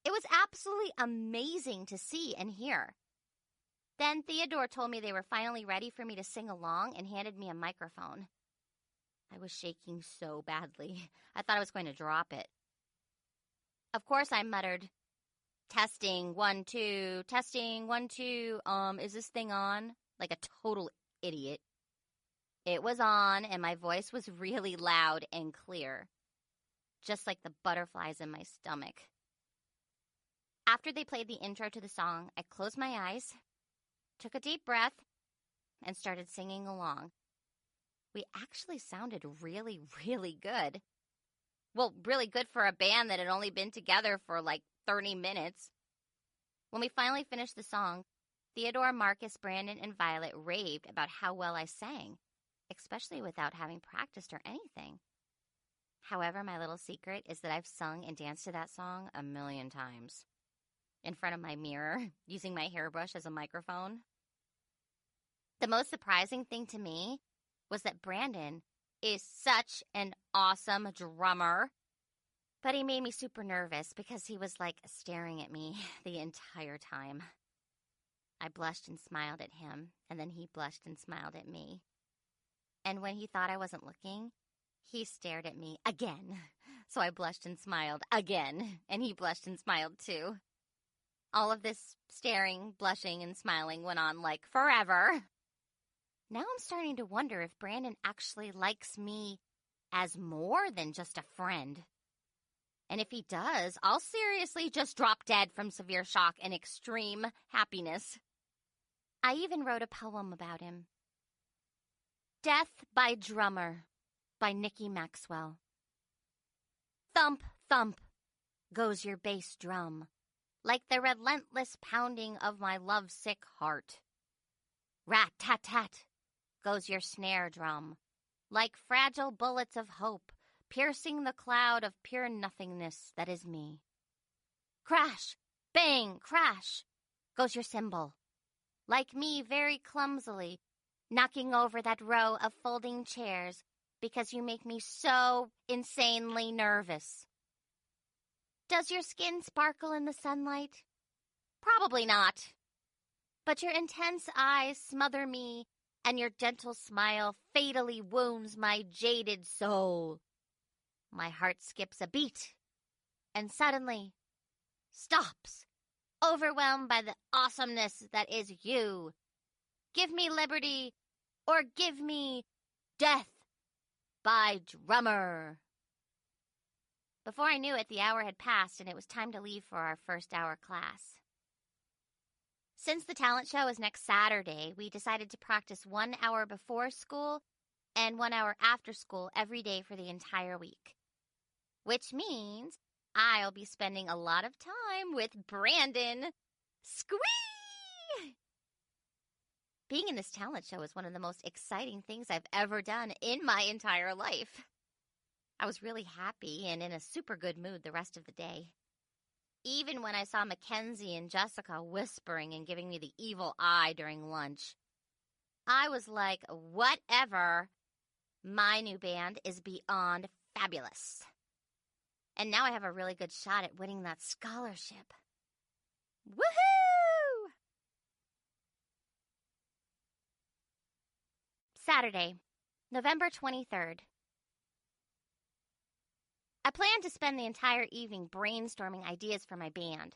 Speaker 1: It was absolutely amazing to see and hear. Then Theodore told me they were finally ready for me to sing along and handed me a microphone. I was shaking so badly. I thought I was going to drop it. Of course, I muttered, "Testing, 1, 2, testing, 1, 2, is this thing on?" Like a total idiot. It was on, and my voice was really loud and clear, just like the butterflies in my stomach. After they played the intro to the song, I closed my eyes, took a deep breath, and started singing along. We actually sounded really, really good. Well, really good for a band that had only been together for like 30 minutes. When we finally finished the song, Theodore, Marcus, Brandon, and Violet raved about how well I sang, especially without having practiced or anything. However, my little secret is that I've sung and danced to that song a million times. In front of my mirror, using my hairbrush as a microphone. The most surprising thing to me was that Brandon is such an awesome drummer. But he made me super nervous because he was like staring at me the entire time. I blushed and smiled at him, and then he blushed and smiled at me. And when he thought I wasn't looking, he stared at me again. So I blushed and smiled again, and he blushed and smiled too. All of this staring, blushing, and smiling went on like forever. Now I'm starting to wonder if Brandon actually likes me as more than just a friend. And if he does, I'll seriously just drop dead from severe shock and extreme happiness. I even wrote a poem about him. Death by Drummer by Nikki Maxwell. Thump, thump goes your bass drum, like the relentless pounding of my lovesick heart. Rat-tat-tat goes your snare drum, like fragile bullets of hope, piercing the cloud of pure nothingness that is me. Crash, bang, crash goes your cymbal, like me very clumsily, knocking over that row of folding chairs because you make me so insanely nervous. Does your skin sparkle in the sunlight? Probably not. But your intense eyes smother me, and your gentle smile fatally wounds my jaded soul. My heart skips a beat, and suddenly stops, overwhelmed by the awesomeness that is you. Give me liberty, or give me death by Drummer. Before I knew it, the hour had passed, and it was time to leave for our first hour class. Since the talent show is next Saturday, we decided to practice 1 hour before school and 1 hour after school every day for the entire week. Which means I'll be spending a lot of time with Brandon. Squee! Being in this talent show is one of the most exciting things I've ever done in my entire life. I was really happy and in a super good mood the rest of the day. Even when I saw Mackenzie and Jessica whispering and giving me the evil eye during lunch, I was like, whatever. My new band is beyond fabulous. And now I have a really good shot at winning that scholarship. Woohoo! Saturday, November 23rd. I plan to spend the entire evening brainstorming ideas for my band.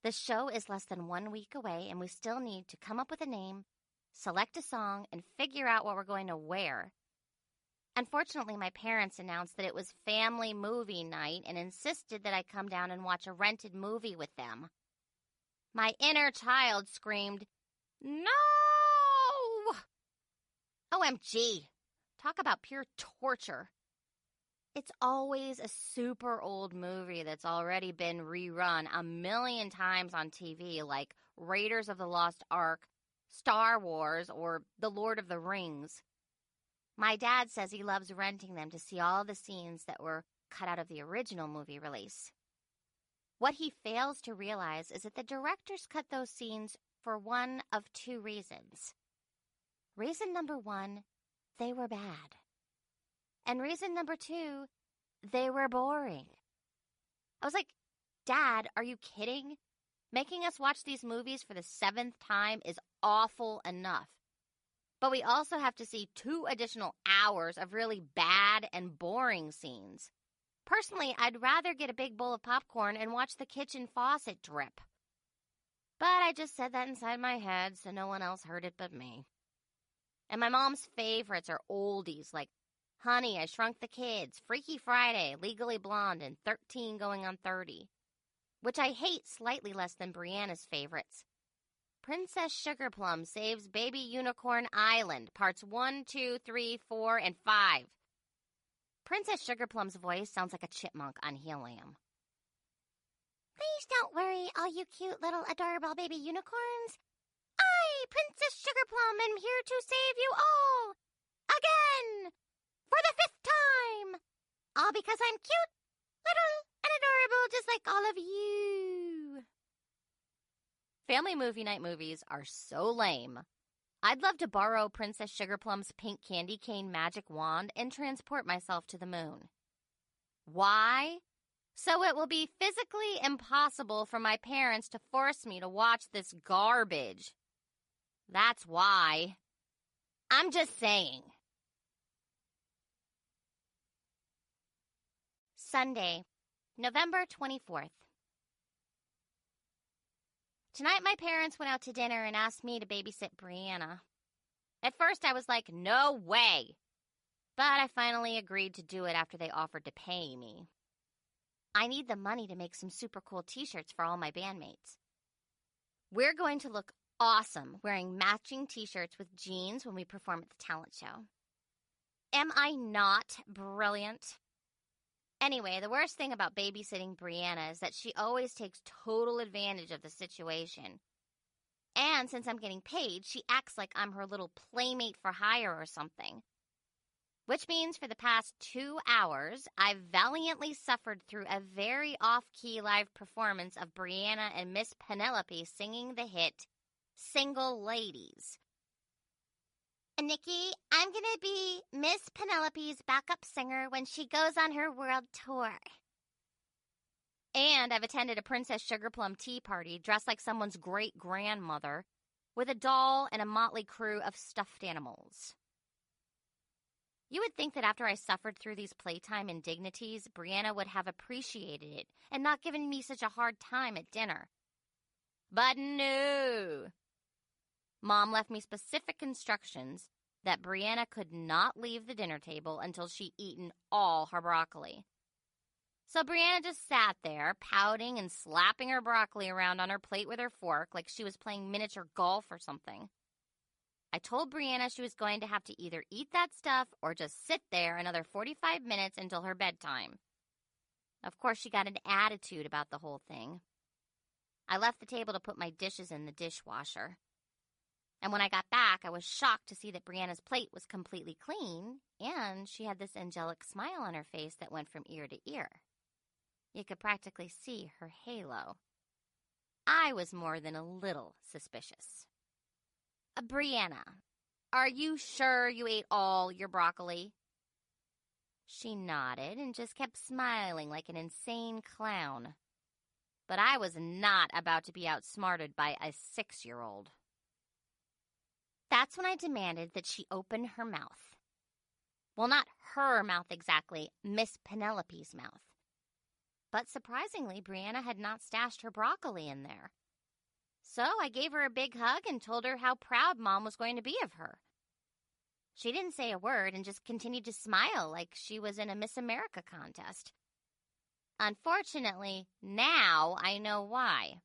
Speaker 1: The show is less than 1 week away, and we still need to come up with a name, select a song, and figure out what we're going to wear. Unfortunately, my parents announced that it was family movie night and insisted that I come down and watch a rented movie with them. My inner child screamed, "No!" OMG! Talk about pure torture. It's always a super old movie that's already been rerun a million times on TV, like Raiders of the Lost Ark, Star Wars, or The Lord of the Rings. My dad says he loves renting them to see all the scenes that were cut out of the original movie release. What he fails to realize is that the directors cut those scenes for one of two reasons. Reason number one, they were bad. And reason number two, they were boring. I was like, Dad, are you kidding? Making us watch these movies for the 7th time is awful enough. But we also have to see 2 additional hours of really bad and boring scenes. Personally, I'd rather get a big bowl of popcorn and watch the kitchen faucet drip. But I just said that inside my head so no one else heard it but me. And my mom's favorites are oldies like Honey, I Shrunk the Kids, Freaky Friday, Legally Blonde, and 13 Going on 30, which I hate slightly less than Brianna's favorites. Princess Sugarplum Saves Baby Unicorn Island, parts 1, 2, 3, 4, and 5. Princess Sugarplum's voice sounds like a chipmunk on helium. Please don't worry, all you cute little adorable baby unicorns. I, Princess Sugarplum, am here to save you all. Again! For the 5th time! All because I'm cute, little, and adorable just like all of you. Family movie night movies are so lame. I'd love to borrow Princess Sugarplum's pink candy cane magic wand and transport myself to the moon. Why? So it will be physically impossible for my parents to force me to watch this garbage. That's why. I'm just saying. Sunday, November 24th. Tonight my parents went out to dinner and asked me to babysit Brianna. At first I was like, no way. But I finally agreed to do it after they offered to pay me. I need the money to make some super cool t-shirts for all my bandmates. We're going to look awesome wearing matching t-shirts with jeans when we perform at the talent show. Am I not brilliant? Anyway, the worst thing about babysitting Brianna is that she always takes total advantage of the situation. And since I'm getting paid, she acts like I'm her little playmate for hire or something. Which means for the past 2 hours, I've valiantly suffered through a very off-key live performance of Brianna and Miss Penelope singing the hit, Single Ladies. Nikki, I'm going to be Miss Penelope's backup singer when she goes on her world tour. And I've attended a Princess Sugarplum tea party dressed like someone's great-grandmother with a doll and a motley crew of stuffed animals. You would think that after I suffered through these playtime indignities, Brianna would have appreciated it and not given me such a hard time at dinner. But no. Mom left me specific instructions that Brianna could not leave the dinner table until she'd eaten all her broccoli. So Brianna just sat there, pouting and slapping her broccoli around on her plate with her fork like she was playing miniature golf or something. I told Brianna she was going to have to either eat that stuff or just sit there another 45 minutes until her bedtime. Of course, she got an attitude about the whole thing. I left the table to put my dishes in the dishwasher. And when I got back, I was shocked to see that Brianna's plate was completely clean, and she had this angelic smile on her face that went from ear to ear. You could practically see her halo. I was more than a little suspicious. Brianna, are you sure you ate all your broccoli? She nodded and just kept smiling like an insane clown. But I was not about to be outsmarted by a 6-year-old. That's when I demanded that she open her mouth. Well, not her mouth exactly, Miss Penelope's mouth. But surprisingly, Brianna had not stashed her broccoli in there. So I gave her a big hug and told her how proud Mom was going to be of her. She didn't say a word and just continued to smile like she was in a Miss America contest. Unfortunately, now I know why.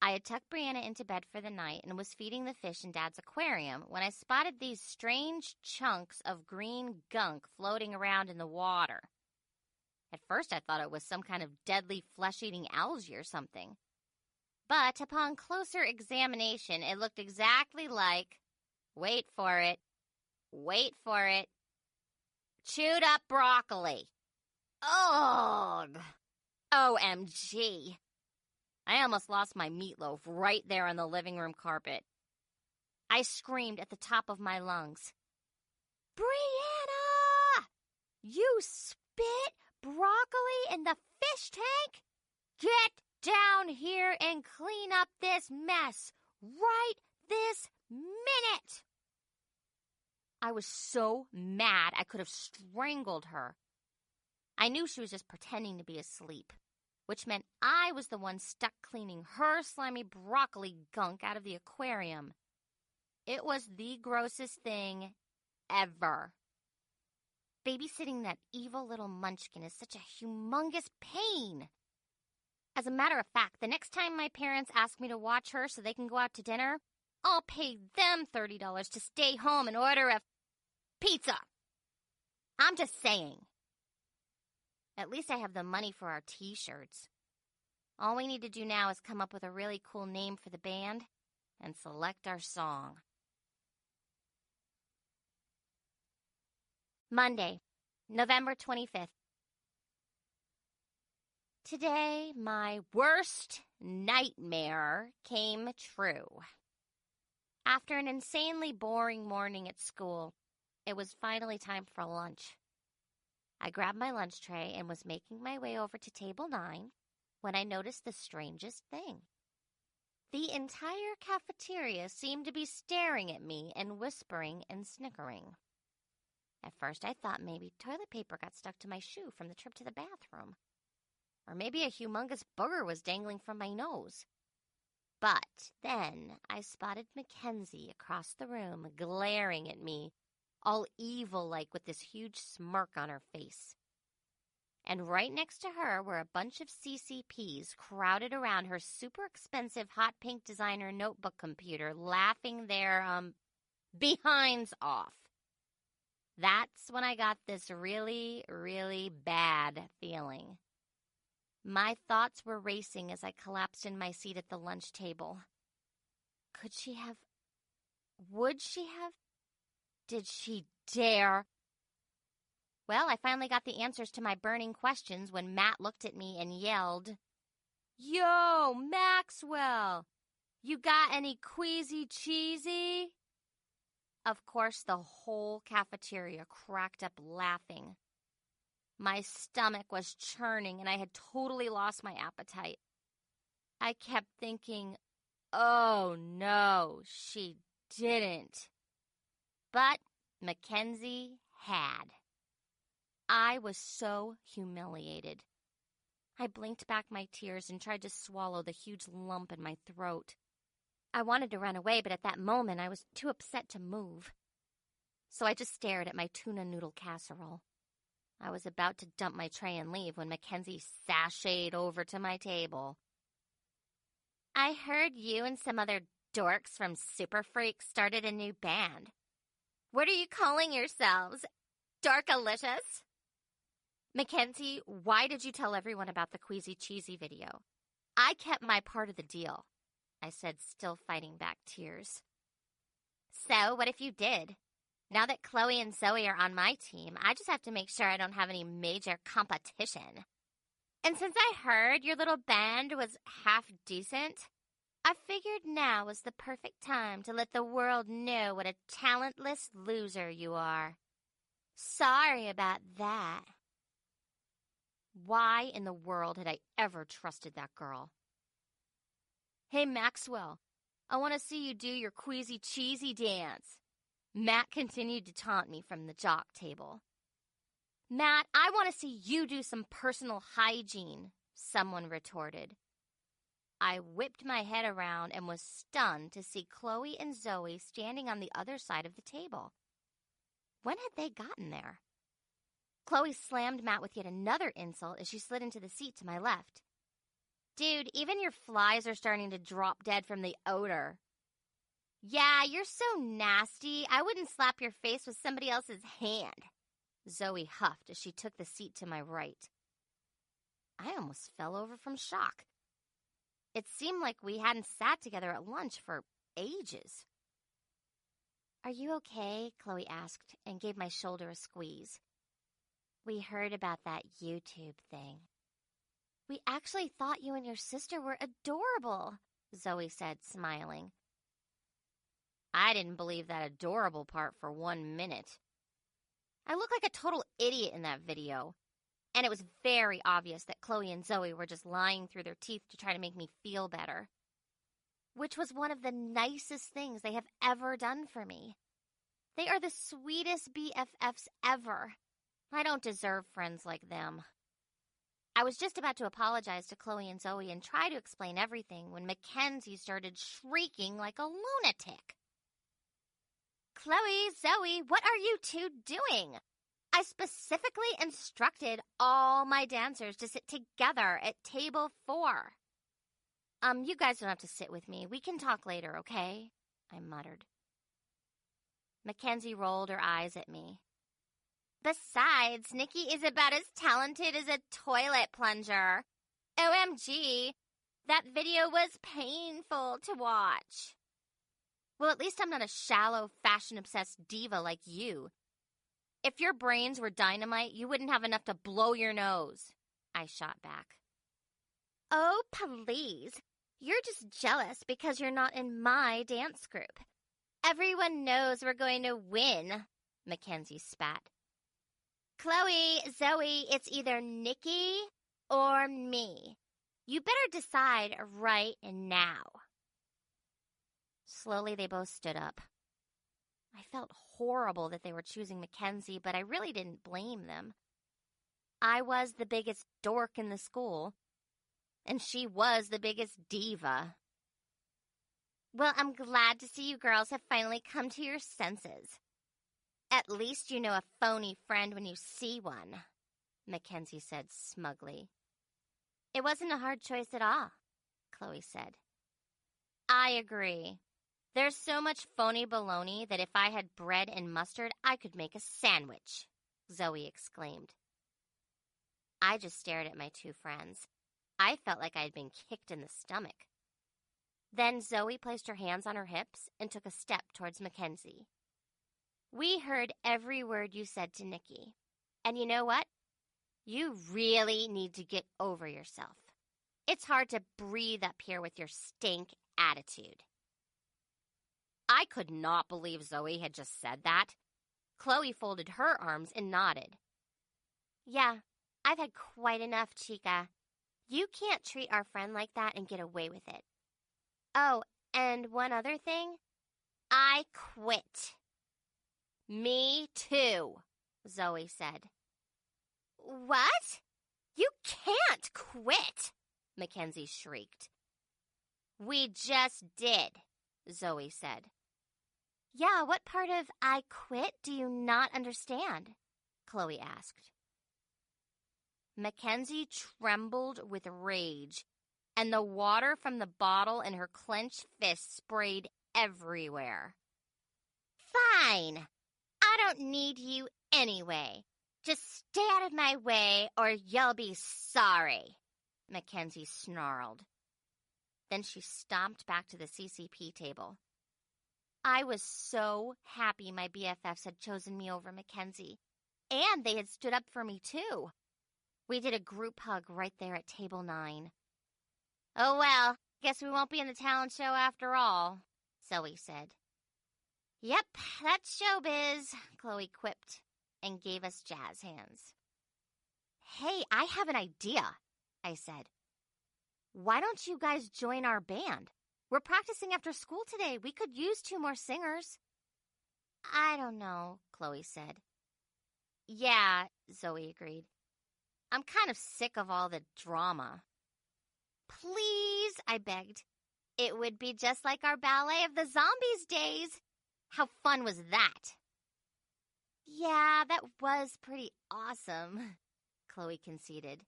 Speaker 1: I had tucked Brianna into bed for the night and was feeding the fish in Dad's aquarium when I spotted these strange chunks of green gunk floating around in the water. At first I thought it was some kind of deadly flesh-eating algae or something. But upon closer examination, it looked exactly like, wait for it, chewed up broccoli. Ugh! OMG! I almost lost my meatloaf right there on the living room carpet. I screamed at the top of my lungs. Brianna! You spit broccoli in the fish tank? Get down here and clean up this mess right this minute. I was so mad I could have strangled her. I knew she was just pretending to be asleep, which meant I was the one stuck cleaning her slimy broccoli gunk out of the aquarium. It was the grossest thing ever. Babysitting that evil little munchkin is such a humongous pain. As a matter of fact, the next time my parents ask me to watch her so they can go out to dinner, I'll pay them $30 to stay home and order a pizza. I'm just saying. At least I have the money for our t-shirts. All we need to do now is come up with a really cool name for the band and select our song. Monday, November 25th. Today, my worst nightmare came true. After an insanely boring morning at school, it was finally time for lunch. I grabbed my lunch tray and was making my way over to table 9 when I noticed the strangest thing. The entire cafeteria seemed to be staring at me and whispering and snickering. At first, I thought maybe toilet paper got stuck to my shoe from the trip to the bathroom. Or maybe a humongous booger was dangling from my nose. But then I spotted Mackenzie across the room glaring at me, all evil-like with this huge smirk on her face. And right next to her were a bunch of CCPs crowded around her super expensive hot pink designer notebook computer, laughing their, behinds off. That's when I got this really, really bad feeling. My thoughts were racing as I collapsed in my seat at the lunch table. Could she have? Would she have? Did she dare? Well, I finally got the answers to my burning questions when Matt looked at me and yelled, "Yo, Maxwell! You got any queasy cheesy?" Of course, the whole cafeteria cracked up laughing. My stomach was churning and I had totally lost my appetite. I kept thinking, oh no, she didn't. But Mackenzie had. I was so humiliated. I blinked back my tears and tried to swallow the huge lump in my throat. I wanted to run away, but at that moment I was too upset to move. So I just stared at my tuna noodle casserole. I was about to dump my tray and leave when Mackenzie sashayed over to my table. "I heard you and some other dorks from Super Freaks started a new band. What are you calling yourselves? Dorkalicious?" "Mackenzie, why did you tell everyone about the Queasy Cheesy video?" "I kept my part of the deal," I said, still fighting back tears. "So, what if you did? Now that Chloe and Zoe are on my team, I just have to make sure I don't have any major competition. And since I heard your little band was half decent, I figured now was the perfect time to let the world know what a talentless loser you are. Sorry about that." Why in the world had I ever trusted that girl? "Hey, Maxwell, I want to see you do your queasy cheesy dance." Matt continued to taunt me from the jock table. "Matt, I want to see you do some personal hygiene," someone retorted. I whipped my head around and was stunned to see Chloe and Zoe standing on the other side of the table. When had they gotten there? Chloe slammed Matt with yet another insult as she slid into the seat to my left. "Dude, even your flies are starting to drop dead from the odor." "Yeah, you're so nasty. I wouldn't slap your face with somebody else's hand," Zoe huffed as she took the seat to my right. I almost fell over from shock. It seemed like we hadn't sat together at lunch for ages. "Are you okay?" Chloe asked and gave my shoulder a squeeze. "We heard about that YouTube thing." "We actually thought you and your sister were adorable," Zoe said, smiling. I didn't believe that adorable part for 1 minute. I look like a total idiot in that video. And it was very obvious that Chloe and Zoe were just lying through their teeth to try to make me feel better. Which was one of the nicest things they have ever done for me. They are the sweetest BFFs ever. I don't deserve friends like them. I was just about to apologize to Chloe and Zoe and try to explain everything when Mackenzie started shrieking like a lunatic. Chloe, Zoe, what are you two doing? I specifically instructed all my dancers to sit together at table 4. You guys don't have to sit with me. We can talk later, okay? I muttered. Mackenzie rolled her eyes at me. Besides, Nikki is about as talented as a toilet plunger. OMG, that video was painful to watch. Well, at least I'm not a shallow, fashion-obsessed diva like you. If your brains were dynamite, you wouldn't have enough to blow your nose, I shot back. Oh, please. You're just jealous because you're not in my dance group. Everyone knows we're going to win, Mackenzie spat. Chloe, Zoe, it's either Nikki or me. You better decide right now. Slowly, they both stood up. I felt horrible that they were choosing Mackenzie, but I really didn't blame them. I was the biggest dork in the school, and she was the biggest diva. Well, I'm glad to see you girls have finally come to your senses. At least you know a phony friend when you see one, Mackenzie said smugly. It wasn't a hard choice at all, Chloe said. I agree. There's so much phony baloney that if I had bread and mustard, I could make a sandwich, Zoe exclaimed. I just stared at my two friends. I felt like I had been kicked in the stomach. Then Zoe placed her hands on her hips and took a step towards Mackenzie. We heard every word you said to Nikki. And you know what? You really need to get over yourself. It's hard to breathe up here with your stink attitude. I could not believe Zoe had just said that. Chloe folded her arms and nodded. Yeah, I've had quite enough, Chica. You can't treat our friend like that and get away with it. Oh, and one other thing. I quit. Me too, Zoe said. What? You can't quit, Mackenzie shrieked. We just did, Zoe said. Yeah, what part of I quit do you not understand? Chloe asked. Mackenzie trembled with rage, and the water from the bottle in her clenched fist sprayed everywhere. Fine. I don't need you anyway. Just stay out of my way or you'll be sorry, Mackenzie snarled. Then she stomped back to the CCP table. I was so happy my BFFs had chosen me over Mackenzie, and they had stood up for me too. We did a group hug right there at table 9. Oh well, guess we won't be in the talent show after all, Zoe said. Yep, that's showbiz, Chloe quipped and gave us jazz hands. Hey, I have an idea, I said. Why don't you guys join our band? We're practicing after school today. We could use 2 more singers. I don't know, Chloe said. Yeah, Zoe agreed. I'm kind of sick of all the drama. Please, I begged. It would be just like our Ballet of the Zombies days. How fun was that? Yeah, that was pretty awesome, Chloe conceded.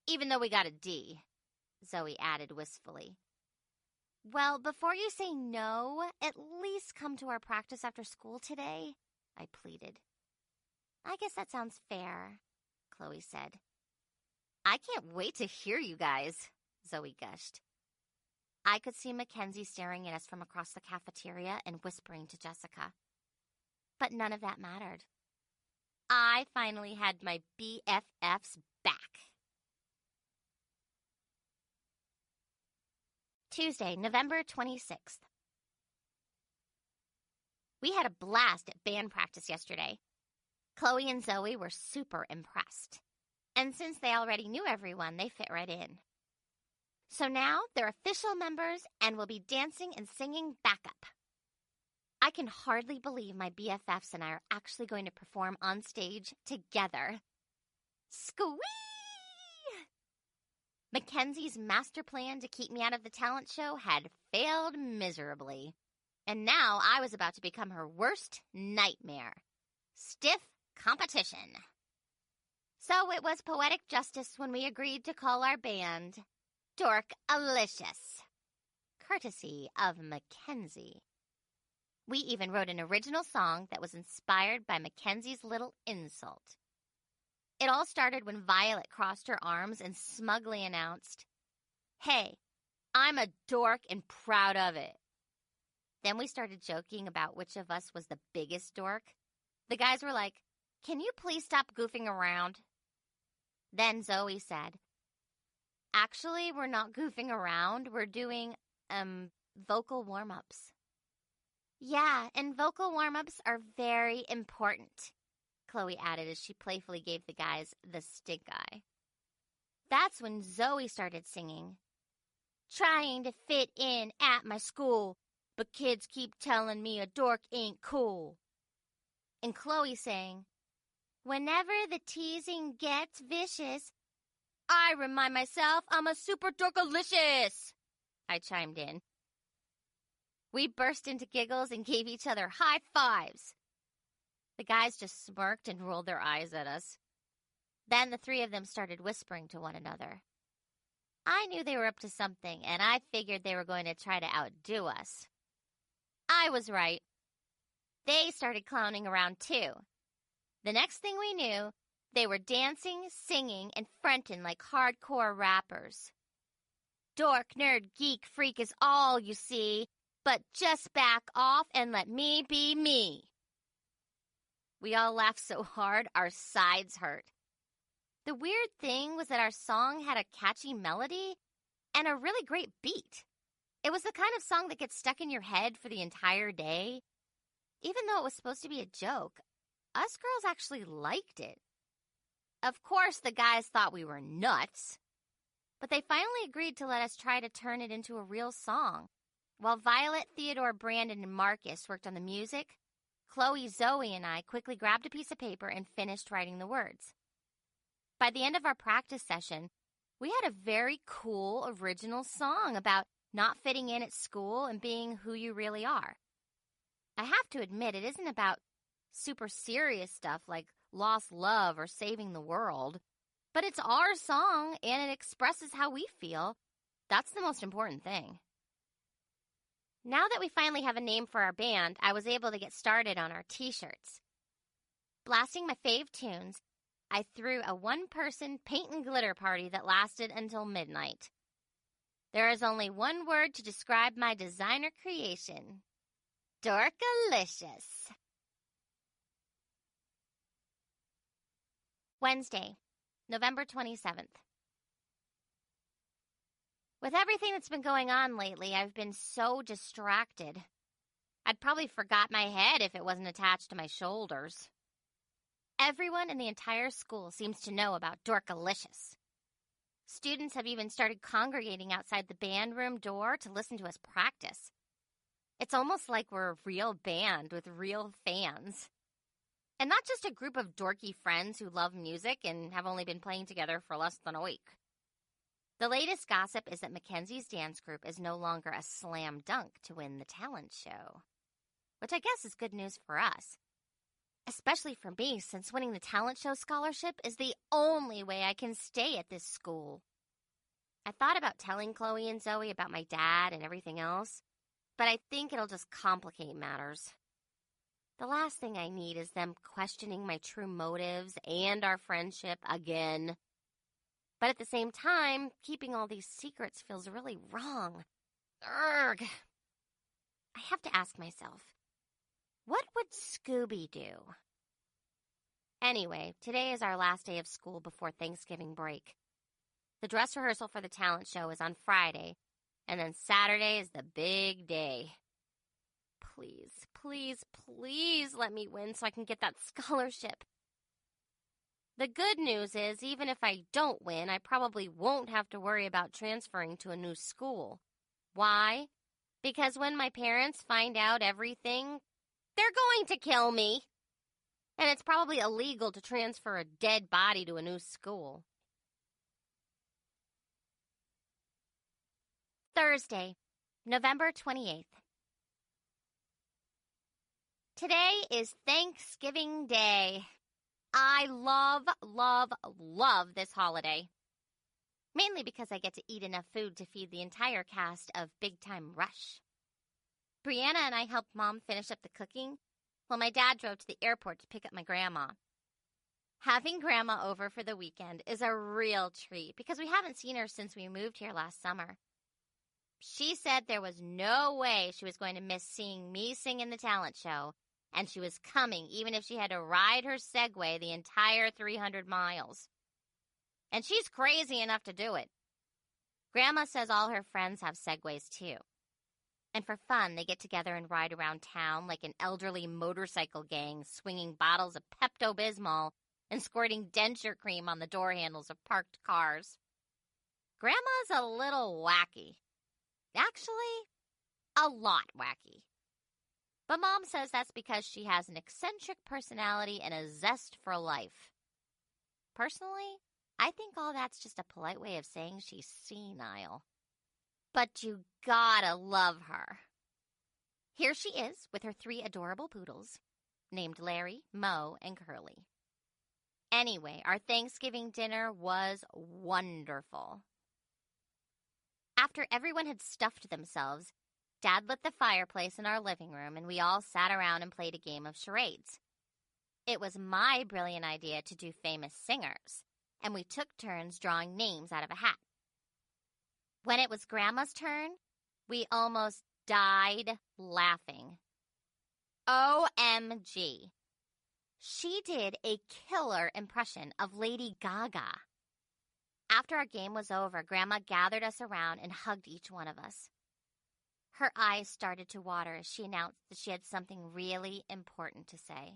Speaker 1: Even though we got a D, Zoe added wistfully. Well, before you say no, at least come to our practice after school today, I pleaded. I guess that sounds fair, Chloe said. I can't wait to hear you guys, Zoe gushed. I could see Mackenzie staring at us from across the cafeteria and whispering to Jessica. But none of that mattered. I finally had my BFFs back. Tuesday, November 26th. We had a blast at band practice yesterday. Chloe and Zoe were super impressed. And since they already knew everyone, they fit right in. So now they're official members and will be dancing and singing backup. I can hardly believe my BFFs and I are actually going to perform on stage together. Squee! Mackenzie's master plan to keep me out of the talent show had failed miserably. And now I was about to become her worst nightmare. Stiff competition. So it was poetic justice when we agreed to call our band Dork-alicious, courtesy of Mackenzie. We even wrote an original song that was inspired by Mackenzie's little insult. It all started when Violet crossed her arms and smugly announced, "Hey, I'm a dork and proud of it." Then we started joking about which of us was the biggest dork. The guys were like, "Can you please stop goofing around?" Then Zoe said, "Actually, we're not goofing around. We're doing, vocal warm-ups." "Yeah, and vocal warm-ups are very important," Chloe added as she playfully gave the guys the stink eye. That's when Zoe started singing, "Trying to fit in at my school, but kids keep telling me a dork ain't cool." And Chloe sang, "Whenever the teasing gets vicious, I remind myself I'm a super dorkalicious," I chimed in. We burst into giggles and gave each other high fives. The guys just smirked and rolled their eyes at us. Then the three of them started whispering to one another. I knew they were up to something, and I figured they were going to try to outdo us. I was right. They started clowning around too. The next thing we knew, they were dancing, singing, and fronting like hardcore rappers. Dork, nerd, geek, freak is all you see, but just back off and let me be me. We all laughed so hard our sides hurt. The weird thing was that our song had a catchy melody and a really great beat. It was the kind of song that gets stuck in your head for the entire day. Even though it was supposed to be a joke, us girls actually liked it. Of course, the guys thought we were nuts, but they finally agreed to let us try to turn it into a real song. While Violet, Theodore, Brandon, and Marcus worked on the music, Chloe, Zoe, and I quickly grabbed a piece of paper and finished writing the words. By the end of our practice session, we had a very cool original song about not fitting in at school and being who you really are. I have to admit, it isn't about super serious stuff like lost love or saving the world, but it's our song and it expresses how we feel. That's the most important thing. Now that we finally have a name for our band, I was able to get started on our t-shirts. Blasting my fave tunes, I threw a one-person paint and glitter party that lasted until midnight. There is only one word to describe my designer creation. Dorkalicious. Wednesday, November 27th. With everything that's been going on lately, I've been so distracted. I'd probably forgot my head if it wasn't attached to my shoulders. Everyone in the entire school seems to know about Dorkalicious. Students have even started congregating outside the band room door to listen to us practice. It's almost like we're a real band with real fans. And not just a group of dorky friends who love music and have only been playing together for less than a week. The latest gossip is that Mackenzie's dance group is no longer a slam dunk to win the talent show, which I guess is good news for us, especially for me since winning the talent show scholarship is the only way I can stay at this school. I thought about telling Chloe and Zoe about my dad and everything else, but I think it'll just complicate matters. The last thing I need is them questioning my true motives and our friendship again. But at the same time, keeping all these secrets feels really wrong. Urgh. I have to ask myself, what would Scooby do? Anyway, today is our last day of school before Thanksgiving break. The dress rehearsal for the talent show is on Friday, and then Saturday is the big day. Please, please, please let me win so I can get that scholarship. The good news is, even if I don't win, I probably won't have to worry about transferring to a new school. Why? Because when my parents find out everything, they're going to kill me. And it's probably illegal to transfer a dead body to a new school. Thursday, November 28th. Today is Thanksgiving Day. I love, love, love this holiday. Mainly because I get to eat enough food to feed the entire cast of Big Time Rush. Brianna and I helped Mom finish up the cooking, while my dad drove to the airport to pick up my grandma. Having Grandma over for the weekend is a real treat because we haven't seen her since we moved here last summer. She said there was no way she was going to miss seeing me sing in the talent show, and she was coming even if she had to ride her Segway the entire 300 miles. And she's crazy enough to do it. Grandma says all her friends have Segways too. And for fun, they get together and ride around town like an elderly motorcycle gang, swinging bottles of Pepto-Bismol and squirting denture cream on the door handles of parked cars. Grandma's a little wacky. Actually, a lot wacky. But Mom says that's because she has an eccentric personality and a zest for life. Personally, I think all that's just a polite way of saying she's senile. But you gotta love her. Here she is with her 3 adorable poodles, named Larry, Mo, and Curly. Anyway, our Thanksgiving dinner was wonderful. After everyone had stuffed themselves, Dad lit the fireplace in our living room, and we all sat around and played a game of charades. It was my brilliant idea to do famous singers, and we took turns drawing names out of a hat. When it was Grandma's turn, we almost died laughing. OMG. She did a killer impression of Lady Gaga. After our game was over, Grandma gathered us around and hugged each one of us. Her eyes started to water as she announced that she had something really important to say.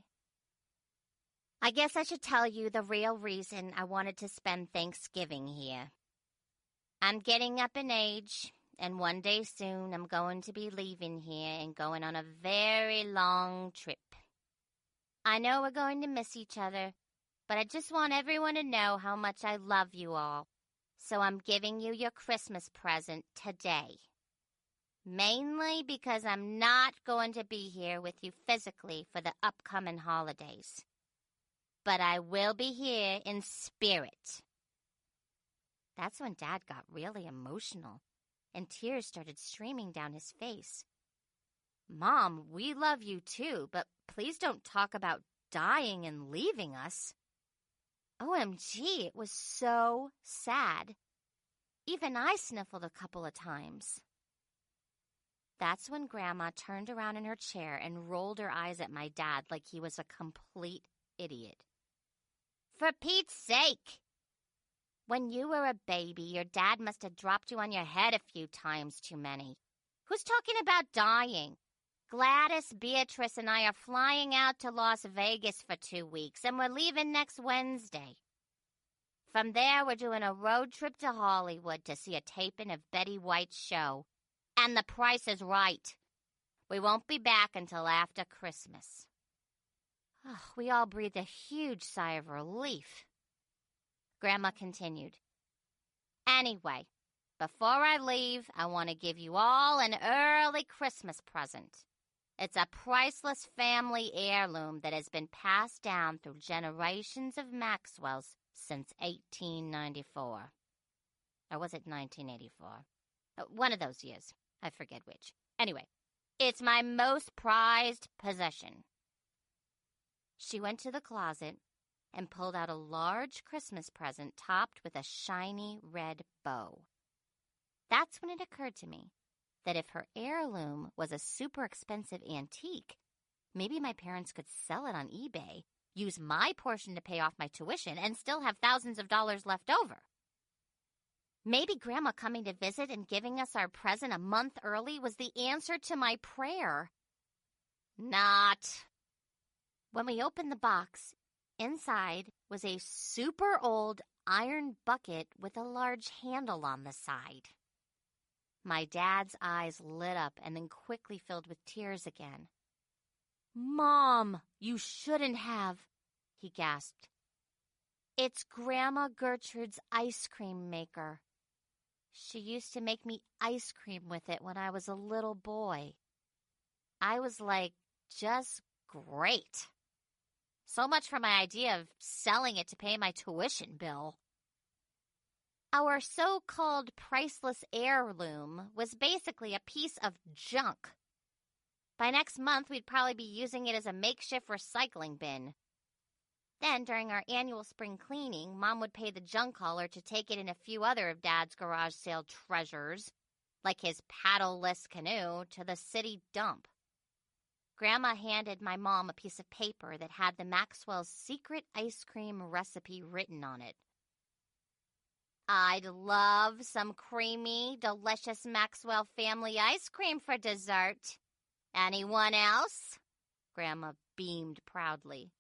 Speaker 1: I guess I should tell you the real reason I wanted to spend Thanksgiving here. I'm getting up in age, and one day soon I'm going to be leaving here and going on a very long trip. I know we're going to miss each other, but I just want everyone to know how much I love you all, so I'm giving you your Christmas present today. Mainly because I'm not going to be here with you physically for the upcoming holidays. But I will be here in spirit. That's when Dad got really emotional, and tears started streaming down his face. Mom, we love you too, but please don't talk about dying and leaving us. OMG, it was so sad. Even I sniffled a couple of times. That's when Grandma turned around in her chair and rolled her eyes at my dad like he was a complete idiot. For Pete's sake! When you were a baby, your dad must have dropped you on your head a few times too many. Who's talking about dying? Gladys, Beatrice, and I are flying out to Las Vegas for 2 weeks, and we're leaving next Wednesday. From there, we're doing a road trip to Hollywood to see a taping of Betty White's show. And the price is right. We won't be back until after Christmas. We all breathed a huge sigh of relief. Grandma continued. Anyway, before I leave, I want to give you all an early Christmas present. It's a priceless family heirloom that has been passed down through generations of Maxwells since 1894. Or was it 1984? One of those years. I forget which. Anyway, it's my most prized possession. She went to the closet and pulled out a large Christmas present topped with a shiny red bow. That's when it occurred to me that if her heirloom was a super expensive antique, maybe my parents could sell it on eBay, use my portion to pay off my tuition, and still have thousands of dollars left over. Maybe Grandma coming to visit and giving us our present a month early was the answer to my prayer. Not. When we opened the box, Inside was a super old iron bucket with a large handle on the side. My dad's eyes lit up and then quickly filled with tears again. "Mom, you shouldn't have," he gasped. "It's Grandma Gertrude's ice cream maker. She used to make me ice cream with it when I was a little boy." I was like, just great. So much for my idea of selling it to pay my tuition bill. Our so-called priceless heirloom was basically a piece of junk. By next month, we'd probably be using it as a makeshift recycling bin. Then, during our annual spring cleaning, Mom would pay the junk hauler to take it and a few other of Dad's garage sale treasures, like his paddle-less canoe, to the city dump. Grandma handed my mom a piece of paper that had the Maxwell's secret ice cream recipe written on it. "I'd love some creamy, delicious Maxwell family ice cream for dessert. Anyone else?" Grandma beamed proudly.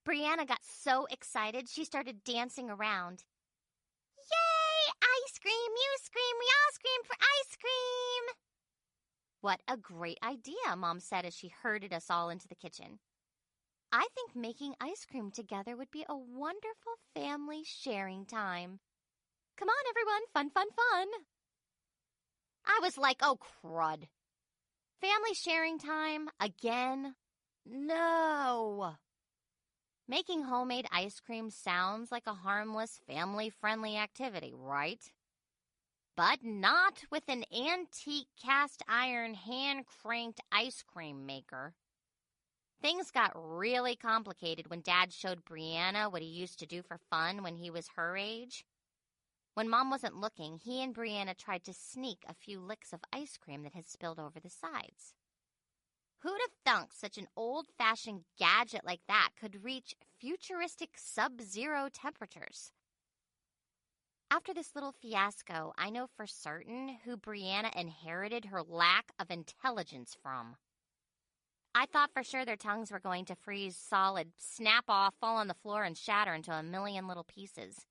Speaker 1: Brianna got so excited she started dancing around. "Yay! Ice cream! You scream! We all scream for ice cream!" "What a great idea," Mom said as she herded us all into the kitchen. "I think making ice cream together would be a wonderful family sharing time. Come on, everyone. Fun, fun, fun." I was like, oh, crud. Family sharing time again? No. Making homemade ice cream sounds like a harmless, family-friendly activity, right? But not with an antique cast iron hand-cranked ice cream maker. Things got really complicated when Dad showed Brianna what he used to do for fun when he was her age. When Mom wasn't looking, he and Brianna tried to sneak a few licks of ice cream that had spilled over the sides. Who'd have thunk such an old-fashioned gadget like that could reach futuristic sub-zero temperatures? After this little fiasco, I know for certain who Brianna inherited her lack of intelligence from. I thought for sure their tongues were going to freeze solid, snap off, fall on the floor, and shatter into a million little pieces.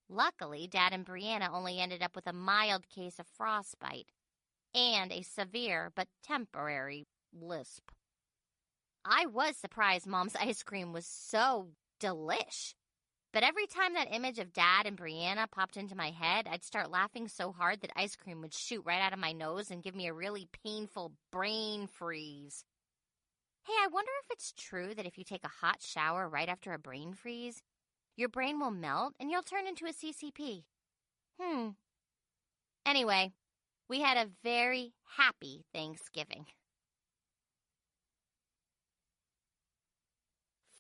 Speaker 1: Luckily, Dad and Brianna only ended up with a mild case of frostbite and a severe but temporary lisp. I was surprised Mom's ice cream was so delish. But every time that image of Dad and Brianna popped into my head, I'd start laughing so hard that ice cream would shoot right out of my nose and give me a really painful brain freeze. Hey, I wonder if it's true that if you take a hot shower right after a brain freeze, your brain will melt and you'll turn into a CCP. Anyway, we had a very happy Thanksgiving.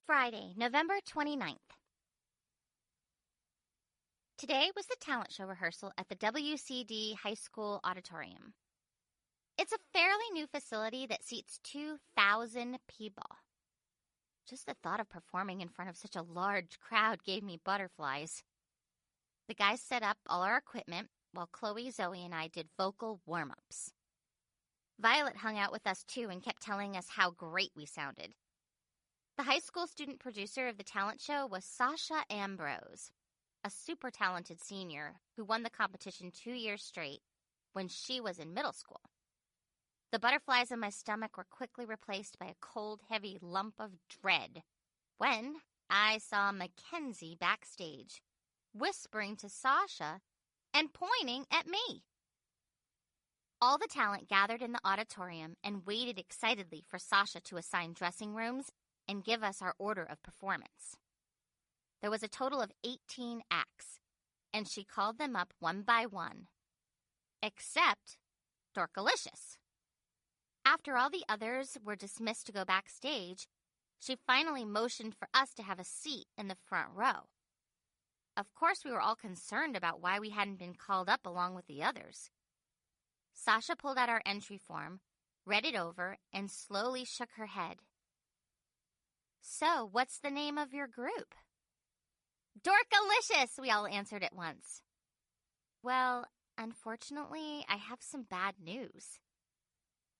Speaker 1: Friday, November 29th. Today was the talent show rehearsal at the WCD High School Auditorium. It's a fairly new facility that seats 2,000 people. Just the thought of performing in front of such a large crowd gave me butterflies. The guys set up all our equipment while Chloe, Zoe, and I did vocal warm-ups. Violet hung out with us too and kept telling us how great we sounded. The high school student producer of the talent show was Sasha Ambrose, a super talented senior who won the competition 2 years straight when she was in middle school. The butterflies in my stomach were quickly replaced by a cold, heavy lump of dread when I saw Mackenzie backstage, whispering to Sasha and pointing at me. All the talent gathered in the auditorium and waited excitedly for Sasha to assign dressing rooms and give us our order of performance. There was a total of 18 acts, and she called them up one by one, except Dorkalicious. After all the others were dismissed to go backstage, she finally motioned for us to have a seat in the front row. Of course, we were all concerned about why we hadn't been called up along with the others. Sasha pulled out our entry form, read it over, and slowly shook her head. "So, what's the name of your group?" "Dorkalicious," we all answered at once. "Well, unfortunately, I have some bad news.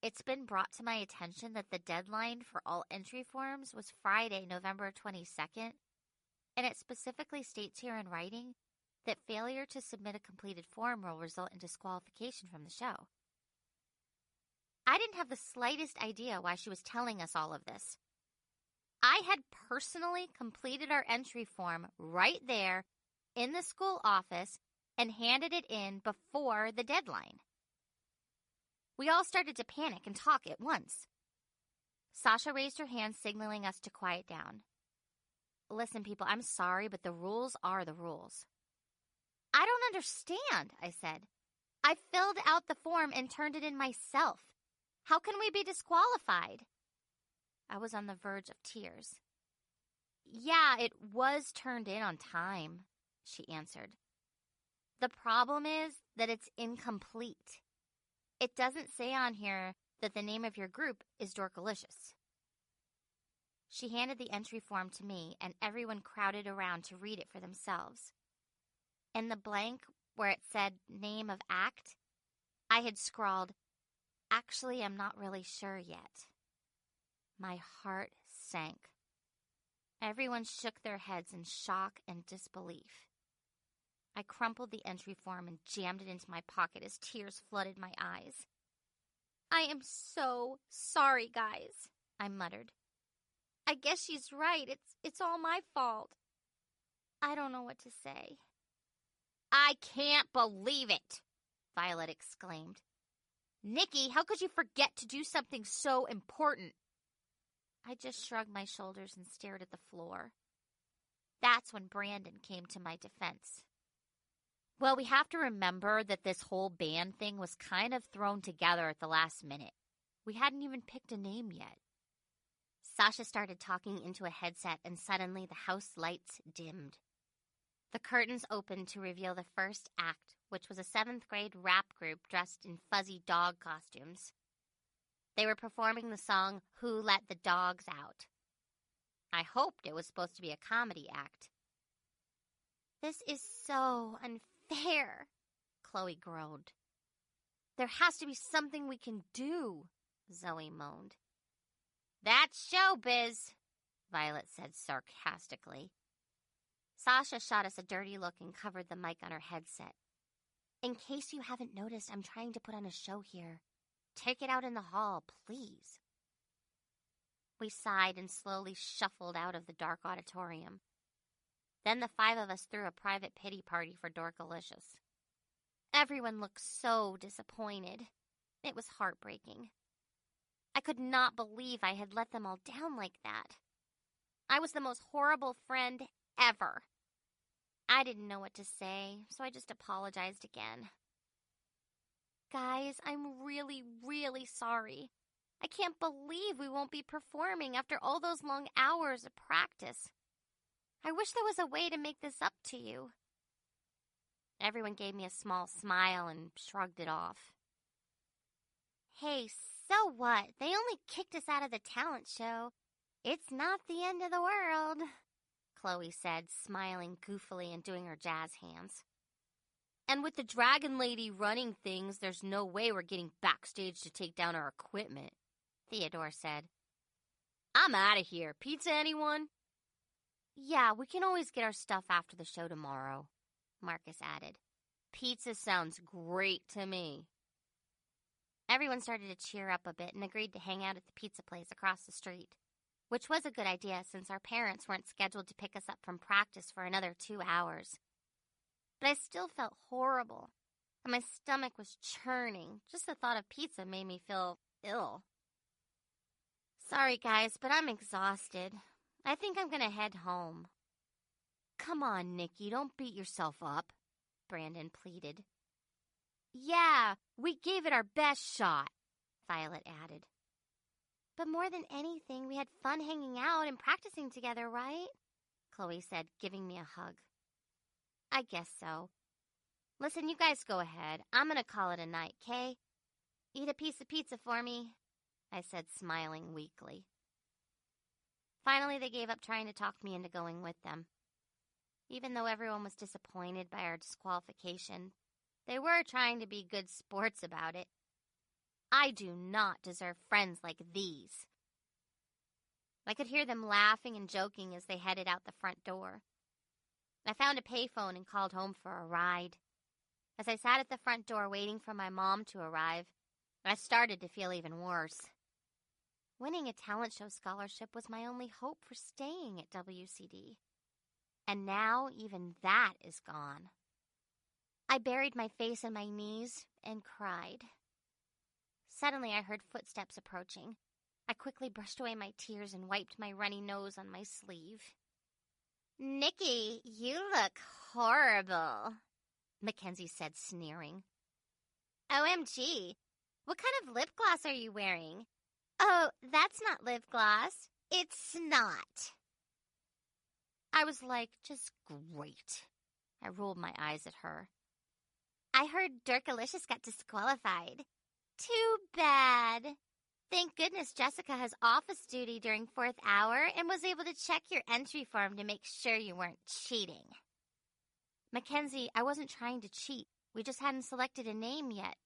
Speaker 1: It's been brought to my attention that the deadline for all entry forms was Friday, November 22nd, and it specifically states here in writing that failure to submit a completed form will result in disqualification from the show. I didn't have the slightest idea why she was telling us all of this. I had personally completed our entry form right there in the school office and handed it in before the deadline. We all started to panic and talk at once. Sasha raised her hand, signaling us to quiet down. Listen, people, I'm sorry, but the rules are the rules. I don't understand, I said. I filled out the form and turned it in myself. How can we be disqualified? I was on the verge of tears. Yeah, it was turned in on time, she answered. The problem is that it's incomplete. It doesn't say on here that the name of your group is Dorkalicious. She handed the entry form to me, and everyone crowded around to read it for themselves. In the blank where it said name of act, I had scrawled, "Actually, I'm not really sure yet." My heart sank. Everyone shook their heads in shock and disbelief. I crumpled the entry form and jammed it into my pocket as tears flooded my eyes. I am so sorry, guys, I muttered. I guess she's right. It's all my fault. I don't know what to say. I can't believe it, Violet exclaimed. Nikki, how could you forget to do something so important? I just shrugged my shoulders and stared at the floor. That's when Brandon came to my defense. Well, we have to remember that this whole band thing was kind of thrown together at the last minute. We hadn't even picked a name yet. Sasha started talking into a headset, and suddenly the house lights dimmed. The curtains opened to reveal the first act, which was a 7th grade rap group dressed in fuzzy dog costumes. They were performing the song, Who Let the Dogs Out. I hoped it was supposed to be a comedy act. This is so unfair, Chloe groaned. There has to be something we can do, Zoe moaned. That's showbiz, Violet said sarcastically. Sasha shot us a dirty look and covered the mic on her headset. In case you haven't noticed, I'm trying to put on a show here. Take it out in the hall, please. We sighed and slowly shuffled out of the dark auditorium. Then the 5 of us threw a private pity party for Dorkalicious. Everyone looked so disappointed. It was heartbreaking. I could not believe I had let them all down like that. I was the most horrible friend ever. I didn't know what to say, so I just apologized again. Guys, I'm really, really sorry. I can't believe we won't be performing after all those long hours of practice. I wish there was a way to make this up to you. Everyone gave me a small smile and shrugged it off. Hey, so what? They only kicked us out of the talent show. It's not the end of the world, Chloe said, smiling goofily and doing her jazz hands. And with the dragon lady running things, there's no way we're getting backstage to take down our equipment, Theodore said. I'm out of here. Pizza, anyone? Yeah, we can always get our stuff after the show tomorrow, Marcus added. Pizza sounds great to me. Everyone started to cheer up a bit and agreed to hang out at the pizza place across the street, which was a good idea since our parents weren't scheduled to pick us up from practice for another 2 hours. But I still felt horrible, and my stomach was churning. Just the thought of pizza made me feel ill. Sorry, guys, but I'm exhausted. I think I'm going to head home. Come on, Nikki, don't beat yourself up, Brandon pleaded. Yeah, we gave it our best shot, Violet added. But more than anything, we had fun hanging out and practicing together, right? Chloe said, giving me a hug. I guess so. Listen, you guys go ahead. I'm going to call it a night, 'kay? Eat a piece of pizza for me, I said, smiling weakly. Finally, they gave up trying to talk me into going with them. Even though everyone was disappointed by our disqualification, they were trying to be good sports about it. I do not deserve friends like these. I could hear them laughing and joking as they headed out the front door. I found a payphone and called home for a ride. As I sat at the front door waiting for my mom to arrive, I started to feel even worse. Winning a talent show scholarship was my only hope for staying at WCD. And now even that is gone. I buried my face in my knees and cried. Suddenly I heard footsteps approaching. I quickly brushed away my tears and wiped my runny nose on my sleeve. "Nikki, you look horrible," Mackenzie said, sneering. "OMG, what kind of lip gloss are you wearing?" "Oh, that's not lip gloss. It's snot." I was like, just great. I rolled my eyes at her. "I heard Dorkalicious got disqualified." "Too bad. Thank goodness Jessica has office duty during 4th hour and was able to check your entry form to make sure you weren't cheating." "Mackenzie, I wasn't trying to cheat. We just hadn't selected a name yet."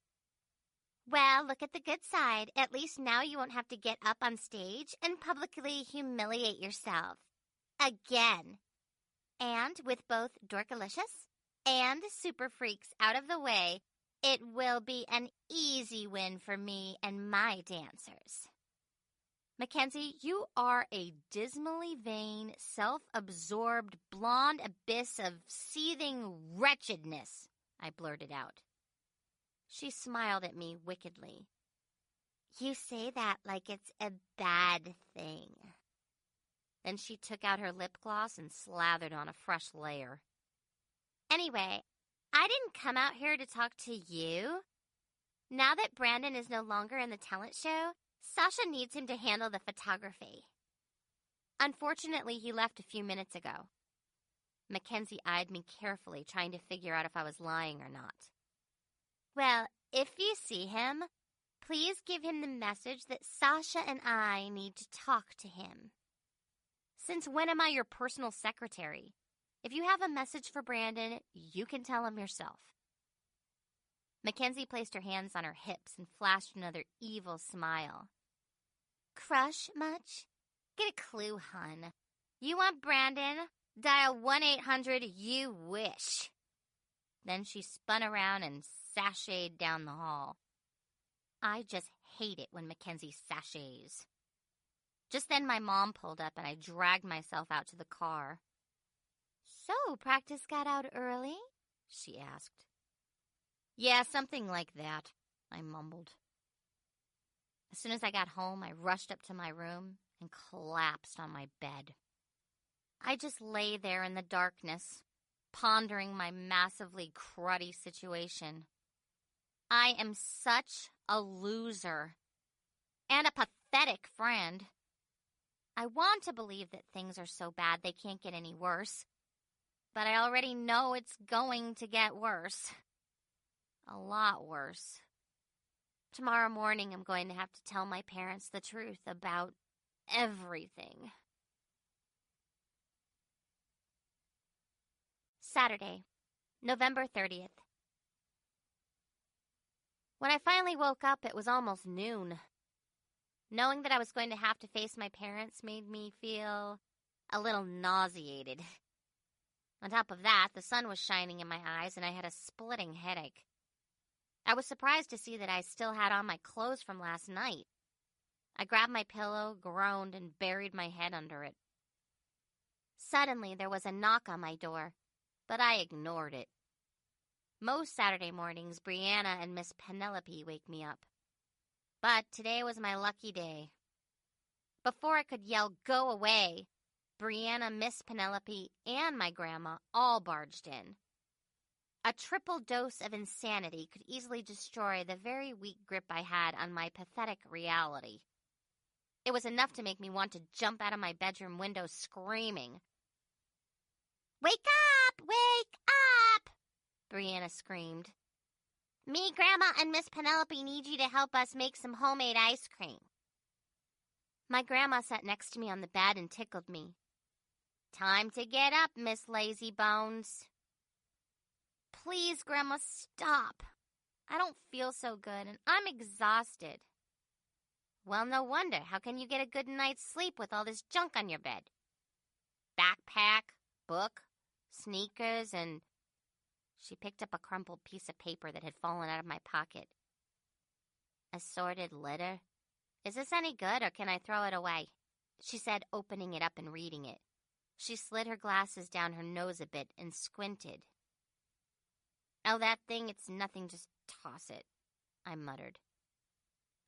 Speaker 1: "Well, look at the good side. At least now you won't have to get up on stage and publicly humiliate yourself. Again. And with both Dorkalicious and Super Freaks out of the way, it will be an easy win for me and my dancers." "Mackenzie, you are a dismally vain, self-absorbed, blonde abyss of seething wretchedness," I blurted out. She smiled at me wickedly. "You say that like it's a bad thing." Then she took out her lip gloss and slathered on a fresh layer. "Anyway, I didn't come out here to talk to you. Now that Brandon is no longer in the talent show, Sasha needs him to handle the photography." "Unfortunately, he left a few minutes ago." Mackenzie eyed me carefully, trying to figure out if I was lying or not. "Well, if you see him, please give him the message that Sasha and I need to talk to him." "Since when am I your personal secretary? If you have a message for Brandon, you can tell him yourself." Mackenzie placed her hands on her hips and flashed another evil smile. "Crush much? Get a clue, hun. You want Brandon? Dial 1-800-YOU-WISH. Then she spun around and sashayed down the hall. I just hate it when Mackenzie sashays. Just then my mom pulled up and I dragged myself out to the car. "So, practice got out early?" she asked. "Yeah, something like that," I mumbled. As soon as I got home, I rushed up to my room and collapsed on my bed. I just lay there in the darkness, pondering my massively cruddy situation. I am such a loser and a pathetic friend. I want to believe that things are so bad they can't get any worse, but I already know it's going to get worse. A lot worse. Tomorrow morning, I'm going to have to tell my parents the truth about everything. Saturday, November 30th. When I finally woke up, it was almost noon. Knowing that I was going to have to face my parents made me feel a little nauseated. On top of that, the sun was shining in my eyes and I had a splitting headache. I was surprised to see that I still had on my clothes from last night. I grabbed my pillow, groaned, and buried my head under it. Suddenly, there was a knock on my door, but I ignored it. Most Saturday mornings, Brianna and Miss Penelope wake me up. But today was my lucky day. Before I could yell, "Go away," Brianna, Miss Penelope, and my grandma all barged in. A triple dose of insanity could easily destroy the very weak grip I had on my pathetic reality. It was enough to make me want to jump out of my bedroom window screaming. "Wake up! Wake up!" Brianna screamed. "Me, Grandma, and Miss Penelope need you to help us make some homemade ice cream." My grandma sat next to me on the bed and tickled me. "Time to get up, Miss Lazy Bones." "Please, Grandma, stop. I don't feel so good, and I'm exhausted. Well, no wonder. How can you get a good night's sleep with all this junk on your bed? Backpack, book, sneakers, and... She picked up a crumpled piece of paper that had fallen out of my pocket. Assorted litter? Is this any good, or can I throw it away? She said, opening it up and reading it. She slid her glasses down her nose a bit and squinted. Oh, that thing, it's nothing, just toss it, I muttered.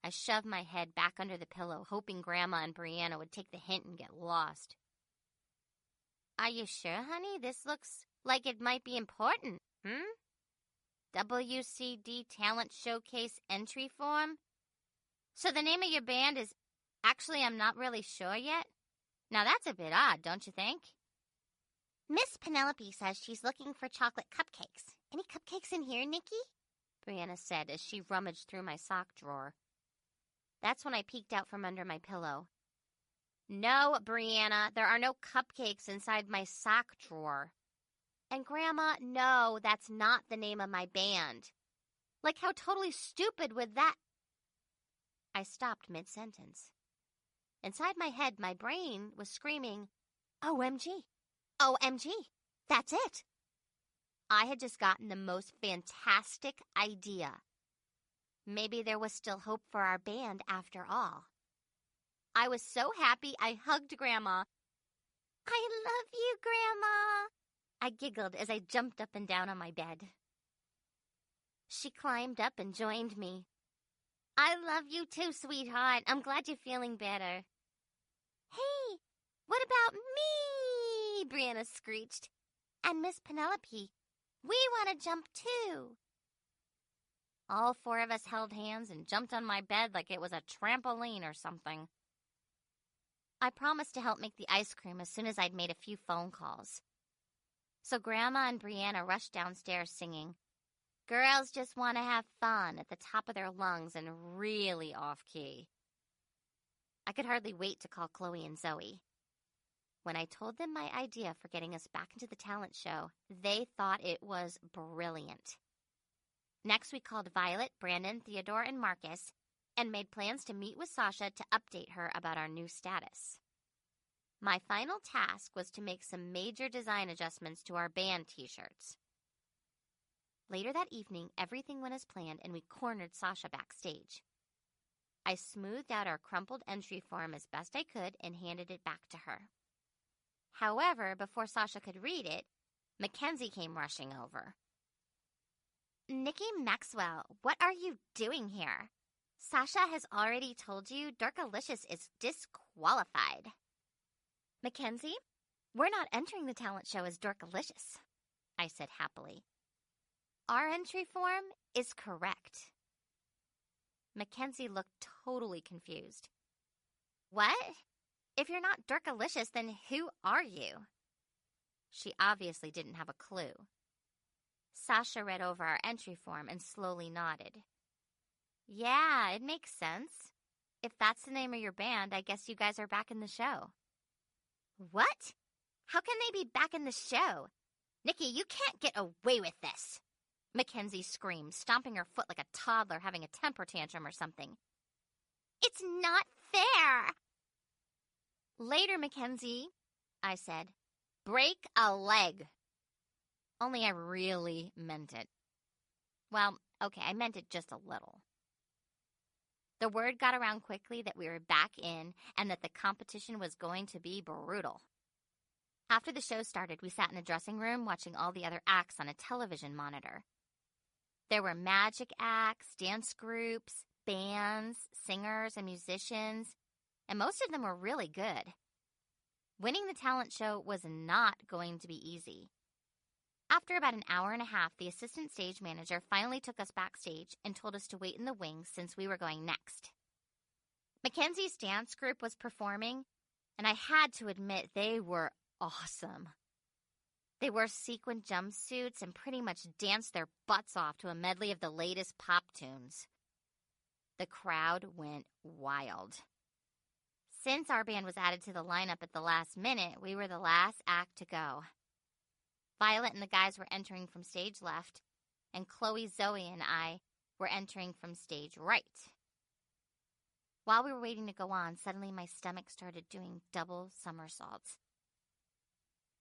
Speaker 1: I shoved my head back under the pillow, hoping Grandma and Brianna would take the hint and get lost. Are you sure, honey? This looks like it might be important, WCD Talent Showcase entry form? So the name of your band is... Actually, I'm not really sure yet. Now that's a bit odd, don't you think? Miss Penelope says she's looking for chocolate cupcakes. Any cupcakes in here, Nikki? Brianna said as she rummaged through my sock drawer. That's when I peeked out from under my pillow. No, Brianna, there are no cupcakes inside my sock drawer. And Grandma, no, that's not the name of my band. Like, how totally stupid would that... I stopped mid-sentence. Inside my head, my brain was screaming, OMG, OMG, that's it. I had just gotten the most fantastic idea. Maybe there was still hope for our band after all. I was so happy I hugged Grandma. I love you, Grandma. I giggled as I jumped up and down on my bed. She climbed up and joined me. I love you too, sweetheart. I'm glad you're feeling better. Hey, what about me? Brianna screeched. And Miss Penelope, we want to jump too. All four of us held hands and jumped on my bed like it was a trampoline or something. I promised to help make the ice cream as soon as I'd made a few phone calls. So Grandma and Brianna rushed downstairs singing, Girls Just Want to Have Fun at the top of their lungs and really off-key. I could hardly wait to call Chloe and Zoe. When I told them my idea for getting us back into the talent show, they thought it was brilliant. Next, we called Violet, Brandon, Theodore, and Marcus, and made plans to meet with Sasha to update her about our new status. My final task was to make some major design adjustments to our band t-shirts. Later that evening, everything went as planned, and we cornered Sasha backstage. I smoothed out our crumpled entry form as best I could and handed it back to her. However, before Sasha could read it, Mackenzie came rushing over. Nikki Maxwell, what are you doing here? Sasha has already told you Dorkalicious is disqualified. Mackenzie, we're not entering the talent show as Dorkalicious, I said happily. Our entry form is correct. Mackenzie looked totally confused. What? If you're not Dorkalicious, then who are you? She obviously didn't have a clue. Sasha read over our entry form and slowly nodded. Yeah, it makes sense. If that's the name of your band, I guess you guys are back in the show. What? How can they be back in the show? Nikki, you can't get away with this. Mackenzie screamed, stomping her foot like a toddler having a temper tantrum or something. It's not fair. Later, Mackenzie, I said. Break a leg. Only I really meant it. Well, okay, I meant it just a little. The word got around quickly that we were back in and that the competition was going to be brutal. After the show started, we sat in a dressing room watching all the other acts on a television monitor. There were magic acts, dance groups, bands, singers, and musicians, and most of them were really good. Winning the talent show was not going to be easy. After about an hour and a half, the assistant stage manager finally took us backstage and told us to wait in the wings since we were going next. Mackenzie's dance group was performing, and I had to admit they were awesome. They wore sequin jumpsuits and pretty much danced their butts off to a medley of the latest pop tunes. The crowd went wild. Since our band was added to the lineup at the last minute, we were the last act to go. Violet and the guys were entering from stage left, and Chloe, Zoe, and I were entering from stage right. While we were waiting to go on, suddenly my stomach started doing double somersaults.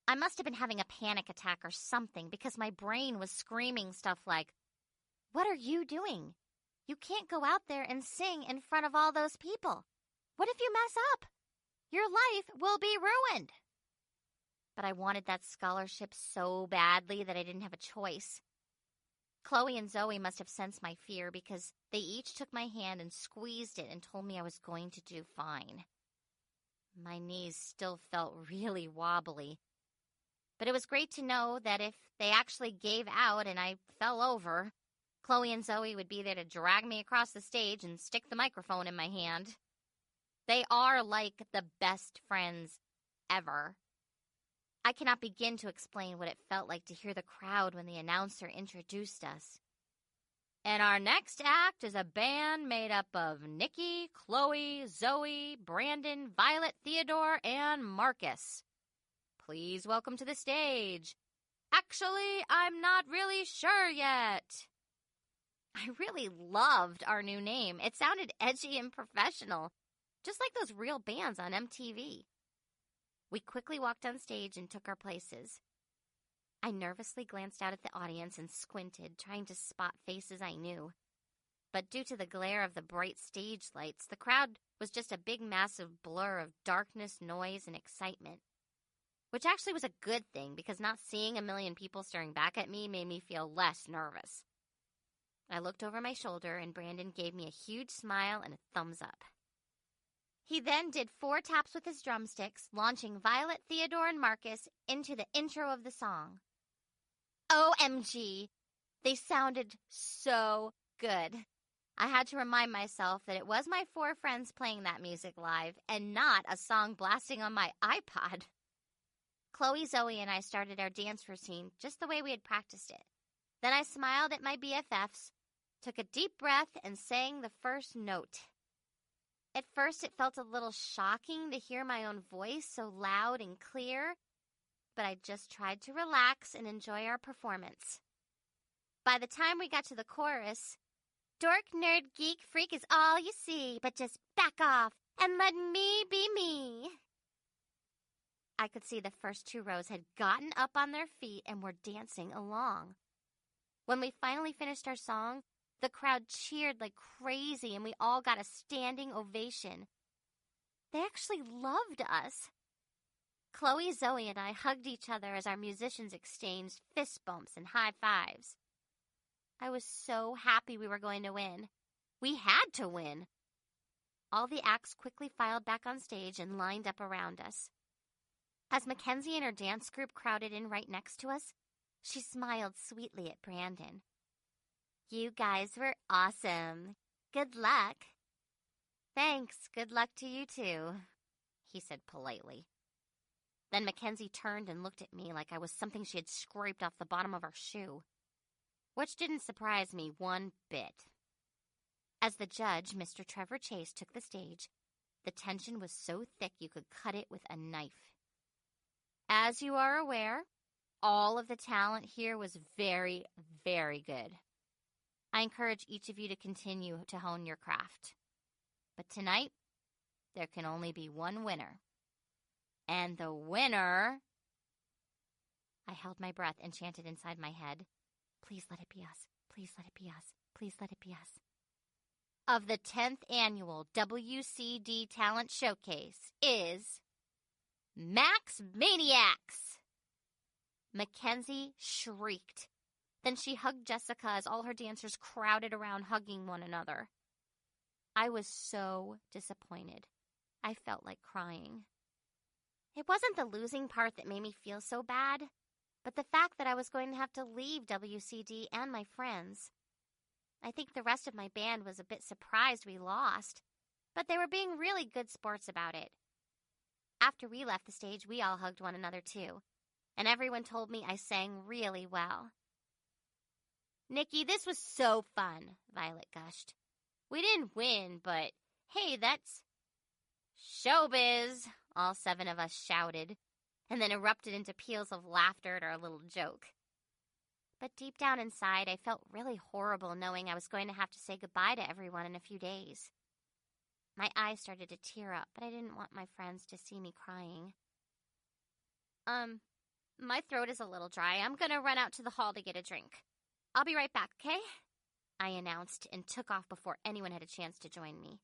Speaker 1: I must have been having a panic attack or something because my brain was screaming stuff like, "What are you doing? You can't go out there and sing in front of all those people. What if you mess up? Your life will be ruined." But I wanted that scholarship so badly that I didn't have a choice. Chloe and Zoe must have sensed my fear because they each took my hand and squeezed it and told me I was going to do fine. My knees still felt really wobbly. But it was great to know that if they actually gave out and I fell over, Chloe and Zoe would be there to drag me across the stage and stick the microphone in my hand. They are like the best friends ever. I cannot begin to explain what it felt like to hear the crowd when the announcer introduced us. And our next act is a band made up of Nikki, Chloe, Zoe, Brandon, Violet, Theodore, and Marcus. Please welcome to the stage. Actually, I'm not really sure yet. I really loved our new name. It sounded edgy and professional, just like those real bands on MTV. We quickly walked on stage and took our places. I nervously glanced out at the audience and squinted, trying to spot faces I knew. But due to the glare of the bright stage lights, the crowd was just a big massive blur of darkness, noise, and excitement. Which actually was a good thing, because not seeing a million people staring back at me made me feel less nervous. I looked over my shoulder, and Brandon gave me a huge smile and a thumbs up. He then did 4 taps with his drumsticks, launching Violet, Theodore, and Marcus into the intro of the song. OMG! They sounded so good. I had to remind myself that it was my 4 friends playing that music live, and not a song blasting on my iPod. Chloe, Zoe, and I started our dance routine just the way we had practiced it. Then I smiled at my BFFs, took a deep breath, and sang the first note. At first, it felt a little shocking to hear my own voice so loud and clear, but I just tried to relax and enjoy our performance. By the time we got to the chorus, "Dork, nerd, geek, freak is all you see, but just back off and let me be me," I could see the first 2 rows had gotten up on their feet and were dancing along. When we finally finished our song, the crowd cheered like crazy, and we all got a standing ovation. They actually loved us. Chloe, Zoe, and I hugged each other as our musicians exchanged fist bumps and high fives. I was so happy we were going to win. We had to win. All the acts quickly filed back on stage and lined up around us. As Mackenzie and her dance group crowded in right next to us, she smiled sweetly at Brandon. "You guys were awesome. Good luck." "Thanks. Good luck to you too," he said politely. Then Mackenzie turned and looked at me like I was something she had scraped off the bottom of her shoe, which didn't surprise me one bit. As the judge, Mr. Trevor Chase, took the stage, the tension was so thick you could cut it with a knife. As you are aware, all of the talent here was very, very good. I encourage each of you to continue to hone your craft. But tonight, there can only be one winner. And the winner... I held my breath and chanted inside my head, "Please let it be us. Please let it be us. Please let it be us." Of the 10th annual WCD Talent Showcase is Max Maniacs. Mackenzie shrieked. Then she hugged Jessica as all her dancers crowded around hugging one another. I was so disappointed. I felt like crying. It wasn't the losing part that made me feel so bad, but the fact that I was going to have to leave WCD and my friends. I think the rest of my band was a bit surprised we lost, but they were being really good sports about it. After we left the stage, we all hugged one another too, and everyone told me I sang really well. "Nikki, this was so fun," Violet gushed. "We didn't win, but hey, that's showbiz," all 7 of us shouted, and then erupted into peals of laughter at our little joke. But deep down inside, I felt really horrible knowing I was going to have to say goodbye to everyone in a few days. My eyes started to tear up, but I didn't want my friends to see me crying. My throat is a little dry. I'm gonna run out to the hall to get a drink. I'll be right back, okay? I announced and took off before anyone had a chance to join me.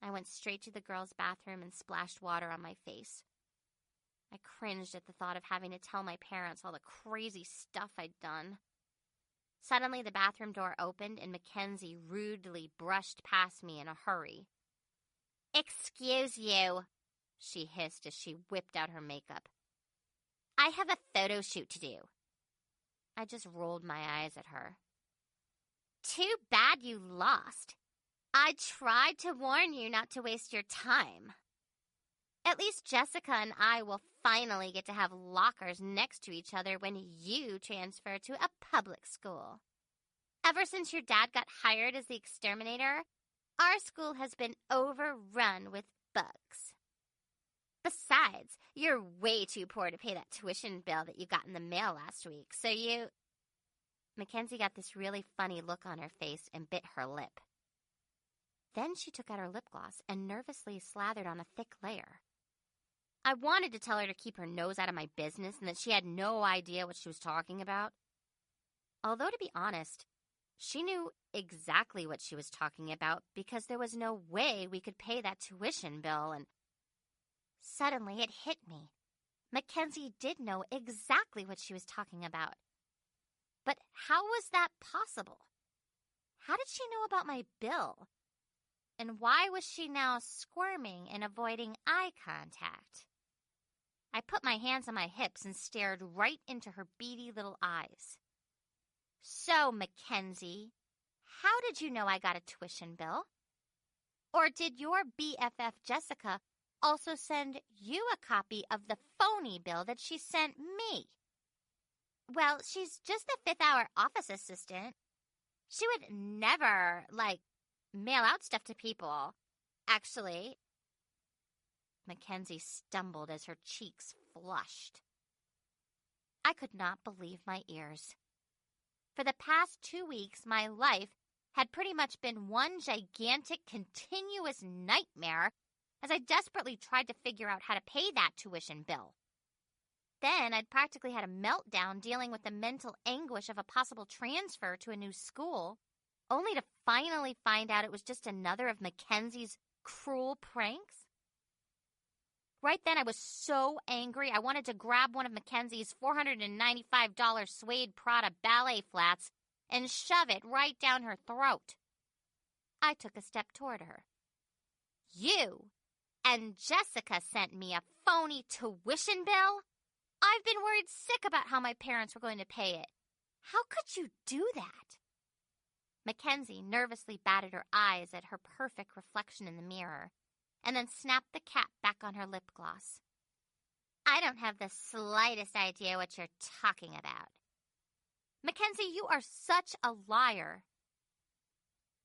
Speaker 1: I went straight to the girls' bathroom and splashed water on my face. I cringed at the thought of having to tell my parents all the crazy stuff I'd done. Suddenly, the bathroom door opened and Mackenzie rudely brushed past me in a hurry. "Excuse you," she hissed as she whipped out her makeup. "I have a photo shoot to do." I just rolled my eyes at her. "Too bad you lost. I tried to warn you not to waste your time. At least Jessica and I will finally get to have lockers next to each other when you transfer to a public school. Ever since your dad got hired as the exterminator, our school has been overrun with bugs. Besides, you're way too poor to pay that tuition bill that you got in the mail last week, so you—" Mackenzie got this really funny look on her face and bit her lip. Then she took out her lip gloss and nervously slathered on a thick layer. I wanted to tell her to keep her nose out of my business and that she had no idea what she was talking about. Although, to be honest, she knew exactly what she was talking about because there was no way we could pay that tuition bill, and suddenly it hit me. Mackenzie did know exactly what she was talking about. But how was that possible? How did she know about my bill? And why was she now squirming and avoiding eye contact? I put my hands on my hips and stared right into her beady little eyes. "So, Mackenzie, how did you know I got a tuition bill? Or did your BFF Jessica also send you a copy of the phony bill that she sent me?" "Well, she's just the fifth-hour office assistant. She would never, mail out stuff to people. Actually—" Mackenzie stumbled as her cheeks flushed. I could not believe my ears. For the past 2 weeks, my life had pretty much been one gigantic, continuous nightmare as I desperately tried to figure out how to pay that tuition bill. Then I'd practically had a meltdown dealing with the mental anguish of a possible transfer to a new school, only to finally find out it was just another of Mackenzie's cruel pranks. Right then, I was so angry, I wanted to grab one of Mackenzie's $495 suede Prada ballet flats and shove it right down her throat. I took a step toward her. "You and Jessica sent me a phony tuition bill? I've been worried sick about how my parents were going to pay it. How could you do that?" Mackenzie nervously batted her eyes at her perfect reflection in the mirror, and then snapped the cap back on her lip gloss. "I don't have the slightest idea what you're talking about." "Mackenzie, you are such a liar.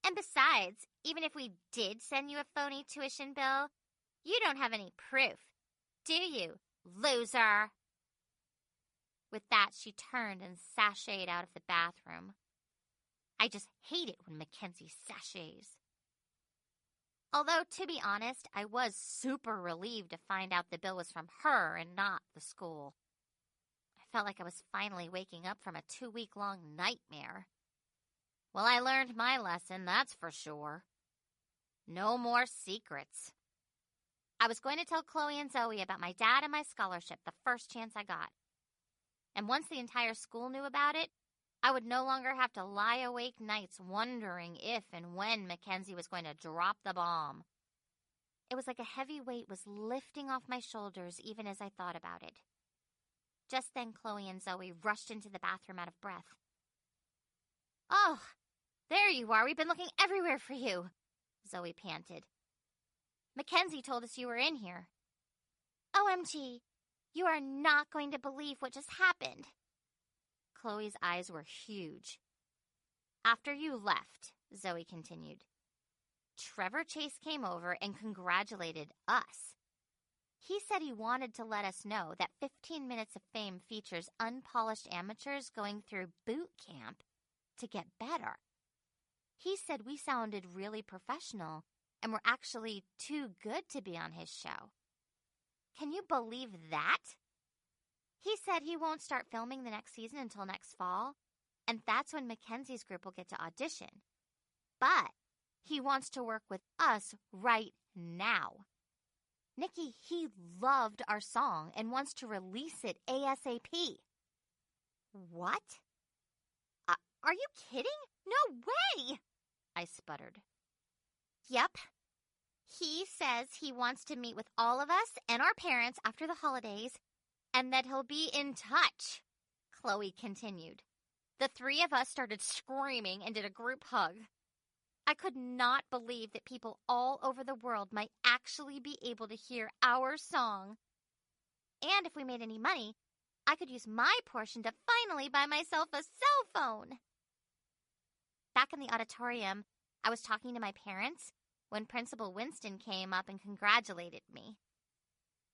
Speaker 1: And besides, even if we did send you a phony tuition bill, you don't have any proof, do you, loser?" With that, she turned and sashayed out of the bathroom. I just hate it when Mackenzie sashays. Although, to be honest, I was super relieved to find out the bill was from her and not the school. I felt like I was finally waking up from a 2-week-long nightmare. Well, I learned my lesson, that's for sure. No more secrets. I was going to tell Chloe and Zoe about my dad and my scholarship the first chance I got. And once the entire school knew about it, I would no longer have to lie awake nights wondering if and when Mackenzie was going to drop the bomb. It was like a heavy weight was lifting off my shoulders even as I thought about it. Just then, Chloe and Zoe rushed into the bathroom out of breath. "Oh, there you are. We've been looking everywhere for you," Zoe panted. "Mackenzie told us you were in here." "OMG, you are not going to believe what just happened." Chloe's eyes were huge. "After you left," Zoe continued, "Trevor Chase came over and congratulated us. He said he wanted to let us know that 15 Minutes of Fame features unpolished amateurs going through boot camp to get better. He said we sounded really professional and were actually too good to be on his show. Can you believe that? He said he won't start filming the next season until next fall, and that's when Mackenzie's group will get to audition. But he wants to work with us right now. Nikki, he loved our song and wants to release it ASAP. What? Are you kidding? No way! I sputtered. Yep. He says he wants to meet with all of us and our parents after the holidays, and that he'll be in touch, Chloe continued. The three of us started screaming and did a group hug. I could not believe that people all over the world might actually be able to hear our song. And if we made any money, I could use my portion to finally buy myself a cell phone. Back in the auditorium, I was talking to my parents when Principal Winston came up and congratulated me.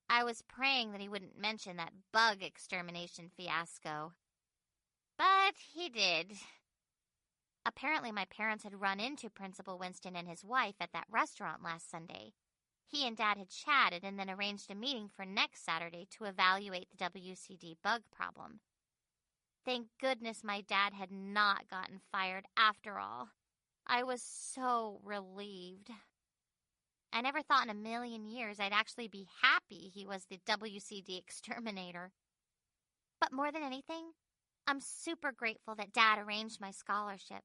Speaker 1: I was praying that he wouldn't mention that bug extermination fiasco. But he did. Apparently, my parents had run into Principal Winston and his wife at that restaurant last Sunday. He and Dad had chatted and then arranged a meeting for next Saturday to evaluate the WCD bug problem. Thank goodness my dad had not gotten fired after all. I was so relieved. I never thought in a million years I'd actually be happy he was the WCD exterminator. But more than anything, I'm super grateful that Dad arranged my scholarship.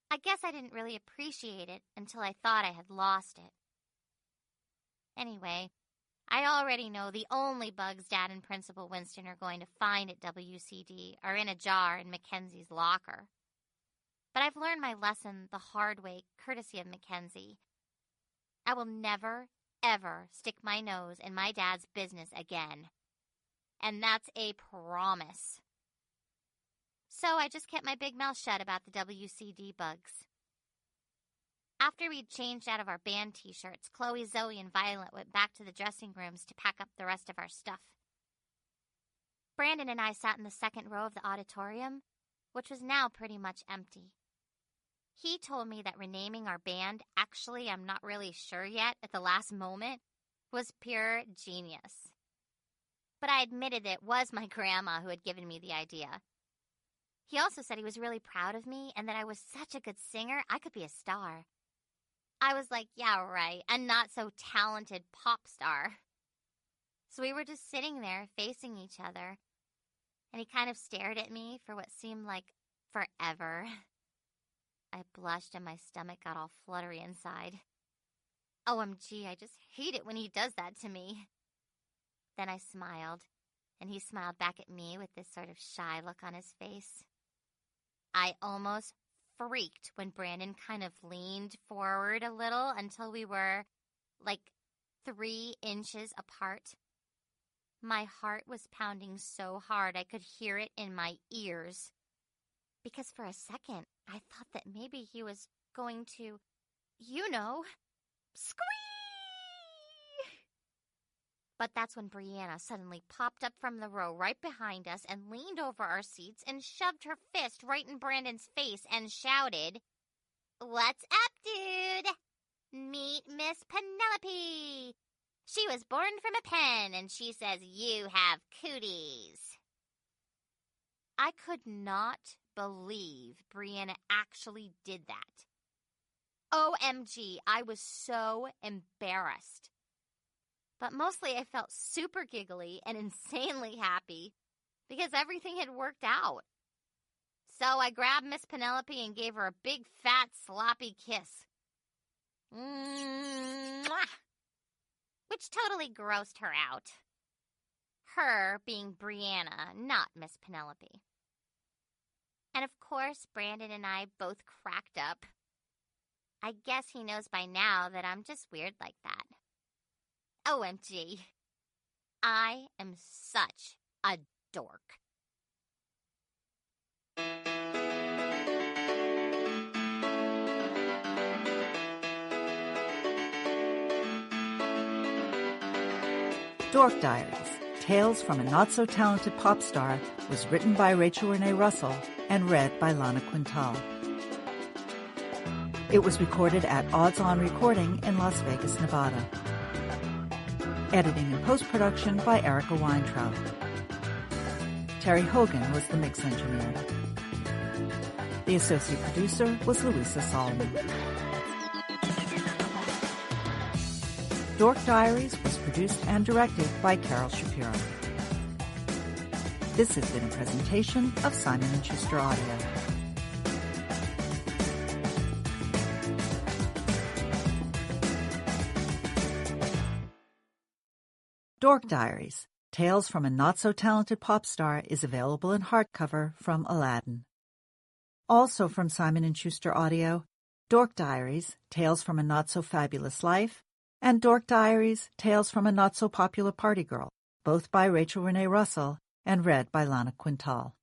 Speaker 1: I guess I didn't really appreciate it until I thought I had lost it. Anyway, I already know the only bugs Dad and Principal Winston are going to find at WCD are in a jar in Mackenzie's locker. But I've learned my lesson the hard way, courtesy of Mackenzie. I will never, ever stick my nose in my dad's business again. And that's a promise. So I just kept my big mouth shut about the WCD bugs. After we'd changed out of our band t-shirts, Chloe, Zoe, and Violet went back to the dressing rooms to pack up the rest of our stuff. Brandon and I sat in the second row of the auditorium, which was now pretty much empty. He told me that renaming our band, actually I'm not really sure yet at the last moment, was pure genius. But I admitted that it was my grandma who had given me the idea. He also said he was really proud of me and that I was such a good singer I could be a star. I was like, yeah, right, a not-so-talented pop star. So we were just sitting there facing each other, and he kind of stared at me for what seemed like forever. I blushed and my stomach got all fluttery inside. OMG, I just hate it when he does that to me. Then I smiled, and he smiled back at me with this sort of shy look on his face. I almost freaked when Brandon kind of leaned forward a little until we were, 3 inches apart. My heart was pounding so hard I could hear it in my ears. Because for a second, I thought that maybe he was going to, squee! But that's when Brianna suddenly popped up from the row right behind us and leaned over our seats and shoved her fist right in Brandon's face and shouted, "What's up, dude? Meet Miss Penelope. She was born from a pen, and she says you have cooties." I could not believe Brianna actually did that. OMG, I was so embarrassed. But mostly I felt super giggly and insanely happy because everything had worked out. So I grabbed Miss Penelope and gave her a big, fat, sloppy kiss. Mwah! Which totally grossed her out. Her being Brianna, not Miss Penelope. And of course, Brandon and I both cracked up. I guess he knows by now that I'm just weird like that. OMG. I am such a dork.
Speaker 2: Dork Diaries, Tales from a Not-So-Talented Pop Star was written by Rachel Renee Russell and read by Lana Quintal. It was recorded at Odds On Recording in Las Vegas, Nevada. Editing and post-production by Erica Weintraub. Terry Hogan was the mix engineer. The associate producer was Louisa Solomon. Dork Diaries was produced and directed by Carol Shapiro. This has been a presentation of Simon & Schuster Audio. Dork Diaries, Tales from a Not-So-Talented Pop Star is available in hardcover from Aladdin. Also from Simon & Schuster Audio, Dork Diaries, Tales from a Not-So-Fabulous Life, and Dork Diaries, Tales from a Not-So-Popular Party Girl, both by Rachel Renee Russell and read by Lana Quintal.